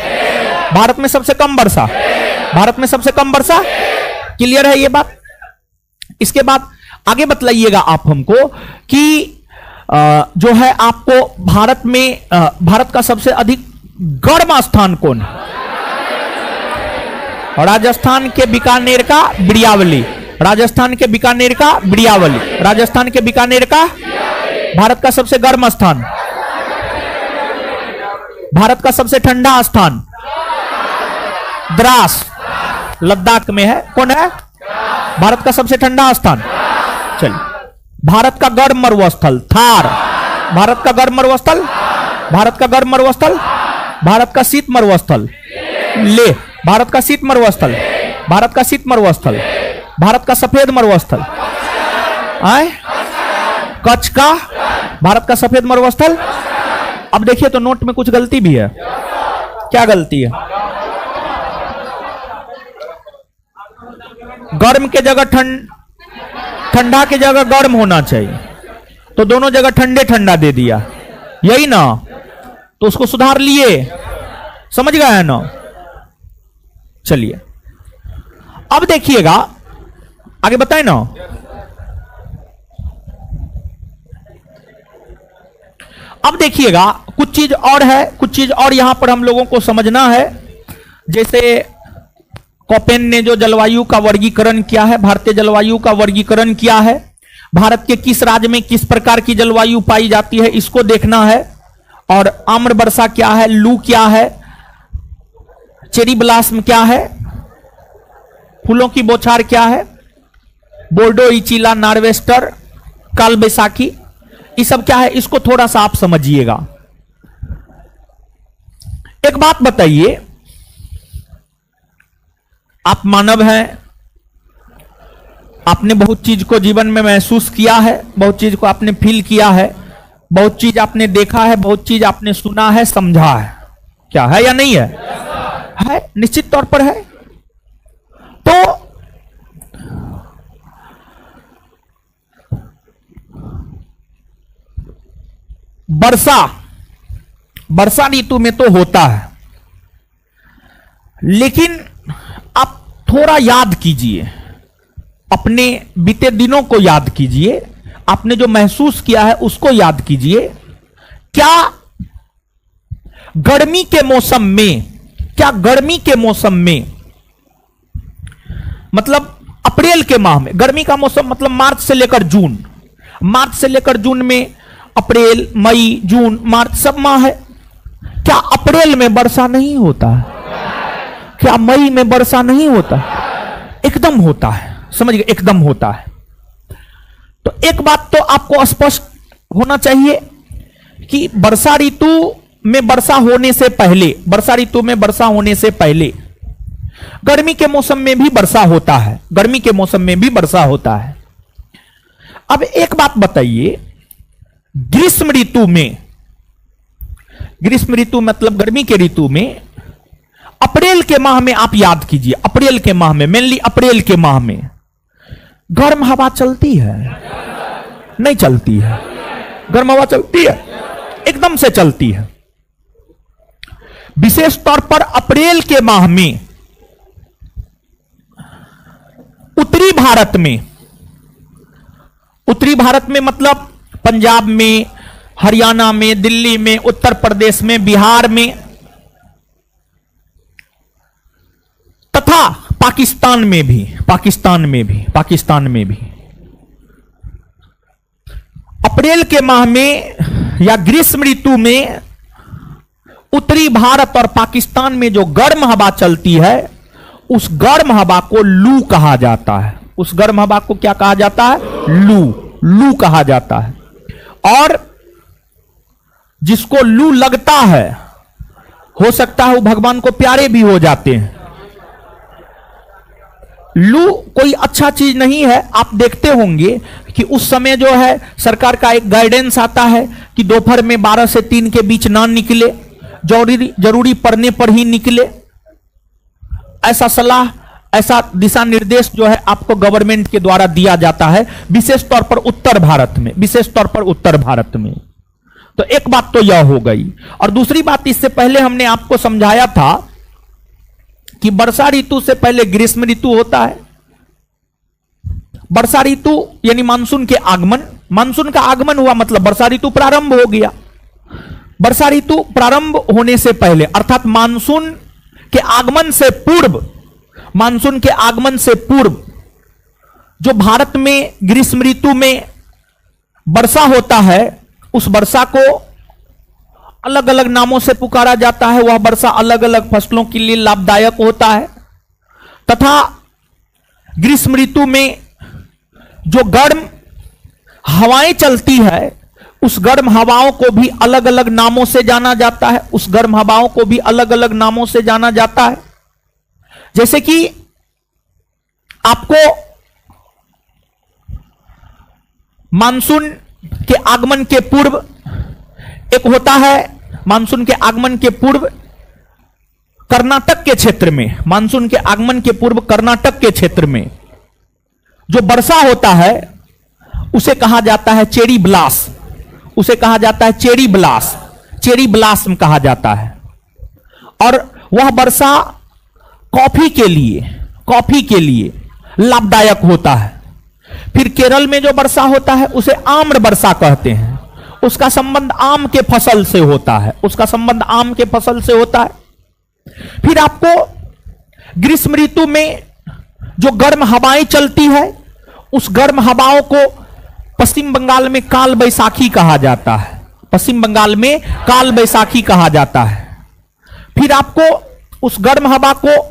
भारत में सबसे कम वर्षा, भारत में सबसे कम वर्षा। क्लियर है ये बात? इसके बाद आगे बतलाइएगा आप हमको कि जो है आपको भारत में भारत का सबसे अधिक गर्म स्थान कौन है? राजस्थान के बीकानेर का बिड़ियावली। राजस्थान के बीकानेर का बिड़ियावली। राजस्थान के बीकानेर का। भारत का सबसे गर्म स्थान, भारत का सबसे ठंडा स्थान द्रास, लद्दाख में है। कौन है? भारत का सबसे ठंडा स्थान। चलिए, भारत का गर्म मरुस्थल थार। भारत का गर्म मरुस्थल, भारत का गर्म मरुस्थल। भारत का शीत मरुस्थल ले। भारत का शीत मरुस्थल, भारत का शीत मरुस्थल। भारत का सफेद मरुस्थल आए, कच्छ का, भारत का सफेद मरुस्थल। अब देखिए तो नोट में कुछ गलती भी है। क्या गलती है? गर्म के जगह ठंडा की जगह गर्म होना चाहिए, तो दोनों जगह ठंडे ठंडा दे दिया, यही ना? तो उसको सुधार लिए, समझ गए है ना? चलिए अब देखिएगा आगे, बताए ना। अब देखिएगा कुछ चीज और है, कुछ चीज और यहां पर हम लोगों को समझना है। जैसे कोपेन ने जो जलवायु का वर्गीकरण किया है, भारतीय जलवायु का वर्गीकरण किया है, भारत के किस राज्य में किस प्रकार की जलवायु पाई जाती है इसको देखना है। और आम्र वर्षा क्या है, लू क्या है, चेरी ब्लास्म क्या है, फूलों की बौछार क्या है, बोर्डो इचिला नार्वेस्टर, काल बैसाखी, ये सब क्या है, इसको थोड़ा सा आप समझिएगा। एक बात बताइए, आप मानव हैं, आपने बहुत चीज को जीवन में महसूस किया है, बहुत चीज को आपने फील किया है, बहुत चीज आपने देखा है, बहुत चीज आपने सुना है, समझा है। क्या है या नहीं है? है, निश्चित तौर पर है। तो वर्षा ऋतु में तो होता है, लेकिन आप थोड़ा याद कीजिए, अपने बीते दिनों को याद कीजिए, आपने जो महसूस किया है उसको याद कीजिए। क्या गर्मी के मौसम में, क्या गर्मी के मौसम में, मतलब अप्रैल के माह में, गर्मी का मौसम मतलब मार्च से लेकर जून, मार्च से लेकर जून में अप्रैल, मई, जून, मार्च सब माह है। क्या अप्रैल में वर्षा नहीं होता है? क्या मई में वर्षा नहीं होता? एकदम होता है, समझ गए, एकदम होता है। तो एक बात तो आपको स्पष्ट होना चाहिए कि वर्षा ऋतु में वर्षा होने से पहले, वर्षा ऋतु में वर्षा होने से पहले गर्मी के मौसम में भी वर्षा होता है, गर्मी के मौसम में भी वर्षा होता है। अब एक बात बताइए, ग्रीष्म ऋतु में, ग्रीष्म ऋतु मतलब गर्मी के ऋतु में, अप्रैल के माह में आप याद कीजिए, अप्रैल के माह में, मेनली अप्रैल के माह में गर्म हवा चलती है? नहीं चलती है। गर्म हवा चलती है, एकदम से चलती है। विशेष तौर पर अप्रैल के माह में उत्तरी भारत में, उत्तरी भारत में मतलब पंजाब में, हरियाणा में, दिल्ली में, उत्तर प्रदेश में, बिहार में तथा पाकिस्तान में भी, पाकिस्तान में भी, पाकिस्तान में भी अप्रैल के माह में या ग्रीष्म ऋतु में उत्तरी भारत और पाकिस्तान में जो गर्म हवा चलती है, उस गर्म हवा को लू कहा जाता है। उस गर्म हवा को क्या कहा जाता है? लू, लू कहा जाता है। और जिसको लू लगता है, हो सकता है वो भगवान को प्यारे भी हो जाते हैं। लू कोई अच्छा चीज नहीं है। आप देखते होंगे कि उस समय जो है सरकार का एक गाइडेंस आता है कि दोपहर में 12 से 3 के बीच ना निकले, जरूरी पड़ने पर ही निकले। ऐसा सलाह, ऐसा दिशा निर्देश जो है आपको गवर्नमेंट के द्वारा दिया जाता है, विशेष तौर पर उत्तर भारत में, विशेष तौर पर उत्तर भारत में। तो एक बात तो यह हो गई। और दूसरी बात, इससे पहले हमने आपको समझाया था कि वर्षा ऋतु से पहले ग्रीष्म ऋतु होता है। वर्षा ऋतु यानी मानसून के आगमन, मानसून का आगमन हुआ मतलब वर्षा ऋतु प्रारंभ हो गया। वर्षा ऋतु प्रारंभ होने से पहले अर्थात मानसून के आगमन से पूर्व, मानसून के आगमन से पूर्व जो भारत में ग्रीष्म ऋतु में वर्षा होता है, उस वर्षा को अलग अलग नामों से पुकारा जाता है। वह वर्षा अलग अलग फसलों के लिए लाभदायक होता है तथा ग्रीष्म ऋतु में जो गर्म हवाएं चलती है, उस गर्म हवाओं को भी अलग अलग नामों से जाना जाता है। उस गर्म हवाओं को भी अलग अलग नामों से जाना जाता है। जैसे कि आपको मानसून के आगमन के पूर्व एक होता है, मानसून के आगमन के पूर्व कर्नाटक के क्षेत्र में, मानसून के आगमन के पूर्व कर्नाटक के क्षेत्र में जो वर्षा होता है उसे कहा जाता है चेरी ब्लास्ट, उसे कहा जाता है चेरी ब्लास्ट, चेरी ब्लास्ट कहा जाता है। और वह वर्षा कॉफी के लिए, कॉफी के लिए लाभदायक होता है। फिर केरल में जो वर्षा होता है उसे आम्र वर्षा कहते हैं। उसका संबंध आम के फसल से होता है, उसका संबंध आम के फसल से होता है। फिर आपको ग्रीष्म ऋतु में जो गर्म हवाएं चलती है, उस गर्म हवाओं को पश्चिम बंगाल में काल बैसाखी कहा जाता है, पश्चिम बंगाल में काल बैसाखी कहा जाता है। फिर आपको उस गर्म हवा को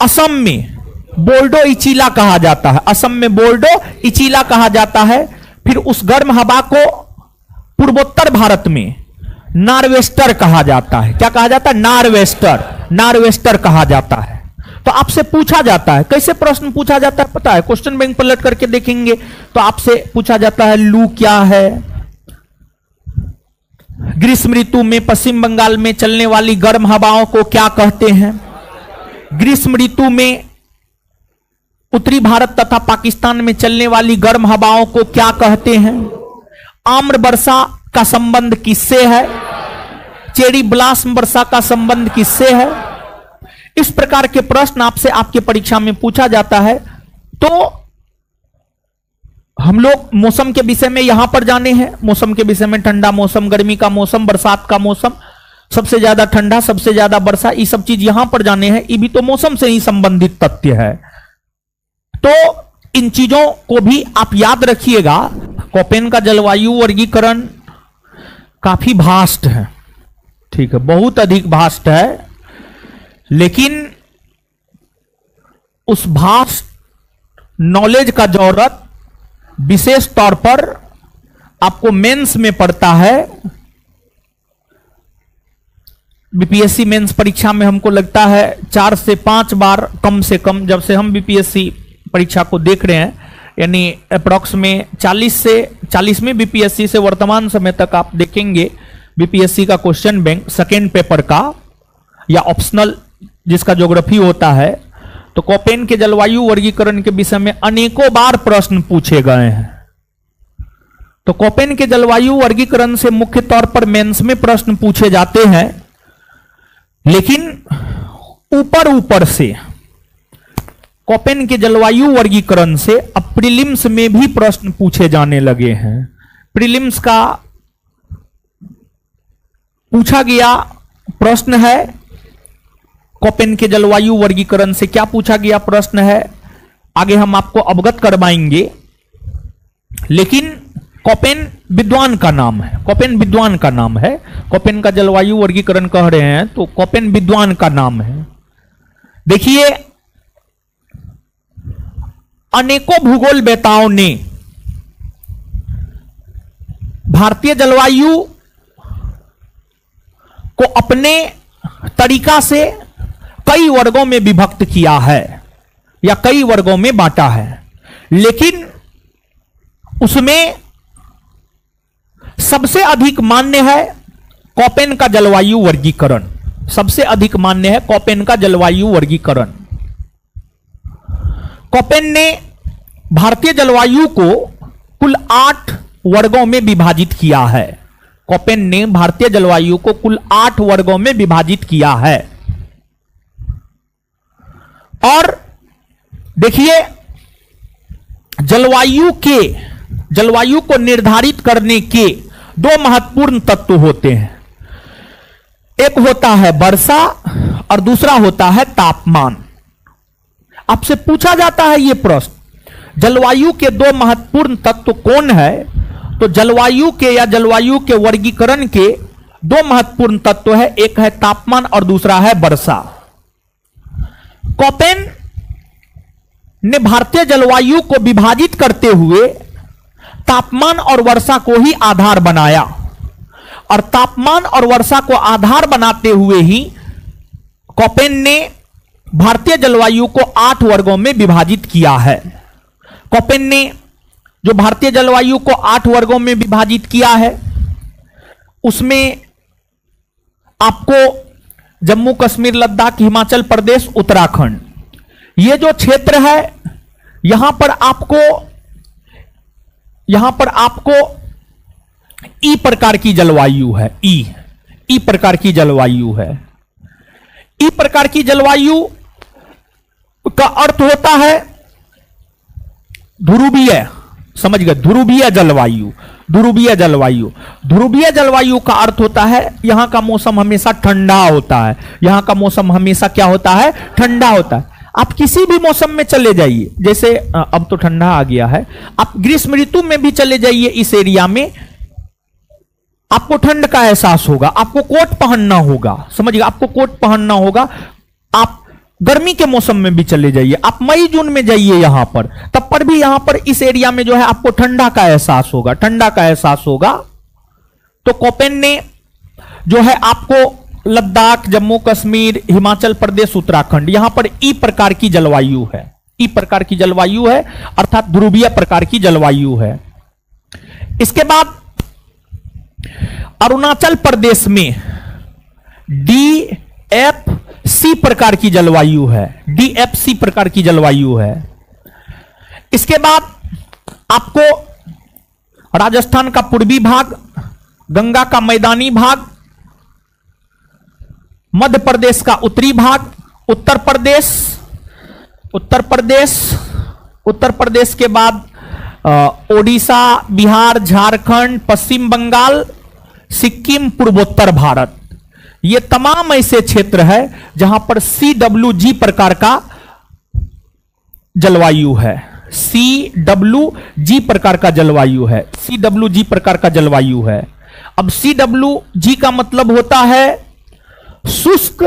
असम में बोल्डो इचीला कहा जाता है, असम में बोल्डो इचीला कहा जाता है। फिर उस गर्म हवा को पूर्वोत्तर भारत में नार्वेस्टर कहा जाता है। क्या कहा जाता है? नार्वेस्टर, नार्वेस्टर कहा जाता है। तो आपसे पूछा जाता है, कैसे प्रश्न पूछा जाता है पता है? क्वेश्चन बैंक पलट करके देखेंगे तो आपसे पूछा जाता है लू क्या है, ग्रीष्म ऋतु में पश्चिम बंगाल में चलने वाली गर्म हवाओं को क्या कहते हैं, ग्रीष्म ऋतु में उत्तरी भारत तथा पाकिस्तान में चलने वाली गर्म हवाओं को क्या कहते हैं, आम्र वर्षा का संबंध किससे है, चेरी ब्लास्म वर्षा का संबंध किससे है। इस प्रकार के प्रश्न आपसे आपके परीक्षा में पूछा जाता है। तो हम लोग मौसम के विषय में यहां पर जाने हैं, मौसम के विषय में ठंडा मौसम, गर्मी का मौसम, बरसात का मौसम, सबसे ज्यादा ठंडा, सबसे ज्यादा वर्षा, ये सब चीज यहां पर जाने हैं। ये भी तो मौसम से ही संबंधित तथ्य है। तो इन चीजों को भी आप याद रखिएगा। कोपेन का जलवायु वर्गीकरण काफी भास्ट है, ठीक है, बहुत अधिक भास्ट है, लेकिन उस भास्ट नॉलेज का जरूरत विशेष तौर पर आपको मेंस में पड़ता है। बीपीएससी मेंस परीक्षा में हमको लगता है 4 से 5 बार कम से कम, जब से हम बीपीएससी परीक्षा को देख रहे हैं, यानी अप्रॉक्स में 40वें बीपीएससी से वर्तमान समय तक आप देखेंगे बीपीएससी का क्वेश्चन बैंक सेकेंड पेपर का या ऑप्शनल जिसका ज्योग्राफी होता है, तो कोपेन के जलवायु वर्गीकरण के विषय में अनेकों बार प्रश्न पूछे गए हैं। तो कोपेन के जलवायु वर्गीकरण से मुख्य तौर पर मेंस में प्रश्न पूछे जाते हैं, लेकिन ऊपर ऊपर से कोपेन के जलवायु वर्गीकरण से अब प्रीलिम्स में भी प्रश्न पूछे जाने लगे हैं। प्रीलिम्स का पूछा गया प्रश्न है कोपेन के जलवायु वर्गीकरण से, क्या पूछा गया प्रश्न है आगे हम आपको अवगत करवाएंगे, लेकिन कोपेन विद्वान का नाम है, कोपेन विद्वान का नाम है। कोपेन का जलवायु वर्गीकरण कह रहे हैं तो कोपेन विद्वान का नाम है। देखिए, अनेकों भूगोलवेताओं ने भारतीय जलवायु को अपने तरीका से कई वर्गों में विभक्त किया है या कई वर्गों में बांटा है, लेकिन उसमें सबसे अधिक मान्य है कोपेन का जलवायु वर्गीकरण। सबसे अधिक मान्य है कोपेन का जलवायु वर्गीकरण। कोपेन ने भारतीय जलवायु को कुल 8 वर्गों में विभाजित किया है। कोपेन ने भारतीय जलवायु को कुल 8 वर्गों में विभाजित किया है। और देखिए, जलवायु को निर्धारित करने के 2 महत्वपूर्ण तत्व होते हैं। एक होता है वर्षा और दूसरा होता है तापमान। आपसे पूछा जाता है यह प्रश्न, जलवायु के 2 महत्वपूर्ण तत्व कौन है? तो जलवायु के या जलवायु के वर्गीकरण के 2 महत्वपूर्ण तत्व है, एक है तापमान और दूसरा है वर्षा। कोपेन ने भारतीय जलवायु को विभाजित करते हुए तापमान और वर्षा को ही आधार बनाया, और तापमान और वर्षा को आधार बनाते हुए ही कोपेन ने भारतीय जलवायु को 8 वर्गों में विभाजित किया है। कोपेन ने जो भारतीय जलवायु को 8 वर्गों में विभाजित किया है, उसमें आपको जम्मू कश्मीर, लद्दाख, हिमाचल प्रदेश, उत्तराखंड, ये जो क्षेत्र है, यहां पर आपको ई प्रकार की जलवायु है। ई प्रकार की जलवायु है। ई प्रकार की जलवायु का अर्थ होता है ध्रुवीय, समझ गए, ध्रुवीय जलवायु। ध्रुवीय जलवायु, ध्रुवीय जलवायु का अर्थ होता है यहां का मौसम हमेशा ठंडा होता है। यहां का मौसम हमेशा क्या होता है? ठंडा होता है। आप किसी भी मौसम में चले जाइए, जैसे अब तो ठंडा आ गया है, आप ग्रीष्म ऋतु में भी चले जाइए, इस एरिया में आपको ठंड का एहसास होगा, आपको कोट पहनना होगा, समझिए, आपको कोट पहनना होगा। आप गर्मी के मौसम में भी चले जाइए, आप मई जून में जाइए यहां पर, तब पर भी यहां पर इस एरिया में जो है आपको ठंडा का एहसास होगा, ठंडा का एहसास होगा। तो कोपेन ने जो है आपको लद्दाख, जम्मू कश्मीर, हिमाचल प्रदेश, उत्तराखंड, यहां पर ई प्रकार की जलवायु है। ई प्रकार की जलवायु है, अर्थात ध्रुवीय प्रकार की जलवायु है। इसके बाद अरुणाचल प्रदेश में DFC प्रकार की जलवायु है। DFC प्रकार की जलवायु है। इसके बाद आपको राजस्थान का पूर्वी भाग, गंगा का मैदानी भाग, मध्य प्रदेश का उत्तरी भाग, उत्तर प्रदेश के बाद ओडिशा, बिहार, झारखंड, पश्चिम बंगाल, सिक्किम, पूर्वोत्तर भारत, ये तमाम ऐसे क्षेत्र है जहां पर CWG प्रकार का जलवायु है। CWG प्रकार का जलवायु है। CWG प्रकार का जलवायु है। अब CWG का मतलब होता है शुष्क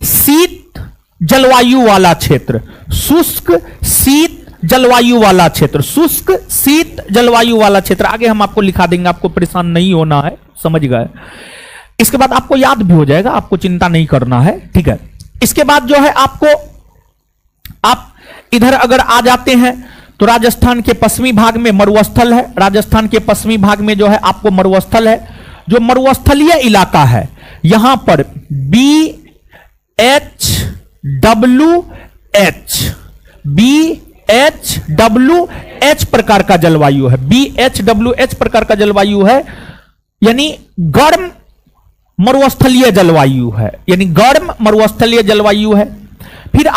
शीत जलवायु वाला क्षेत्र। शुष्क शीत जलवायु वाला क्षेत्र, शुष्क शीत जलवायु वाला क्षेत्र। आगे हम आपको लिखा देंगे, आपको परेशान नहीं होना है, समझ गए। इसके बाद आपको याद भी हो जाएगा, आपको चिंता नहीं करना है, ठीक है। इसके बाद जो है आपको, आप इधर अगर आ जाते हैं तो राजस्थान के पश्चिमी भाग में मरुस्थल है। राजस्थान के पश्चिमी भाग में जो है आपको मरुस्थल है। जो मरुस्थलीय इलाका है यहां पर BHWH प्रकार का जलवायु है। BHWH प्रकार का जलवायु है, यानी गर्म मरुस्थलीय जलवायु है, यानी गर्म मरुस्थलीय जलवायु है। फिर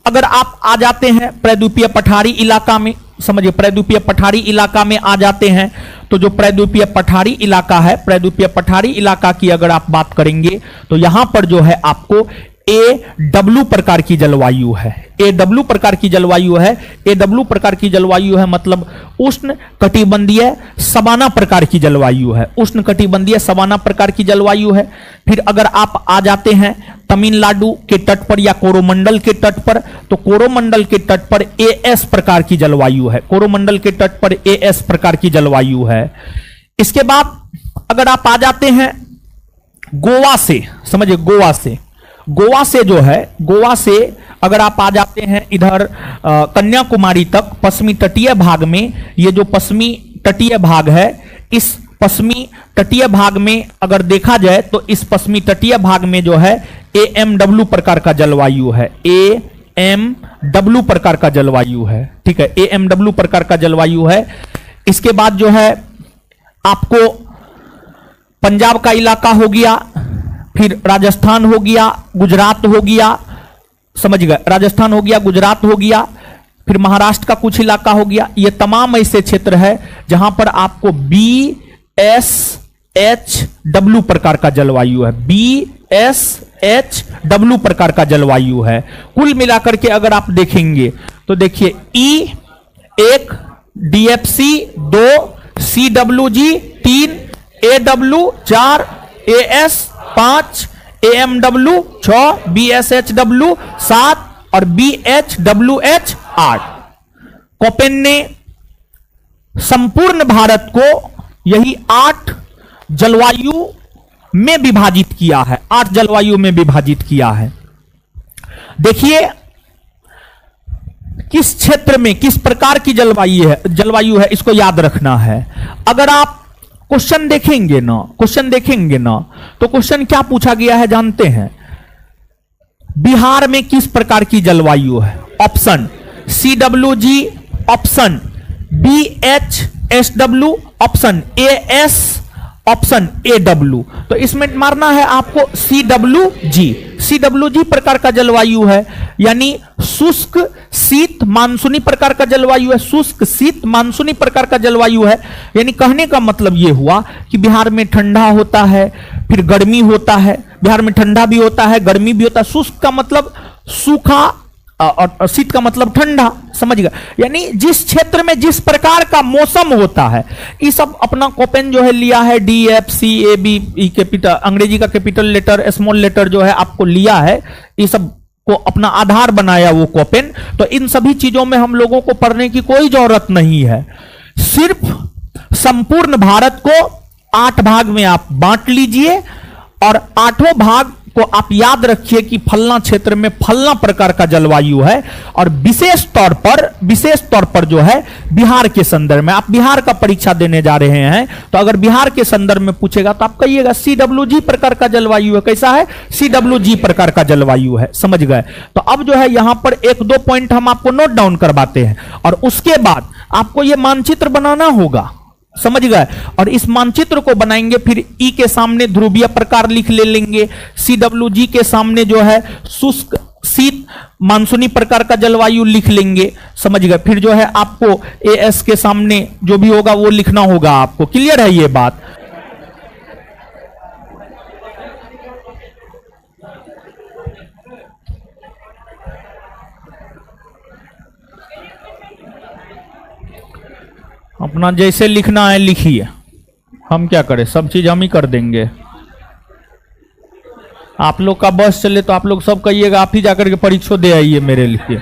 अगर आप आ जाते हैं प्रद्वीपीय पठारी इलाका में, समझिए प्रद्वीपीय पठारी इलाका में आ जाते हैं तो जो प्रद्वीपीय पठारी इलाका है, प्रद्वीपीय पठारी इलाका की अगर आप बात करेंगे तो यहां पर जो है आपको AW प्रकार की जलवायु है। AW प्रकार की जलवायु है। AW प्रकार की जलवायु है मतलब उष्ण कटिबंधीय सवाना प्रकार की जलवायु है। उष्ण कटिबंधीय सवाना प्रकार की जलवायु है। फिर अगर आप आ जाते हैं तमिलनाडु के तट पर या कोरोमंडल के तट पर, तो कोरोमंडल के तट पर AS प्रकार की जलवायु है। कोरोमंडल के तट पर AS प्रकार की जलवायु है। इसके बाद अगर आप आ जाते हैं गोवा से, समझिए गोवा से जो है, गोवा से अगर आप आ जाते हैं इधर कन्याकुमारी तक पश्चिमी तटीय भाग में, ये जो पश्चिमी तटीय भाग है, इस पश्चिमी तटीय भाग में अगर देखा जाए तो इस पश्चिमी तटीय भाग में जो है AMW प्रकार का जलवायु है। AMW प्रकार का जलवायु है, ठीक है, AMW प्रकार का जलवायु है। इसके बाद जो है आपको पंजाब का इलाका हो गया, फिर राजस्थान हो गया, गुजरात हो गया, समझ गए, राजस्थान हो गया, गुजरात हो गया, फिर महाराष्ट्र का कुछ इलाका हो गया। ये तमाम ऐसे क्षेत्र है जहां पर आपको BSHW प्रकार का जलवायु है। BSHW प्रकार का जलवायु है। कुल मिलाकर के अगर आप देखेंगे तो देखिए E 1, DFC 2, CWG 3, AW 4, AS 5, AMW 6, BSHW 7 और BHWH 8। कोपेन ने संपूर्ण भारत को यही 8 जलवायु में विभाजित किया है। 8 जलवायु में विभाजित किया है। देखिए किस क्षेत्र में किस प्रकार की जलवायु है, इसको याद रखना है। अगर आप क्वेश्चन देखेंगे ना तो क्वेश्चन क्या पूछा गया है जानते हैं? बिहार में किस प्रकार की जलवायु है? Option CWG, option BHSW, option AS, option AW। तो इसमें मारना है आपको CWG प्रकार का जलवायु है, यानी शुष्क शीत मानसूनी प्रकार का जलवायु है। शुष्क शीत मानसूनी प्रकार का जलवायु है, यानी कहने का मतलब यह हुआ कि बिहार में ठंडा होता है, फिर गर्मी होता है। बिहार में ठंडा भी होता है, गर्मी भी होता है। शुष्क का मतलब सूखा और शीत का मतलब ठंडा, समझ गए। यानी जिस क्षेत्र में जिस प्रकार का मौसम होता है, ये सब अपना कोपेन जो है लिया है DFCAB कैपिटल, अंग्रेजी का कैपिटल लेटर स्मॉल लेटर जो है आपको लिया है, ये सब को अपना आधार बनाया वो कोपेन। तो इन सभी चीजों में हम लोगों को पढ़ने की कोई जरूरत नहीं है। सिर्फ संपूर्ण भारत को 8 भाग में आप बांट लीजिए और 8 भाग को आप याद रखिए कि फलना क्षेत्र में फलना प्रकार का जलवायु है। और विशेष तौर पर जो है बिहार के संदर्भ में, आप बिहार का परीक्षा देने जा रहे हैं तो अगर बिहार के संदर्भ में पूछेगा तो आप कहिएगा CWG प्रकार का जलवायु है। कैसा है? CWG प्रकार का जलवायु है, समझ गए। तो अब जो है यहां पर 1-2 पॉइंट हम आपको नोट डाउन करवाते हैं और उसके बाद आपको यह मानचित्र बनाना होगा, समझ गए। और इस मानचित्र को बनाएंगे, फिर E के सामने ध्रुवीय प्रकार लिख ले लेंगे, CWG के सामने जो है शुष्क शीत मानसूनी प्रकार का जलवायु लिख लेंगे, समझ गए। फिर जो है आपको एएस के सामने जो भी होगा वो लिखना होगा आपको। क्लियर है ये बात? अपना जैसे लिखना है लिखिए, हम क्या करें, सब चीज हम ही कर देंगे। आप लोग का बस चले तो आप लोग सब कहिएगा आप ही जाकर के परीक्षा दे आइए मेरे लिए।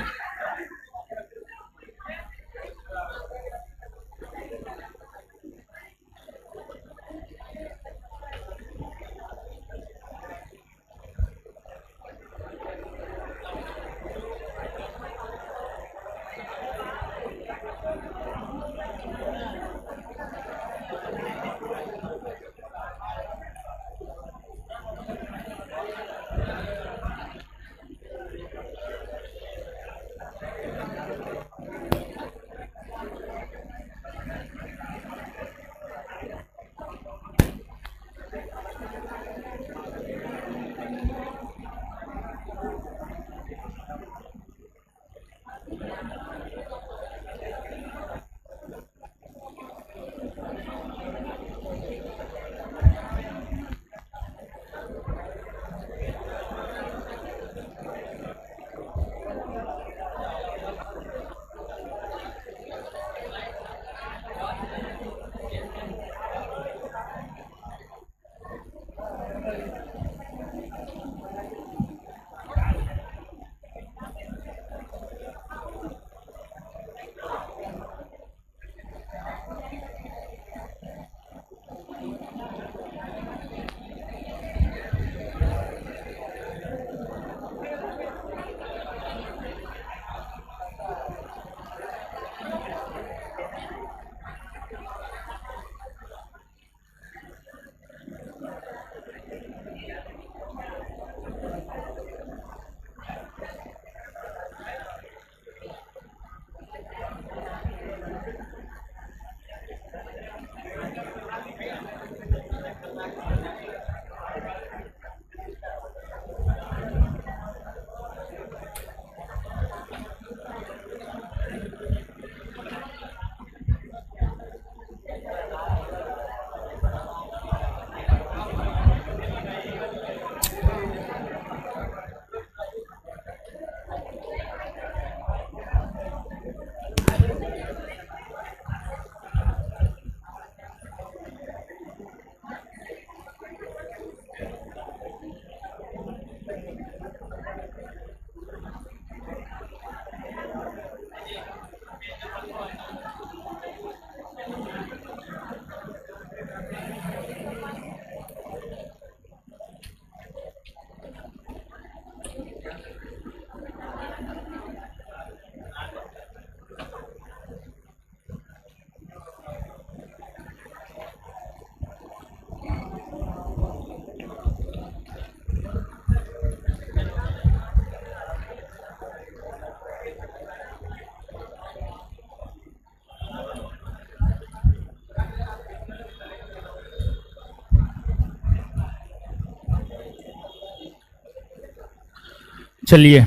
चलिए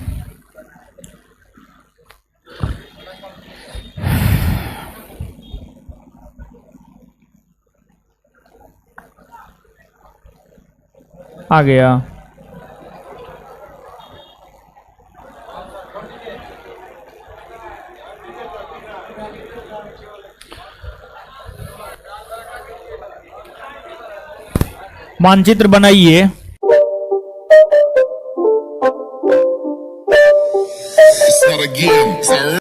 आ गया। मानचित्र बनाइए। It's not a game. It's a